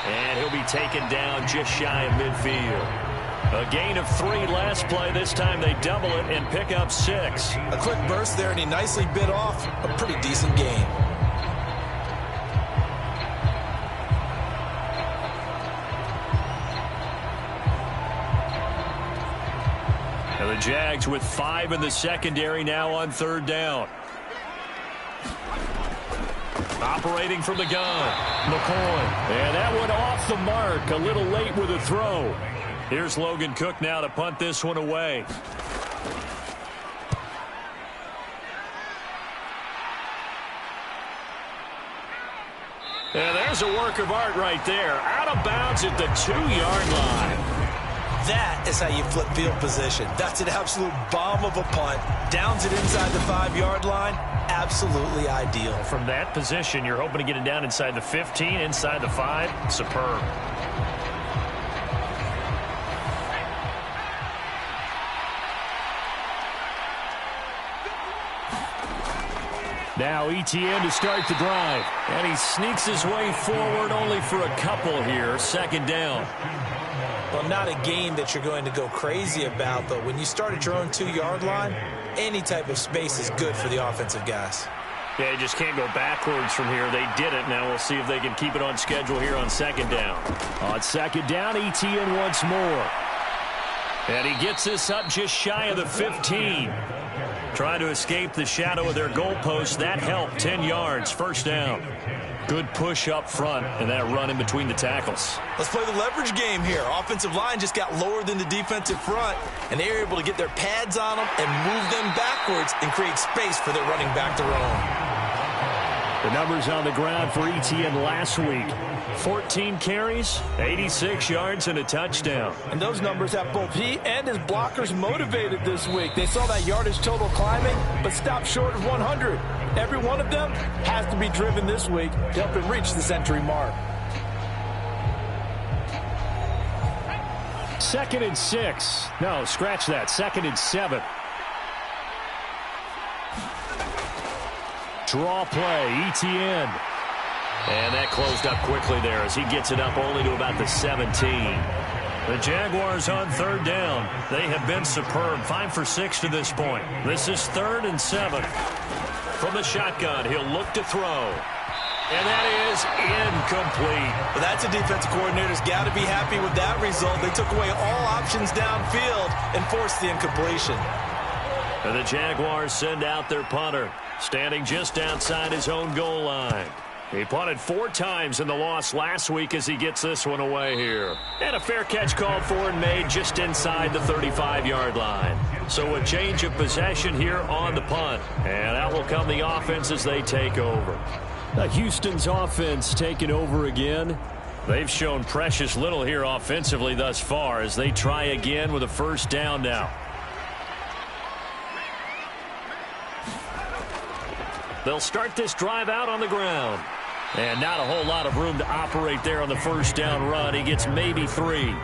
And he'll be taken down just shy of midfield. A gain of 3 last play. This time they double it and pick up 6. A quick burst there, and he nicely bit off a pretty decent gain. And the Jags with 5 in the secondary now on 3rd down. Operating from the gun, McCoy. And that one off the mark, a little late with a throw. Here's Logan Cook now to punt this one away. And there's a work of art right there. Out of bounds at the 2-yard line. That is how you flip field position. That's an absolute bomb of a punt. Downs it inside the 5-yard line. Absolutely ideal. From that position, you're hoping to get it down inside the 15, inside the 5. Superb. Now ETN to start the drive. And he sneaks his way forward only for a couple here. 2nd down. Well, not a game that you're going to go crazy about, but when you start at your own 2-yard line, any type of space is good for the offensive guys. Yeah, you just can't go backwards from here. They did it. Now we'll see if they can keep it on schedule here on 2nd down. On 2nd down, ETN once more. And he gets this up just shy of the 15. Trying to escape the shadow of their goalpost. That helped. 10 yards. 1st down. Good push up front and that run in between the tackles. Let's play the leverage game here. Offensive line just got lower than the defensive front, and they were able to get their pads on them and move them backwards and create space for their running back to roam. The numbers on the ground for ETN last week. 14 carries, 86 yards, and a touchdown. And those numbers have both he and his blockers motivated this week. They saw that yardage total climbing, but stopped short of 100. Every one of them has to be driven this week to help him reach the century mark. 2nd and 6. No, scratch that. 2nd and 7. Draw play, ETN. And that closed up quickly there as he gets it up only to about the 17. The Jaguars on 3rd down. They have been superb. 5 for 6 to this point. This is 3rd and 7. From the shotgun, he'll look to throw. And that is incomplete. Well, that's a defensive coordinator's got to be happy with that result. They took away all options downfield and forced the incompletion. And the Jaguars send out their punter, standing just outside his own goal line. He punted 4 times in the loss last week as he gets this one away here. And a fair catch called for and made just inside the 35-yard line. So a change of possession here on the punt. And out will come the offense as they take over. Houston's offense taking over again. They've shown precious little here offensively thus far as they try again with a 1st down now. They'll start this drive out on the ground. And not a whole lot of room to operate there on the 1st down run. He gets maybe 3.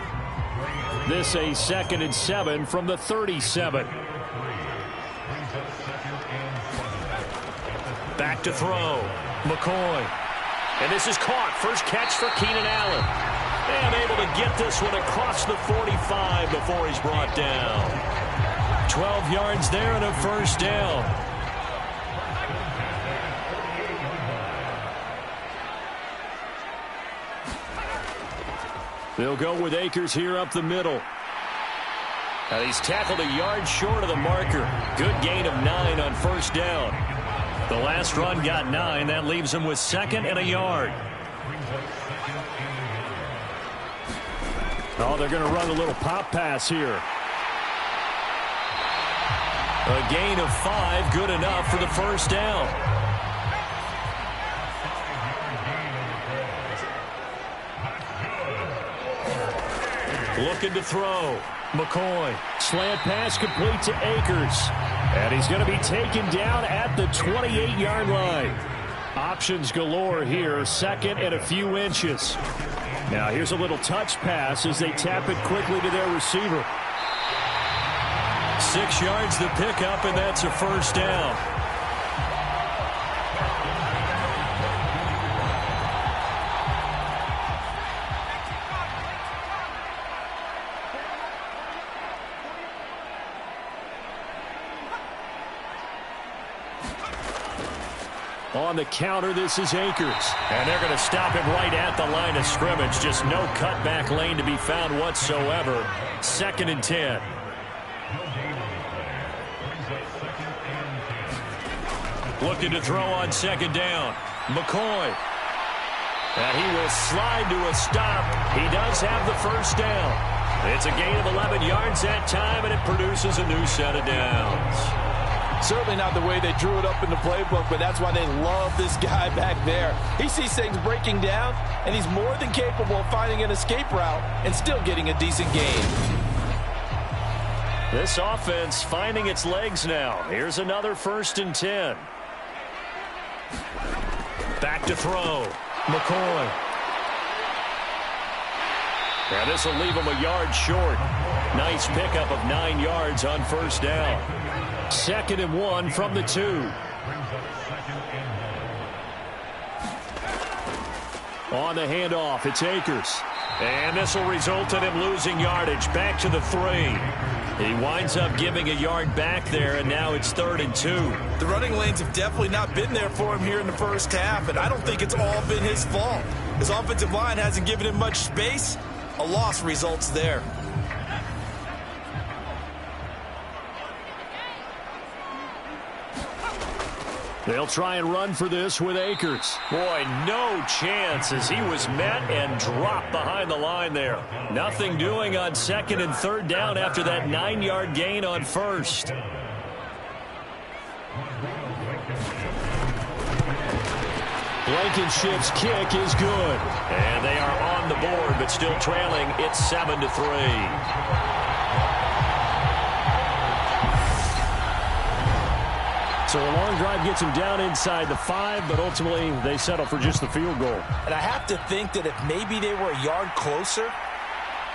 This a 2nd and 7 from the 37. Back to throw. McCoy. And this is caught. First catch for Keenan Allen. And able to get this one across the 45 before he's brought down. 12 yards there and a 1st down. They'll go with Akers here up the middle. And he's tackled a yard short of the marker. Good gain of 9 on 1st down. The last run got 9. That leaves him with 2nd and a yard. Oh, they're going to run a little pop pass here. A gain of 5, good enough for the first down. Looking to throw. McCoy. Slant pass complete to Akers. And he's going to be taken down at the 28-yard line. Options galore here. Second and a few inches. Now here's a little touch pass as they tap it quickly to their receiver. 6 yards the pickup, and that's a first down. On the counter, this is Akers. And they're going to stop him right at the line of scrimmage. Just no cutback lane to be found whatsoever. 2nd and 10. Looking to throw on 2nd down. McCoy. And he will slide to a stop. He does have the first down. It's a gain of 11 yards that time, and it produces a new set of downs. Certainly not the way they drew it up in the playbook, but that's why they love this guy back there. He sees things breaking down, and he's more than capable of finding an escape route and still getting a decent gain. This offense finding its legs now. Here's another 1st and 10. Back to throw. McCoy. And this will leave him a yard short. Nice pickup of 9 yards on first down. 2nd and 1 from the 2. On the handoff, it's Akers. And this will result in him losing yardage. Back to the 3. He winds up giving a yard back there, and now it's 3rd and 2. The running lanes have definitely not been there for him here in the first half, and I don't think it's all been his fault. His offensive line hasn't given him much space. A loss results there. They'll try and run for this with Akers. Boy, no chance as he was met and dropped behind the line there. Nothing doing on 2nd and 3rd down after that 9-yard gain on 1st. Blankenship's kick is good. And they are on the board, but still trailing. It's 7-3. So a long drive gets them down inside the 5, but ultimately they settle for just the field goal. And I have to think that if maybe they were a yard closer,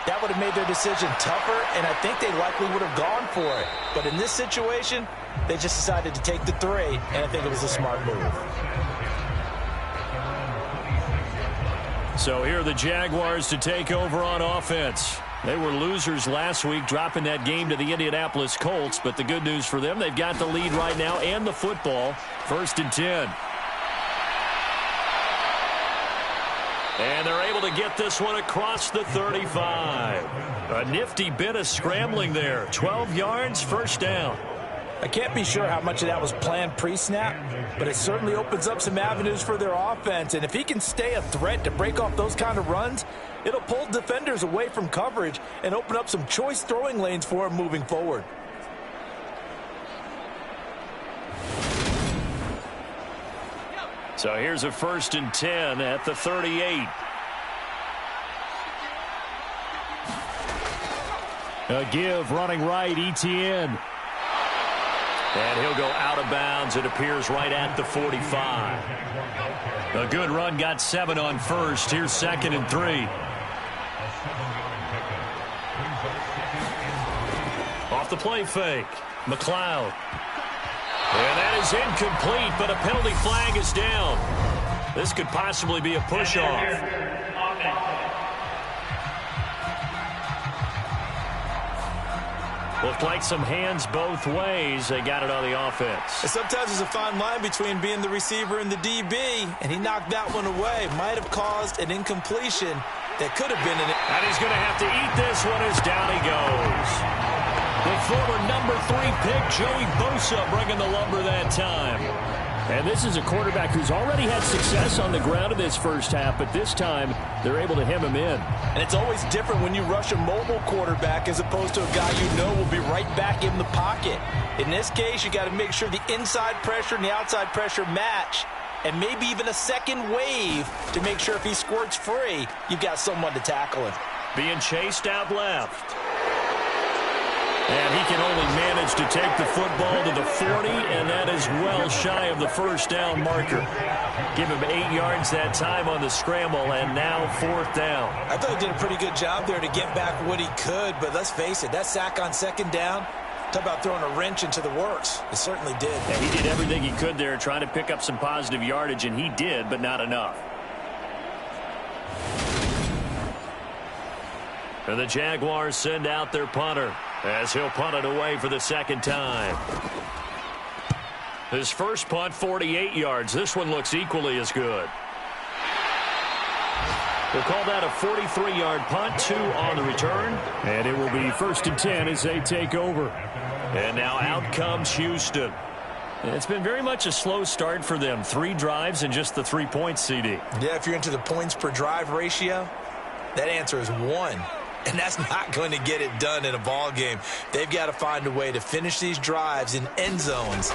that would have made their decision tougher, and I think they likely would have gone for it. But in this situation, they just decided to take the 3, and I think it was a smart move. So here are the Jaguars to take over on offense. They were losers last week, dropping that game to the Indianapolis Colts. But the good news for them, they've got the lead right now and the football. 1st and 10. And they're able to get this one across the 35. A nifty bit of scrambling there. 12 yards, first down. I can't be sure how much of that was planned pre-snap, but it certainly opens up some avenues for their offense. And if he can stay a threat to break off those kind of runs, it'll pull defenders away from coverage and open up some choice throwing lanes for him moving forward. So here's a 1st and 10 at the 38. A give running right, Etienne. And he'll go out of bounds. It appears right at the 45. A good run, got 7 on 1st. Here's 2nd and 3. Off the play fake. McLeod. And that is incomplete, but a penalty flag is down. This could possibly be a push-off. Looked like some hands both ways. They got it on the offense. And sometimes there's a fine line between being the receiver and the DB, and he knocked that one away. Might have caused an incompletion that could have been an... And he's going to have to eat this one as down he goes. The former number 3 pick, Joey Bosa, bringing the lumber that time. And this is a quarterback who's already had success on the ground in this first half, but this time they're able to hem him in. And it's always different when you rush a mobile quarterback as opposed to a guy you know will be right back in the pocket. In this case, you got to make sure the inside pressure and the outside pressure match, and maybe even a second wave to make sure if he squirts free, you've got someone to tackle him. Being chased out left. And he can only manage to take the football to the 40, and that is well shy of the first down marker. Give him 8 yards that time on the scramble, and now 4th down. I thought he did a pretty good job there to get back what he could, but let's face it, that sack on 2nd down, talk about throwing a wrench into the works. It certainly did. Yeah, he did everything he could there trying to pick up some positive yardage, and he did, but not enough. And the Jaguars send out their punter as he'll punt it away for the 2nd time. His first punt, 48 yards. This one looks equally as good. We'll call that a 43-yard punt, 2 on the return. And it will be 1st and 10 as they take over. And now out comes Houston. It's been very much a slow start for them. 3 drives and just the 3 points, CD. Yeah, if you're into the points per drive ratio, that answer is 1. And that's not going to get it done in a ball game. They've got to find a way to finish these drives in end zones,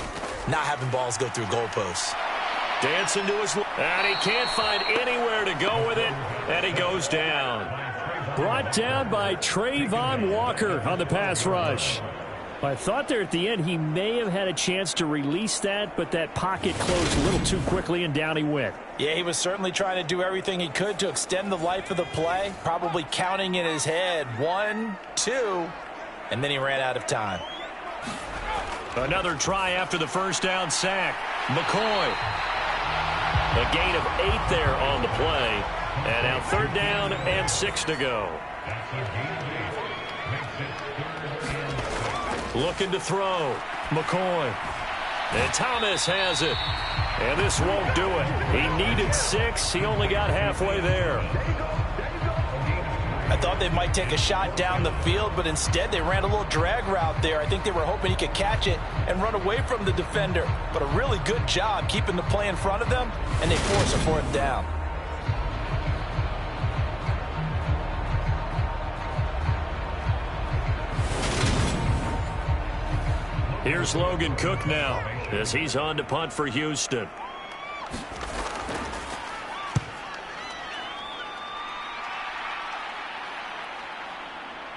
not having balls go through goalposts. Dancing to his left, and he can't find anywhere to go with it, and he goes down. Brought down by Trayvon Walker on the pass rush. I thought there at the end he may have had a chance to release that, but that pocket closed a little too quickly, and down he went. Yeah, he was certainly trying to do everything he could to extend the life of the play, probably counting in his head 1, 2, and then he ran out of time. Another try after the first down sack. McCoy. A gain of 8 there on the play. And now 3rd down and 6 to go. Looking to throw. McCoy. And Thomas has it. And this won't do it. He needed 6. He only got halfway there. I thought they might take a shot down the field, but instead they ran a little drag route there. I think they were hoping he could catch it and run away from the defender. But a really good job keeping the play in front of them, and they force a 4th down. Here's Logan Cook now as he's on to punt for Houston.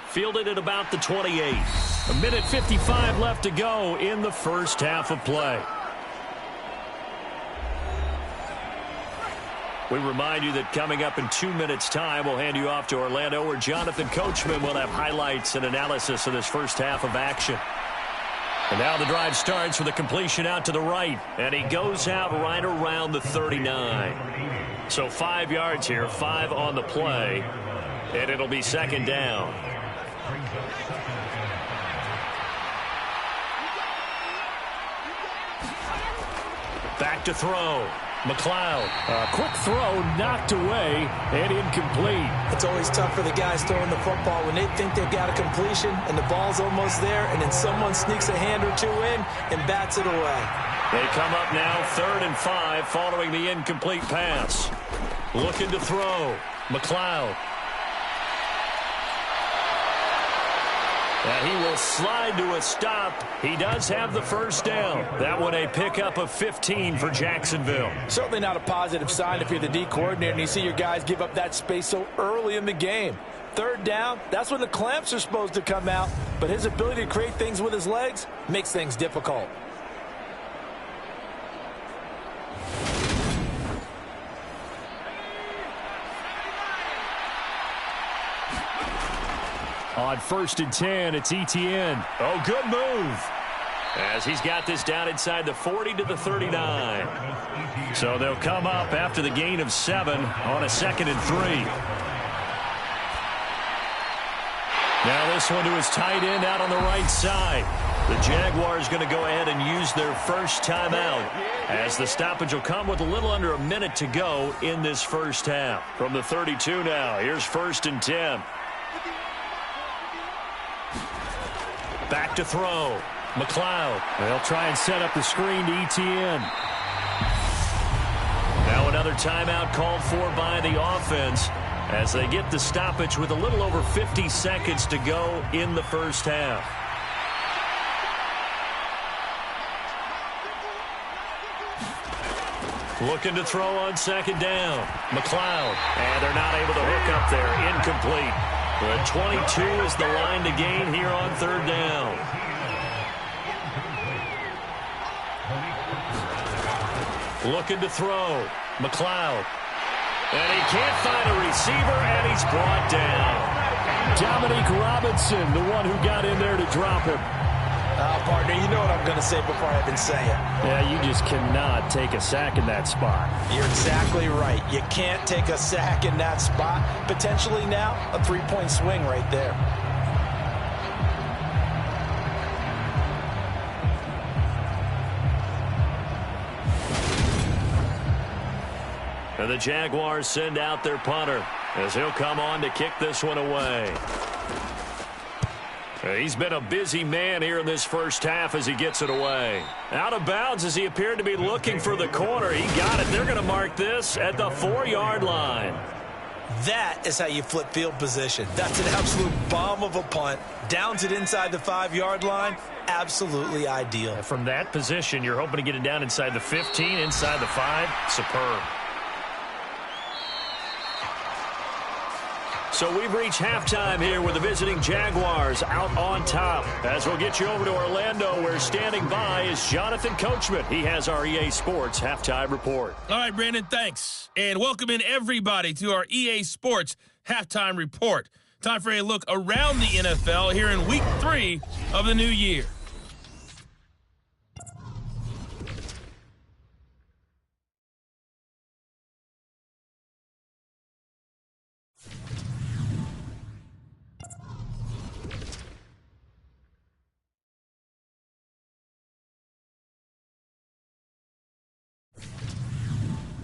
Fielded at about the 28. 1:55 left to go in the first half of play. We remind you that coming up in 2 minutes' time, we'll hand you off to Orlando, where Jonathan Coachman will have highlights and analysis of this first half of action. And now the drive starts with a completion out to the right. And he goes out right around the 39. So 5 yards here, 5 on the play. And it'll be 2nd down. Back to throw. McLeod. A quick throw knocked away and incomplete. It's always tough for the guys throwing the football when they think they've got a completion and the ball's almost there, and then someone sneaks a hand or 2 in and bats it away. They come up now 3rd and 5 following the incomplete pass. Looking to throw. McLeod. And he will slide to a stop. He does have the first down. That one a pickup of 15 for Jacksonville. Certainly not a positive sign if you're the D coordinator and you see your guys give up that space so early in the game. 3rd down, that's when the clamps are supposed to come out, but his ability to create things with his legs makes things difficult. On 1st and 10, it's Etienne. Oh, good move. As he's got this down inside the 40 to the 39. So they'll come up after the gain of 7 on a 2nd and 3. Now this one to his tight end out on the right side. The Jaguars going to go ahead and use their first timeout, as the stoppage will come with a little under a minute to go in this first half. From the 32 now, here's 1st and 10. Back to throw. McLeod. They'll try and set up the screen to Etienne. Another timeout called for by the offense as they get the stoppage with a little over 50 seconds to go in the first half. Looking to throw on second down. McLeod. And they're not able to hook up there. Incomplete. The 22 is the line to gain here on third down. Looking to throw. McLeod. And he can't find a receiver, and he's brought down. Dominique Robinson, the one who got in there to drop him. Partner, you know what I'm going to say before I even say it. Yeah, you just cannot take a sack in that spot. You're exactly right. You can't take a sack in that spot. Potentially now, a 3-point swing right there. And the Jaguars send out their punter as he'll come on to kick this one away. He's been a busy man here in this first half as he gets it away. Out of bounds as he appeared to be looking for the corner. He got it. They're going to mark this at the 4-yard line. That is how you flip field position. That's an absolute bomb of a punt. Downs it inside the 5-yard line. Absolutely ideal. From that position, you're hoping to get it down inside the 15, inside the 5. Superb. So we've reached halftime here with the visiting Jaguars out on top. As we'll get you over to Orlando, where standing by is Jonathan Coachman. He has our EA Sports halftime report. All right, Brandon, thanks. And welcome in everybody to our EA Sports halftime report. Time for a look around the NFL here in Week 3 of the new year.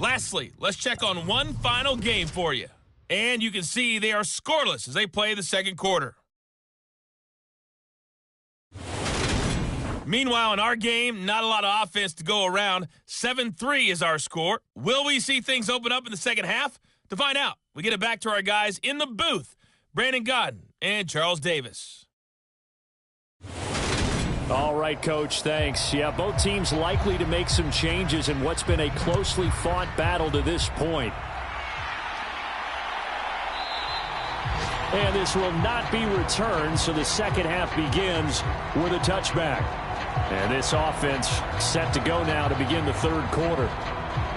Lastly, let's check on one final game for you. And you can see they are scoreless as they play the second quarter. Meanwhile, in our game, not a lot of offense to go around. 7-3 is our score. Will we see things open up in the second half? To find out, we get it back to our guys in the booth, Brandon Godden and Charles Davis. All right, Coach, thanks. Yeah, both teams likely to make some changes in what's been a closely fought battle to this point. And this will not be returned, so the second half begins with a touchback. And this offense set to go now to begin the third quarter.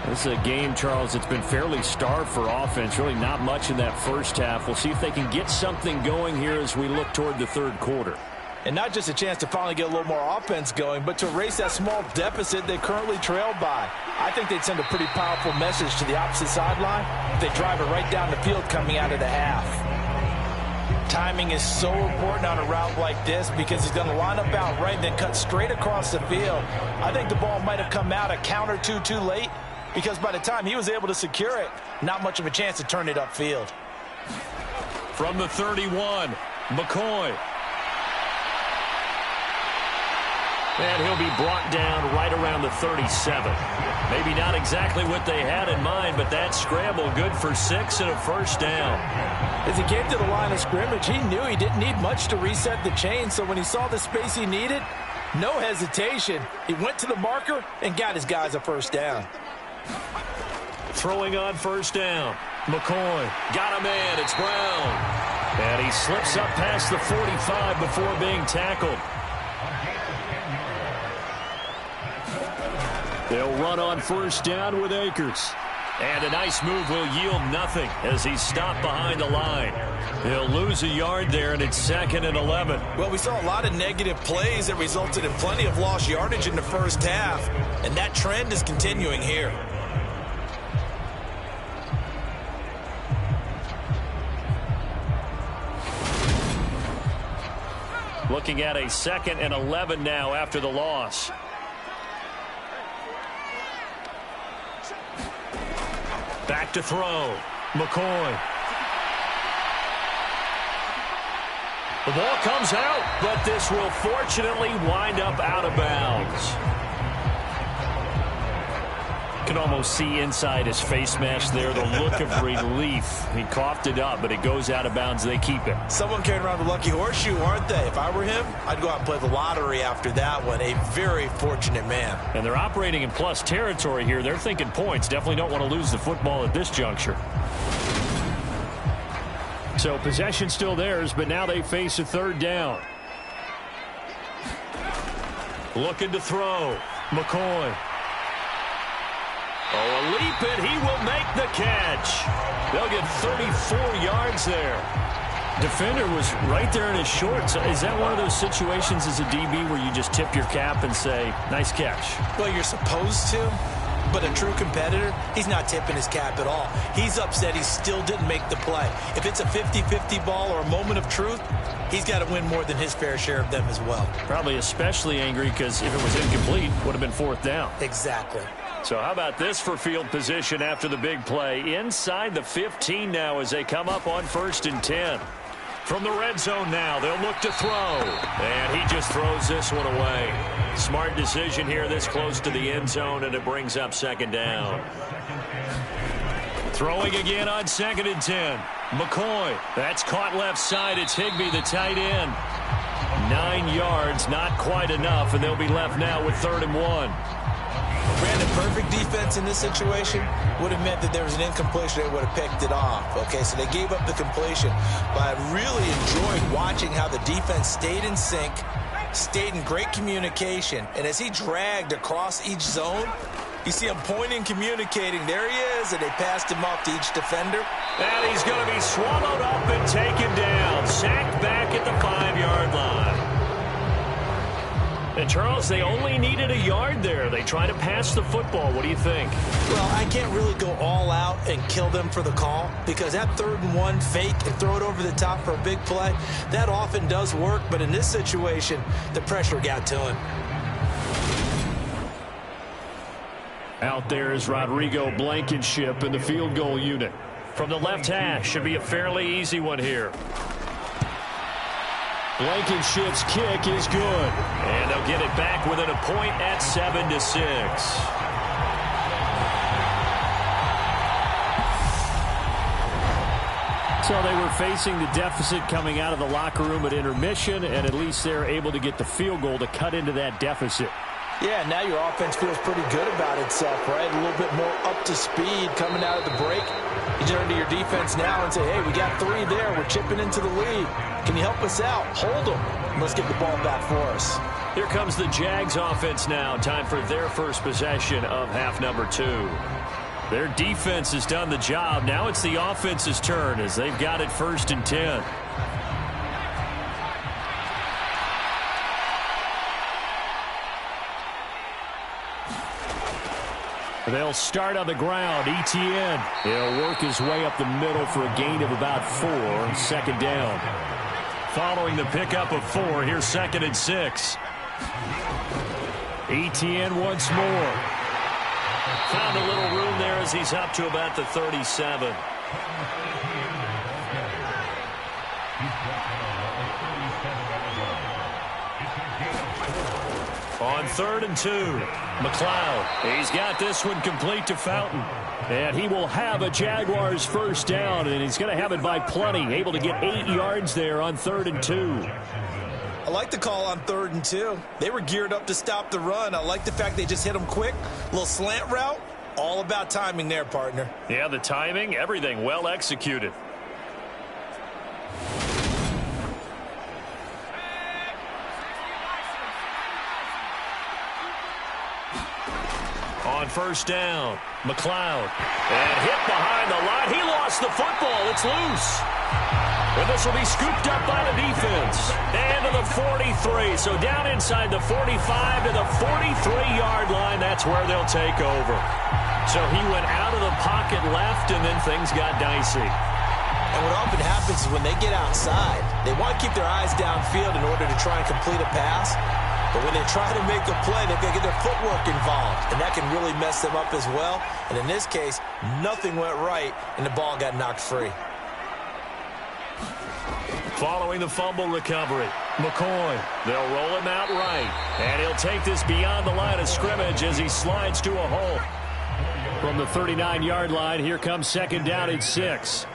This is a game, Charles, that's been fairly starved for offense. Really not much in that first half. We'll see if they can get something going here as we look toward the third quarter. And not just a chance to finally get a little more offense going, but to erase that small deficit they currently trailed by. I think they'd send a pretty powerful message to the opposite sideline if they drive it right down the field coming out of the half. Timing is so important on a route like this because he's going to line up out right and then cut straight across the field. I think the ball might have come out a count or two too late because by the time he was able to secure it, not much of a chance to turn it upfield. From the 31, McCoy. And he'll be brought down right around the 37. Maybe not exactly what they had in mind, but that scramble good for 6 and a first down. As he came to the line of scrimmage, he knew he didn't need much to reset the chain, so when he saw the space he needed, no hesitation. He went to the marker and got his guys a first down. Throwing on first down. McCoy got a man. It's Brown. And he slips up past the 45 before being tackled. They'll run on first down with Akers. And a nice move will yield nothing as he's stopped behind the line. He'll lose a yard there, and it's 2nd and 11. Well, we saw a lot of negative plays that resulted in plenty of lost yardage in the first half, and that trend is continuing here. Looking at a 2nd and 11 now after the loss. Back to throw. McCoy. The ball comes out, but this will fortunately wind up out of bounds. Can almost see inside his face mask there, the look of relief. He coughed it up, but it goes out of bounds. They keep it. Someone carrying around the lucky horseshoe, aren't they? If I were him, I'd go out and play the lottery after that one. A very fortunate man. And they're operating in plus territory here. They're thinking points. Definitely don't want to lose the football at this juncture. So possession still theirs, but now they face a third down. Looking to throw. McCoy. Oh, a leap it. He will make the catch. They'll get 34 yards there. Defender was right there in his shorts. Is that one of those situations as a DB where you just tip your cap and say, nice catch? Well, you're supposed to, but a true competitor, he's not tipping his cap at all. He's upset he still didn't make the play. If it's a 50-50 ball or a moment of truth, he's got to win more than his fair share of them as well. Probably especially angry because if it was incomplete, would have been fourth down. Exactly. So how about this for field position after the big play? Inside the 15 now as they come up on 1st and 10. From the red zone now, they'll look to throw. And he just throws this one away. Smart decision here this close to the end zone, and it brings up 2nd down. Throwing again on 2nd and 10. McCoy. That's caught left side. It's Higbee, the tight end. 9 yards, not quite enough, and they'll be left now with 3rd and 1. Brandon, perfect defense in this situation would have meant that there was an incompletion. They would have picked it off. Okay, so they gave up the completion. But I really enjoyed watching how the defense stayed in sync, stayed in great communication. And as he dragged across each zone, you see him pointing, communicating. There he is, and they passed him off to each defender. And he's going to be swallowed up and taken down. Sacked back at the 5-yard line. And, Charles, they only needed a yard there. They try to pass the football. What do you think? Well, I can't really go all out and kill them for the call because that 3rd and 1 fake and throw it over the top for a big play, that often does work. But in this situation, the pressure got to him. Out there is Rodrigo Blankenship in the field goal unit. From the left hash, should be a fairly easy one here. Blankenship's kick is good. And they'll get it back within a point at 7-6. So they were facing the deficit coming out of the locker room at intermission, and at least they're able to get the field goal to cut into that deficit. Yeah, now your offense feels pretty good about itself, right? A little bit more up to speed coming out of the break. You turn to your defense now and say, hey, we got 3 there. We're chipping into the lead. Can you help us out? Hold them. Let's get the ball back for us. Here comes the Jags offense now. Time for their first possession of half number 2. Their defense has done the job. Now it's the offense's turn as they've got it 1st and 10. They'll start on the ground. Etienne. He'll work his way up the middle for a gain of about 4. 2nd down. Following the pickup of 4, here's 2nd and 6. Etienne once more. Found a little room there as he's up to about the 37. On 3rd and 2, McLeod. He's got this one complete to Fountain. And he will have a Jaguars 1st down, and he's going to have it by plenty. Able to get 8 yards there on 3rd and 2. I like the call on 3rd and 2. They were geared up to stop the run. I like the fact they just hit them quick. A little slant route. All about timing there, partner. Yeah, the timing, everything well executed. On 1st down, McLeod. And hit behind the line. He lost the football. It's loose. And this will be scooped up by the defense. And to the 43. So down inside the 45 to the 43-yard line. That's where they'll take over. So he went out of the pocket left, and then things got dicey. And what often happens is when they get outside, they want to keep their eyes downfield in order to try and complete a pass. But when they try to make a play, they've got to get their footwork involved. And that can really mess them up as well. And in this case, nothing went right, and the ball got knocked free. Following the fumble recovery, McCoy. They'll roll him out right. And he'll take this beyond the line of scrimmage as he slides to a hole. From the 39-yard line, here comes second down and 6.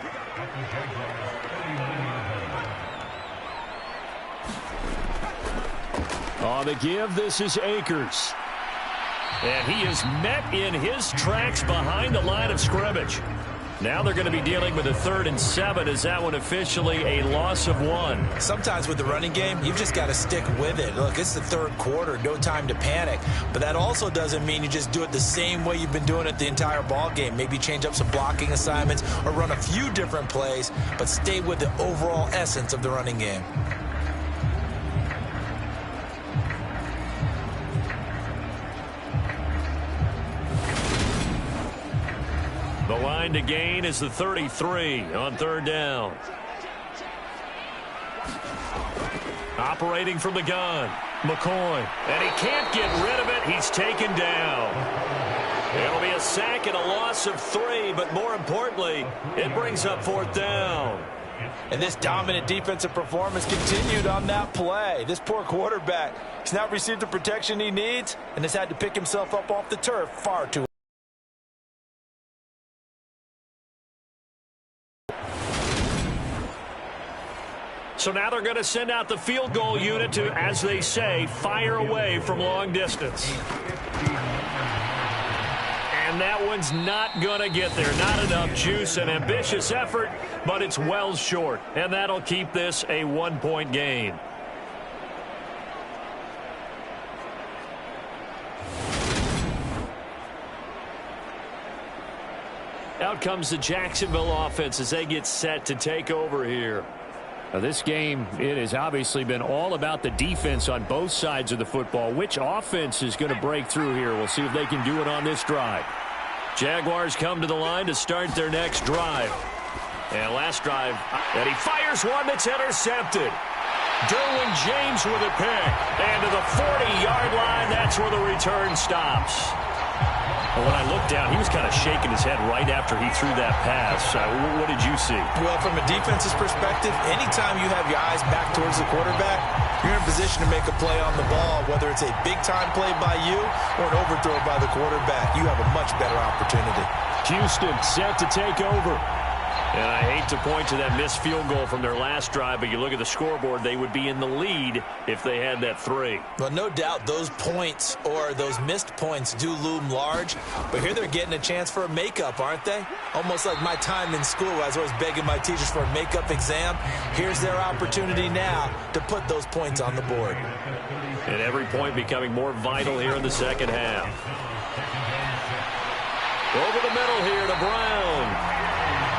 On the give, this is Akers. And he is met in his tracks behind the line of scrimmage. Now they're going to be dealing with a 3rd and 7. Is that one officially a loss of 1? Sometimes with the running game, you've just got to stick with it. Look, it's the 3rd quarter, no time to panic. But that also doesn't mean you just do it the same way you've been doing it the entire ball game. Maybe change up some blocking assignments or run a few different plays, but stay with the overall essence of the running game. The line to gain is the 33 on 3rd down. Operating from the gun, McCoy. And he can't get rid of it. He's taken down. It'll be a sack and a loss of 3, but more importantly, it brings up 4th down. And this dominant defensive performance continued on that play. This poor quarterback has not received the protection he needs and has had to pick himself up off the turf far too. So now they're going to send out the field goal unit to, as they say, fire away from long distance. And that one's not going to get there. Not enough juice. An ambitious effort, but it's well short. And that'll keep this a 1-point game. Out comes the Jacksonville offense as they get set to take over here. Now this game, it has obviously been all about the defense on both sides of the football. Which offense is going to break through here? We'll see if they can do it on this drive. Jaguars come to the line to start their next drive. And last drive, and he fires one that's intercepted. Derwin James with a pick. And to the 40-yard line, that's where the return stops. When I looked down, he was kind of shaking his head right after he threw that pass. What did you see? Well, from a defense's perspective, anytime you have your eyes back towards the quarterback, you're in position to make a play on the ball, whether it's a big-time play by you or an overthrow by the quarterback. You have a much better opportunity. Houston set to take over. And I hate to point to that missed field goal from their last drive, but you look at the scoreboard, they would be in the lead if they had that 3. Well, no doubt those points or those missed points do loom large, but here they're getting a chance for a makeup, aren't they? Almost like my time in school, I was always begging my teachers for a makeup exam. Here's their opportunity now to put those points on the board. And every point becoming more vital here in the second half. Over the middle here to Brown.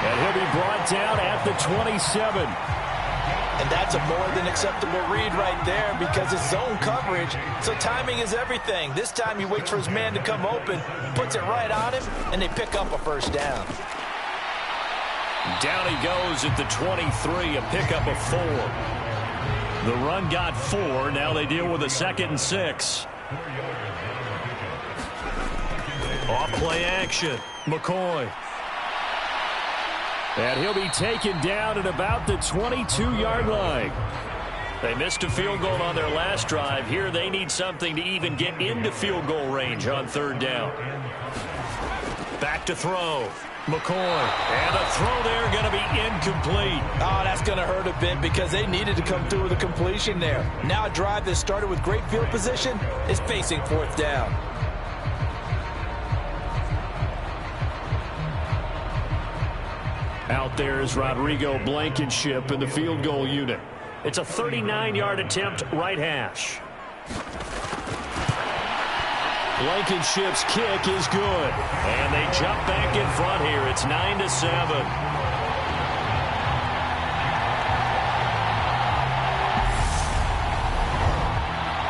And he'll be brought down at the 27. And that's a more than acceptable read right there because it's zone coverage, so timing is everything. This time he waits for his man to come open, puts it right on him, and they pick up a first down. Down he goes at the 23, a pickup of 4. The run got 4. Now they deal with a 2nd and 6. Off play action. McCoy. And he'll be taken down at about the 22-yard line. They missed a field goal on their last drive. Here they need something to even get into field goal range on 3rd down. Back to throw. McCoy. And a throw there going to be incomplete. Oh, that's going to hurt a bit because they needed to come through with a completion there. Now a drive that started with great field position is facing 4th down. Out there is Rodrigo Blankenship in the field goal unit. It's a 39-yard attempt, right hash. Blankenship's kick is good. And they jump back in front here. It's 9-7.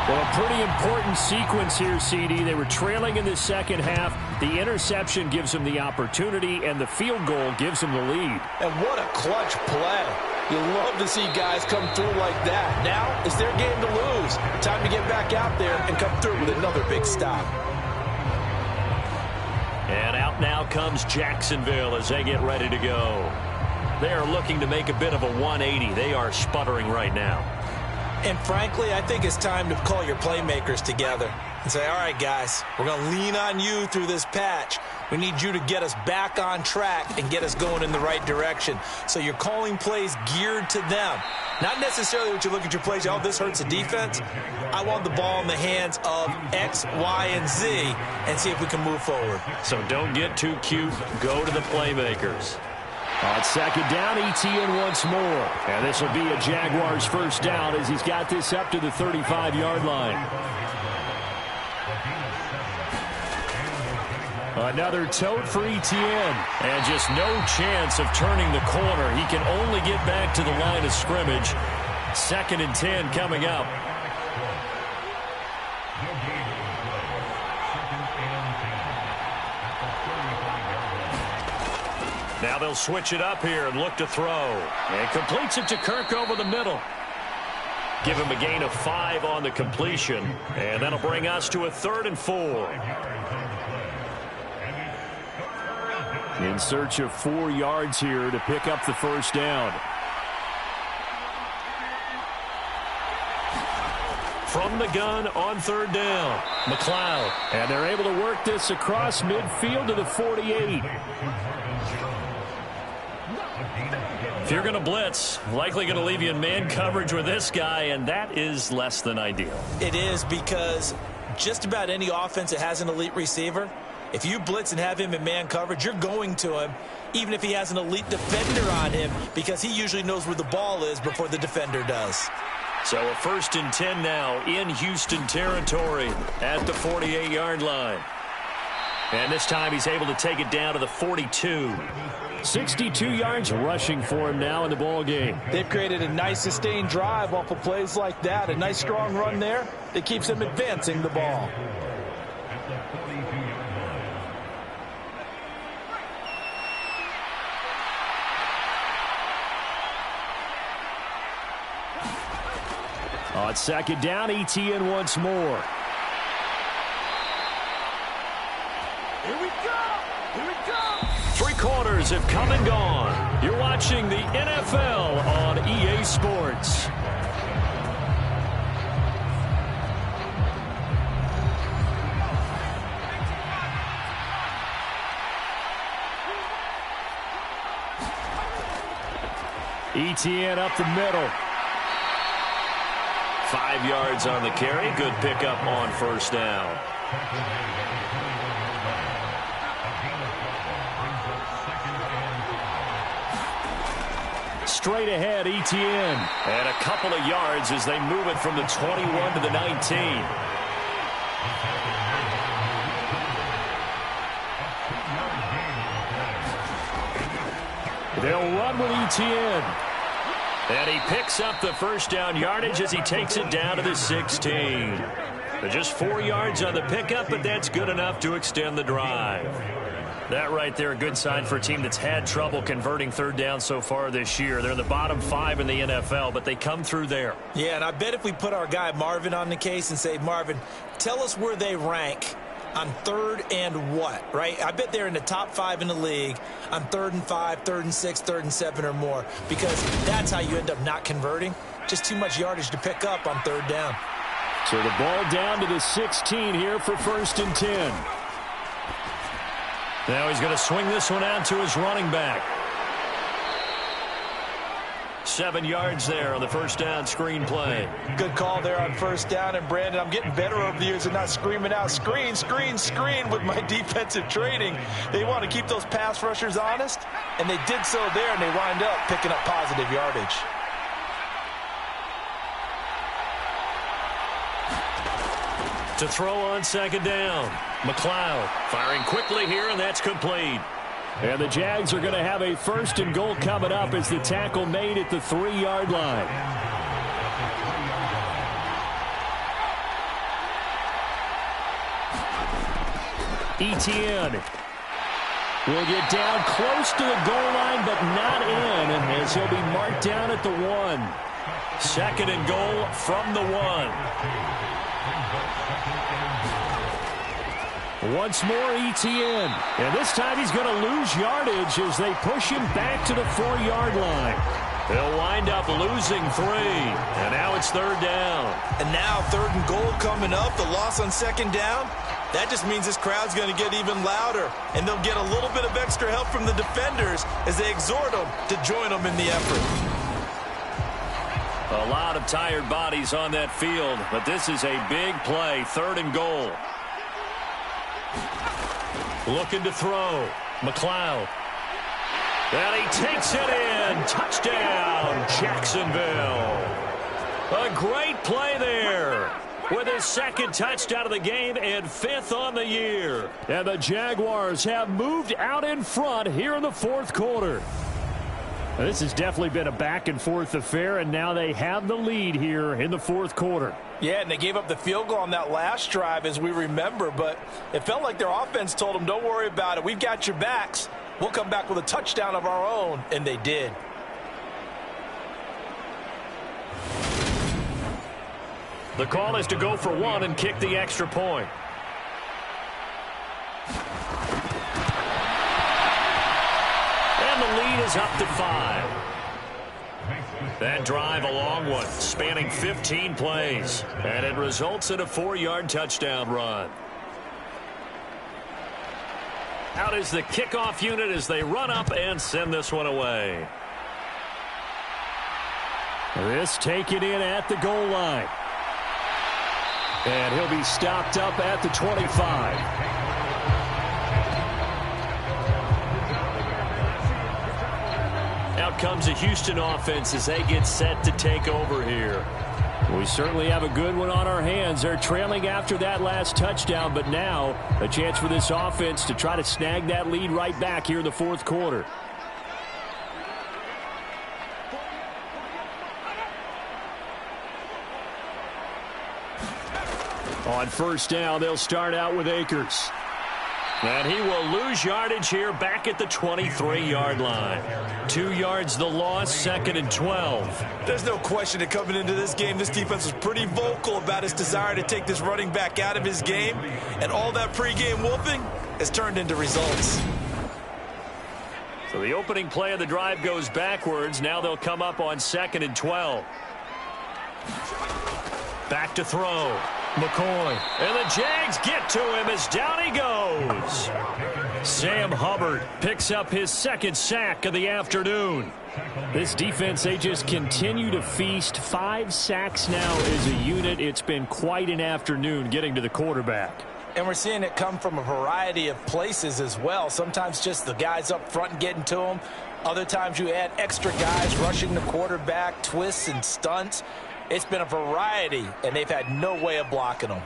Well, a pretty important sequence here, CD. They were trailing in the second half. The interception gives them the opportunity, and the field goal gives them the lead. And what a clutch play. You love to see guys come through like that. Now it's their game to lose. Time to get back out there and come through with another big stop. And out now comes Jacksonville as they get ready to go. They are looking to make a bit of a 180. They are sputtering right now. And frankly, I think it's time to call your playmakers together. and say, all right, guys, we're going to lean on you through this patch. We need you to get us back on track and get us going in the right direction. So you're calling plays geared to them. Not necessarily what you look at your plays, oh, this hurts the defense. I want the ball in the hands of X, Y, and Z and see if we can move forward. So don't get too cute. Go to the playmakers. On second down, Etienne once more. And this will be a Jaguars first down as he's got this up to the 35-yard line. Another tote for Etienne. And just no chance of turning the corner. He can only get back to the line of scrimmage. 2nd and 10 coming up. Now they'll switch it up here and look to throw. And completes it to Kirk over the middle. Give him a gain of 5 on the completion. And that'll bring us to a 3rd and 4. In search of 4 yards here to pick up the first down. From the gun on 3rd down, McLeod. And they're able to work this across midfield to the 48. If you're going to blitz, likely going to leave you in man coverage with this guy, and that is less than ideal. It is, because just about any offense that has an elite receiver, if you blitz and have him in man coverage, you're going to him, even if he has an elite defender on him, because he usually knows where the ball is before the defender does. So a 1st and 10 now in Houston territory at the 48-yard line. And this time he's able to take it down to the 42. 62 yards rushing for him now in the ball game. They've created a nice sustained drive off of plays like that. A nice strong run there that keeps them advancing the ball. On 2nd down, Etienne once more. Here we go! Here we go! 3 quarters have come and gone. You're watching the NFL on EA Sports. Etienne up the middle. 5 yards on the carry. Good pickup on 1st down. Straight ahead, Etienne. And a couple of yards as they move it from the 21 to the 19. They'll run with Etienne. And he picks up the first down yardage as he takes it down to the 16. But just 4 yards on the pickup, but that's good enough to extend the drive. That right there, a good sign for a team that's had trouble converting 3rd down so far this year. They're in the bottom 5 in the NFL, but they come through there. Yeah, and I bet if we put our guy Marvin on the case and say, Marvin, tell us where they rank on 3rd and what, right? I bet they're in the top 5 in the league on 3rd and 5, 3rd and 6, 3rd and 7 or more, because that's how you end up not converting. Just too much yardage to pick up on 3rd down. So the ball down to the 16 here for 1st and 10. Now he's going to swing this one out to his running back. 7 yards there on the 1st down screen play. Good call there on 1st down. And, Brandon, I'm getting better over the years and not screaming out screen, screen, screen with my defensive training. They want to keep those pass rushers honest, and they did so there, and they wind up picking up positive yardage. To throw on 2nd down, McLeod firing quickly here, and that's complete. And the Jags are going to have a 1st and goal coming up as the tackle made at the 3-yard line. Etienne will get down close to the goal line, but not in, as he'll be marked down at the 1. 2nd and goal from the 1. Once more, Etienne. And this time he's going to lose yardage as they push him back to the 4-yard line. They'll wind up losing 3, and now it's 3rd down. And now 3rd and goal coming up, the loss on 2nd down. That just means this crowd's going to get even louder, and they'll get a little bit of extra help from the defenders as they exhort them to join them in the effort. A lot of tired bodies on that field, but this is a big play, 3rd and goal. Looking to throw, McLeod. And he takes it in. Touchdown, Jacksonville. A great play there with his 2nd touchdown of the game and 5th on the year. And the Jaguars have moved out in front here in the 4th quarter. This has definitely been a back-and-forth affair, and now they have the lead here in the 4th quarter. Yeah, and they gave up the field goal on that last drive, as we remember, but it felt like their offense told them, don't worry about it. We've got your backs. We'll come back with a touchdown of our own, and they did. The call is to go for 1 and kick the extra point. And the lead is up to 5. That drive a long one, spanning 15 plays, and it results in a 4-yard touchdown run. Out is the kickoff unit as they run up and send this one away. This taken in at the goal line. And he'll be stopped up at the 25. Out comes the Houston offense as they get set to take over here. We certainly have a good one on our hands. They're trailing after that last touchdown, but now a chance for this offense to try to snag that lead right back here in the 4th quarter. On 1st down, they'll start out with Akers. And he will lose yardage here back at the 23-yard line. 2 yards the loss, 2nd and 12. There's no question that coming into this game, this defense was pretty vocal about its desire to take this running back out of his game. And all that pregame wolfing has turned into results. So the opening play of the drive goes backwards. Now they'll come up on 2nd and 12. Back to throw. McCoy. And the Jags get to him as down he goes. Sam Hubbard picks up his 2nd sack of the afternoon. This defense, they just continue to feast. 5 sacks now as a unit. It's been quite an afternoon getting to the quarterback. And we're seeing it come from a variety of places as well. Sometimes just the guys up front and getting to them. Other times you add extra guys rushing the quarterback, twists and stunts. It's been a variety, and they've had no way of blocking them.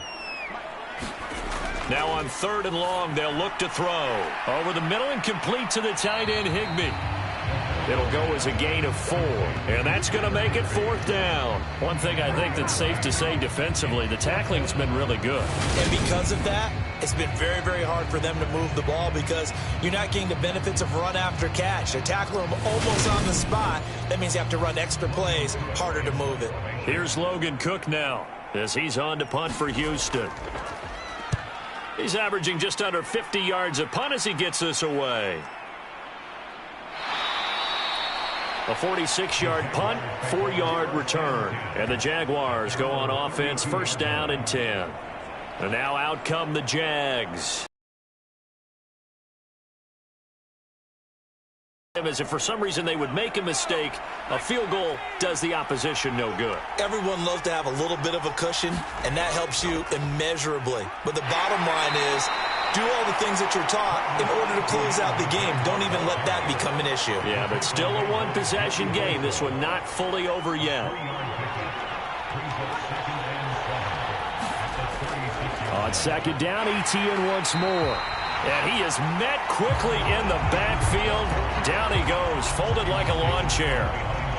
Now on 3rd and long, they'll look to throw. Over the middle and complete to the tight end, Higbee. It'll go as a gain of 4, and that's going to make it 4th down. One thing I think that's safe to say defensively, the tackling's been really good. And because of that, it's been very, very hard for them to move the ball because you're not getting the benefits of run after catch. They're tackling them almost on the spot. That means you have to run extra plays, harder to move it. Here's Logan Cook now as he's on to punt for Houston. He's averaging just under 50 yards a punt as he gets this away. A 46-yard punt, 4-yard return. And the Jaguars go on offense, 1st down and 10. And now out come the Jags. As if for some reason they would make a mistake, a field goal does the opposition no good. Everyone loves to have a little bit of a cushion, and that helps you immeasurably. But the bottom line is, do all the things that you're taught in order to close out the game. Don't even let that become an issue. Yeah, but still a one-possession game. This one not fully over yet. On 2nd down, Etienne once more. And he is met quickly in the backfield. Down he goes, folded like a lawn chair.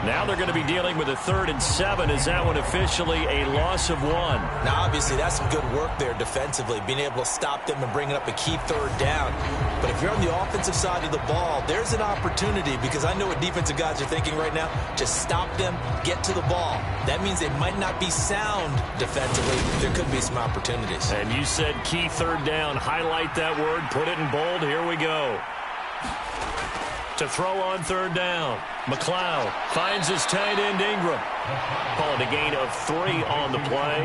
Now they're going to be dealing with a 3rd and 7. Is that one officially a loss of 1? Now, obviously, that's some good work there defensively, being able to stop them and bring it up a key 3rd down. But if you're on the offensive side of the ball, there's an opportunity because I know what defensive guys are thinking right now. Just stop them, get to the ball. That means they might not be sound defensively. There could be some opportunities. And you said key 3rd down. Highlight that word, put it in bold. Here we go. To throw on third down. McLeod finds his tight end Ingram. Call it a gain of 3 on the play.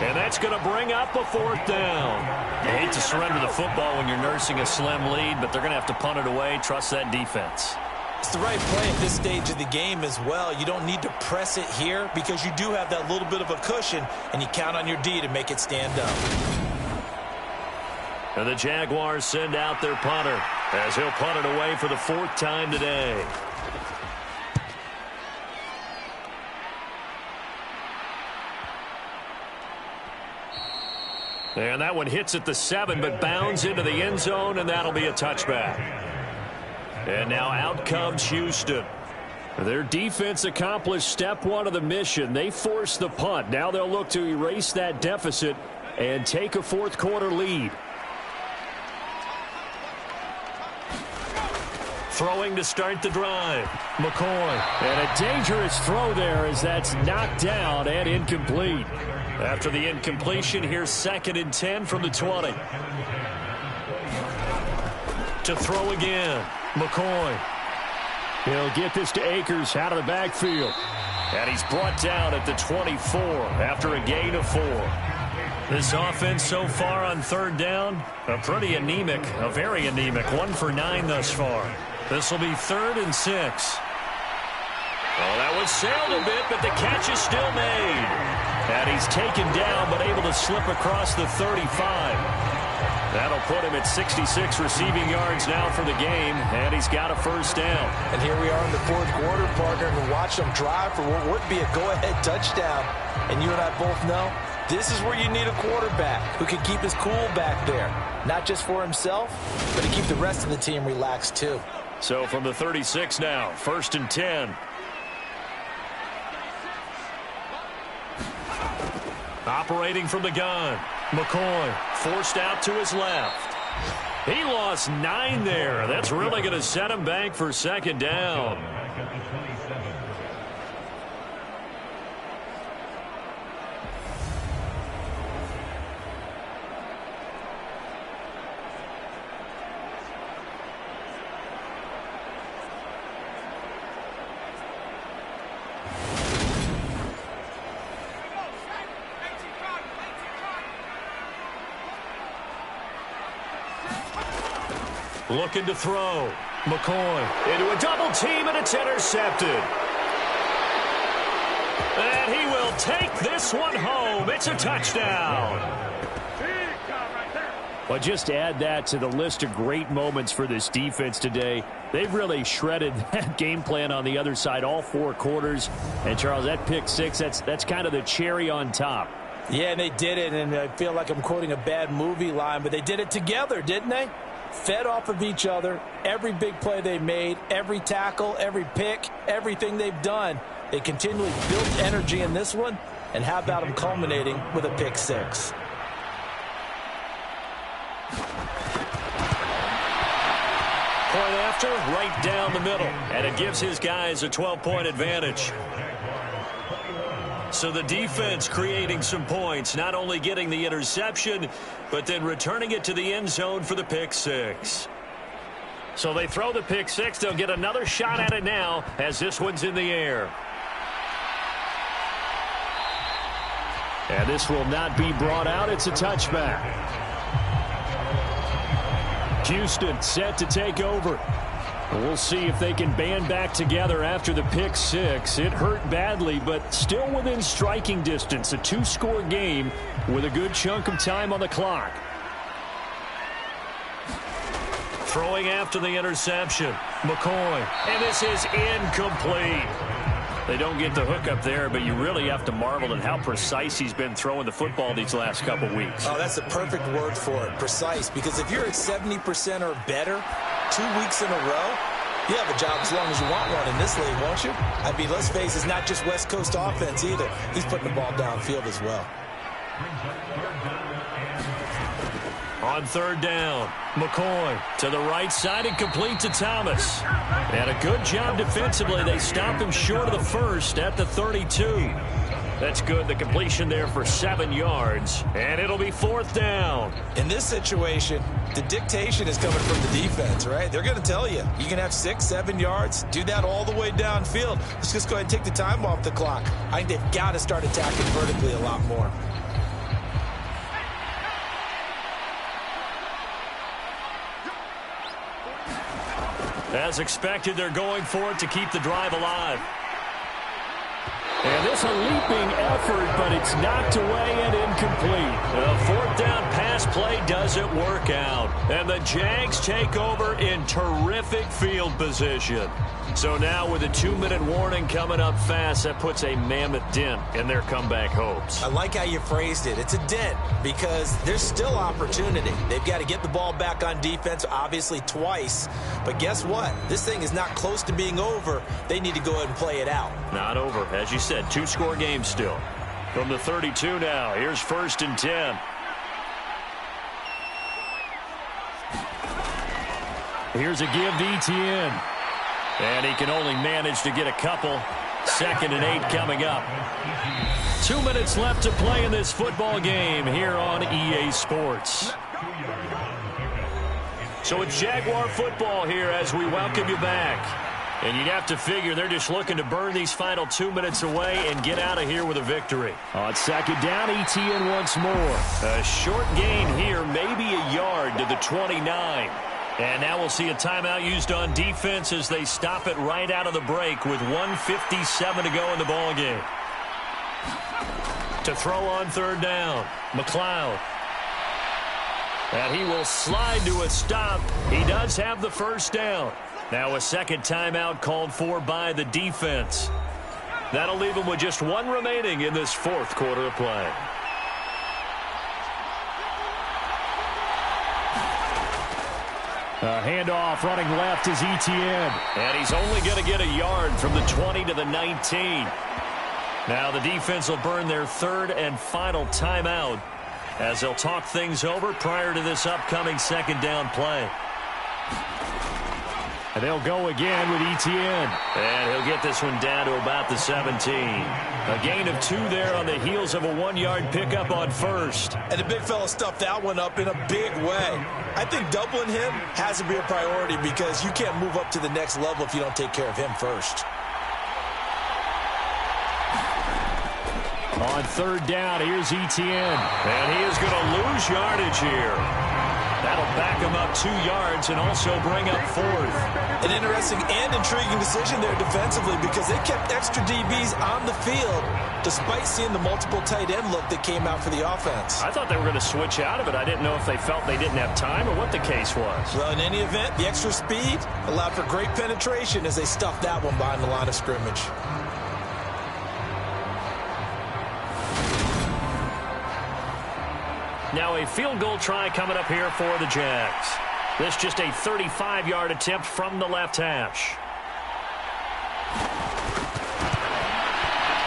And that's going to bring up a 4th down. You hate to surrender the football when you're nursing a slim lead, but they're going to have to punt it away. Trust that defense. It's the right play at this stage of the game as well. You don't need to press it here because you do have that little bit of a cushion, and you count on your D to make it stand up. And the Jaguars send out their punter as he'll punt it away for the 4th time today. And that one hits at the 7, but bounds into the end zone, and that'll be a touchback. And now out comes Houston. Their defense accomplished step 1 of the mission. They forced the punt. Now they'll look to erase that deficit and take a 4th quarter lead. Throwing to start the drive. McCoy. And a dangerous throw there as that's knocked down and incomplete. After the incompletion, here's 2nd and 10 from the 20. To throw again. McCoy. He'll get this to Akers out of the backfield. And he's brought down at the 24 after a gain of 4. This offense so far on 3rd down, a pretty anemic, a very anemic. 1 for 9 thus far. This will be 3rd and 6. Oh, that was sailed a bit, but the catch is still made. And he's taken down, but able to slip across the 35. That'll put him at 66 receiving yards now for the game, and he's got a 1st down. And here we are in the 4th quarter, partner, and watch them drive for what would be a go-ahead touchdown. And you and I both know this is where you need a quarterback who can keep his cool back there. Not just for himself, but to keep the rest of the team relaxed too. So from the 36 now, 1st and 10. Operating from the gun. McCoy forced out to his left. He lost 9 there. That's really going to set him back for 2nd down. Looking to throw. McCoy into a double team, and it's intercepted. And he will take this one home. It's a touchdown. Well, just to add that to the list of great moments for this defense today. They've really shredded that game plan on the other side all 4 quarters. And, Charles, that pick 6, that's kind of the cherry on top. Yeah, and they did it, and I feel like I'm quoting a bad movie line, but they did it together, didn't they? Fed off of each other, every big play they made, every tackle, every pick, everything they've done. They continually built energy in this one, and how about them culminating with a pick 6? Point after, right down the middle, and it gives his guys a 12-point advantage. So the defense creating some points, not only getting the interception, but then returning it to the end zone for the pick 6. So they throw the pick 6. They'll get another shot at it now as this one's in the air. And this will not be brought out. It's a touchback. Houston set to take over. We'll see if they can band back together after the pick 6. It hurt badly, but still within striking distance. A 2-score game with a good chunk of time on the clock. Throwing after the interception. McCoy. And this is incomplete. They don't get the hook up there, but you really have to marvel at how precise he's been throwing the football these last couple weeks. Oh, that's the perfect word for it, precise. Because if you're at 70% or better 2 weeks in a row, you have a job as long as you want one in this league, won't you? I mean, let's face it, it's not just West Coast offense either. He's putting the ball downfield as well. On 3rd down, McCoy to the right side and complete to Thomas. And a good job defensively. They stop him short of the 1st at the 32. That's good. The completion there for 7 yards, and it'll be 4th down. In this situation, the dictation is coming from the defense, right? They're going to tell you, you can have 6, 7 yards, do that all the way downfield. Let's just go ahead and take the time off the clock. I think they've got to start attacking vertically a lot more. As expected, they're going for it to keep the drive alive. And this a leaping effort, but it's knocked away and incomplete. The 4th down pass play doesn't work out. And the Jags take over in terrific field position. So now with a 2-minute warning coming up fast, that puts a mammoth dent in their comeback hopes. I like how you phrased it. It's a dent because there's still opportunity. They've got to get the ball back on defense, obviously twice. But guess what? This thing is not close to being over. They need to go ahead and play it out. Not over. As you said, 2-score game still. From the 32 now, here's 1st and 10. Here's a give to Etienne. And he can only manage to get a couple. 2nd and 8 coming up. 2 minutes left to play in this football game here on EA Sports. So it's Jaguar football here as we welcome you back. And you'd have to figure they're just looking to burn these final 2 minutes away and get out of here with a victory. On 2nd down, Etienne once more. A short gain here, maybe a yard to the 29. And now we'll see a timeout used on defense as they stop it right out of the break with 1:57 to go in the ballgame. To throw on 3rd down, McLeod. And he will slide to a stop. He does have the 1st down. Now a 2nd timeout called for by the defense. That'll leave him with just 1 remaining in this 4th quarter of play. A handoff running left is Etienne. And he's only going to get a yard from the 20 to the 19. Now the defense will burn their 3rd and final timeout as they'll talk things over prior to this upcoming 2nd down play. And they'll go again with Etienne. And he'll get this one down to about the 17. A gain of 2 there on the heels of a 1-yard pickup on 1st. And the big fella stuffed that one up in a big way. I think doubling him has to be a priority because you can't move up to the next level if you don't take care of him first. On 3rd down, here's Etienne. And he is going to lose yardage here. That'll back him up 2 yards and also bring up 4th. An interesting and intriguing decision there defensively because they kept extra DBs on the field despite seeing the multiple tight end look that came out for the offense. I thought they were going to switch out of it. I didn't know if they felt they didn't have time or what the case was. Well, in any event, the extra speed allowed for great penetration as they stuffed that one behind the line of scrimmage. Now a field goal try coming up here for the Jags. This just a 35-yard attempt from the left hash.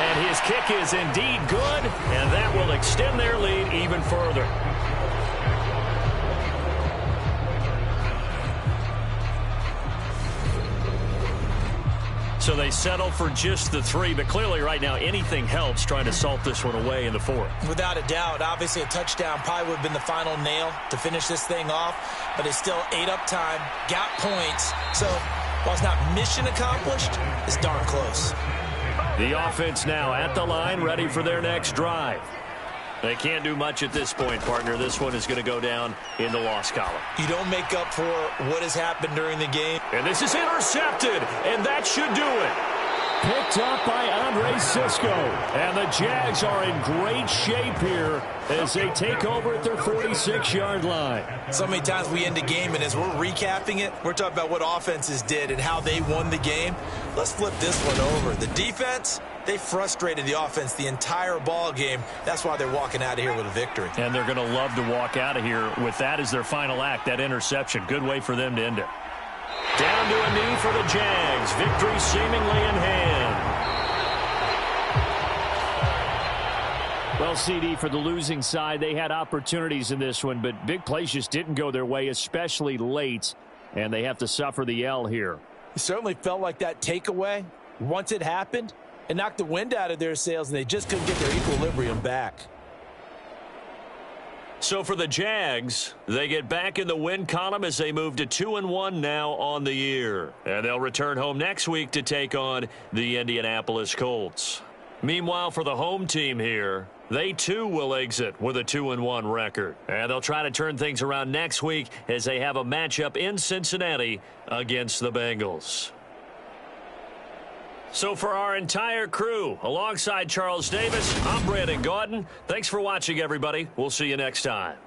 And his kick is indeed good, and that will extend their lead even further. So they settle for just the 3, but clearly right now anything helps trying to salt this one away in the 4th. Without a doubt, obviously a touchdown probably would have been the final nail to finish this thing off, but they still ate up time, got points. So while it's not mission accomplished, it's darn close. The offense now at the line, ready for their next drive. They can't do much at this point, partner. This one is going to go down in the loss column. You don't make up for what has happened during the game. And this is intercepted, and that should do it. Picked up by Andre Sisco. And the Jags are in great shape here as they take over at their 46-yard line. So many times we end a game, and as we're recapping it, we're talking about what offenses did and how they won the game. Let's flip this one over. The defense, they frustrated the offense the entire ball game. That's why they're walking out of here with a victory. And they're going to love to walk out of here with that as their final act, that interception. Good way for them to end it. Down to a knee for the Jags. Victory seemingly in hand. Well, CD, for the losing side, they had opportunities in this one, but big plays just didn't go their way, especially late, and they have to suffer the L here. It certainly felt like that takeaway, once it happened, It knocked the wind out of their sails, and they just couldn't get their equilibrium back. So for the Jags, they get back in the win column as they move to 2-1 now on the year. And they'll return home next week to take on the Indianapolis Colts. Meanwhile, for the home team here, they too will exit with a 2-1 record. And they'll try to turn things around next week as they have a matchup in Cincinnati against the Bengals. So for our entire crew, alongside Charles Davis, I'm Brandon Gaudin. Thanks for watching, everybody. We'll see you next time.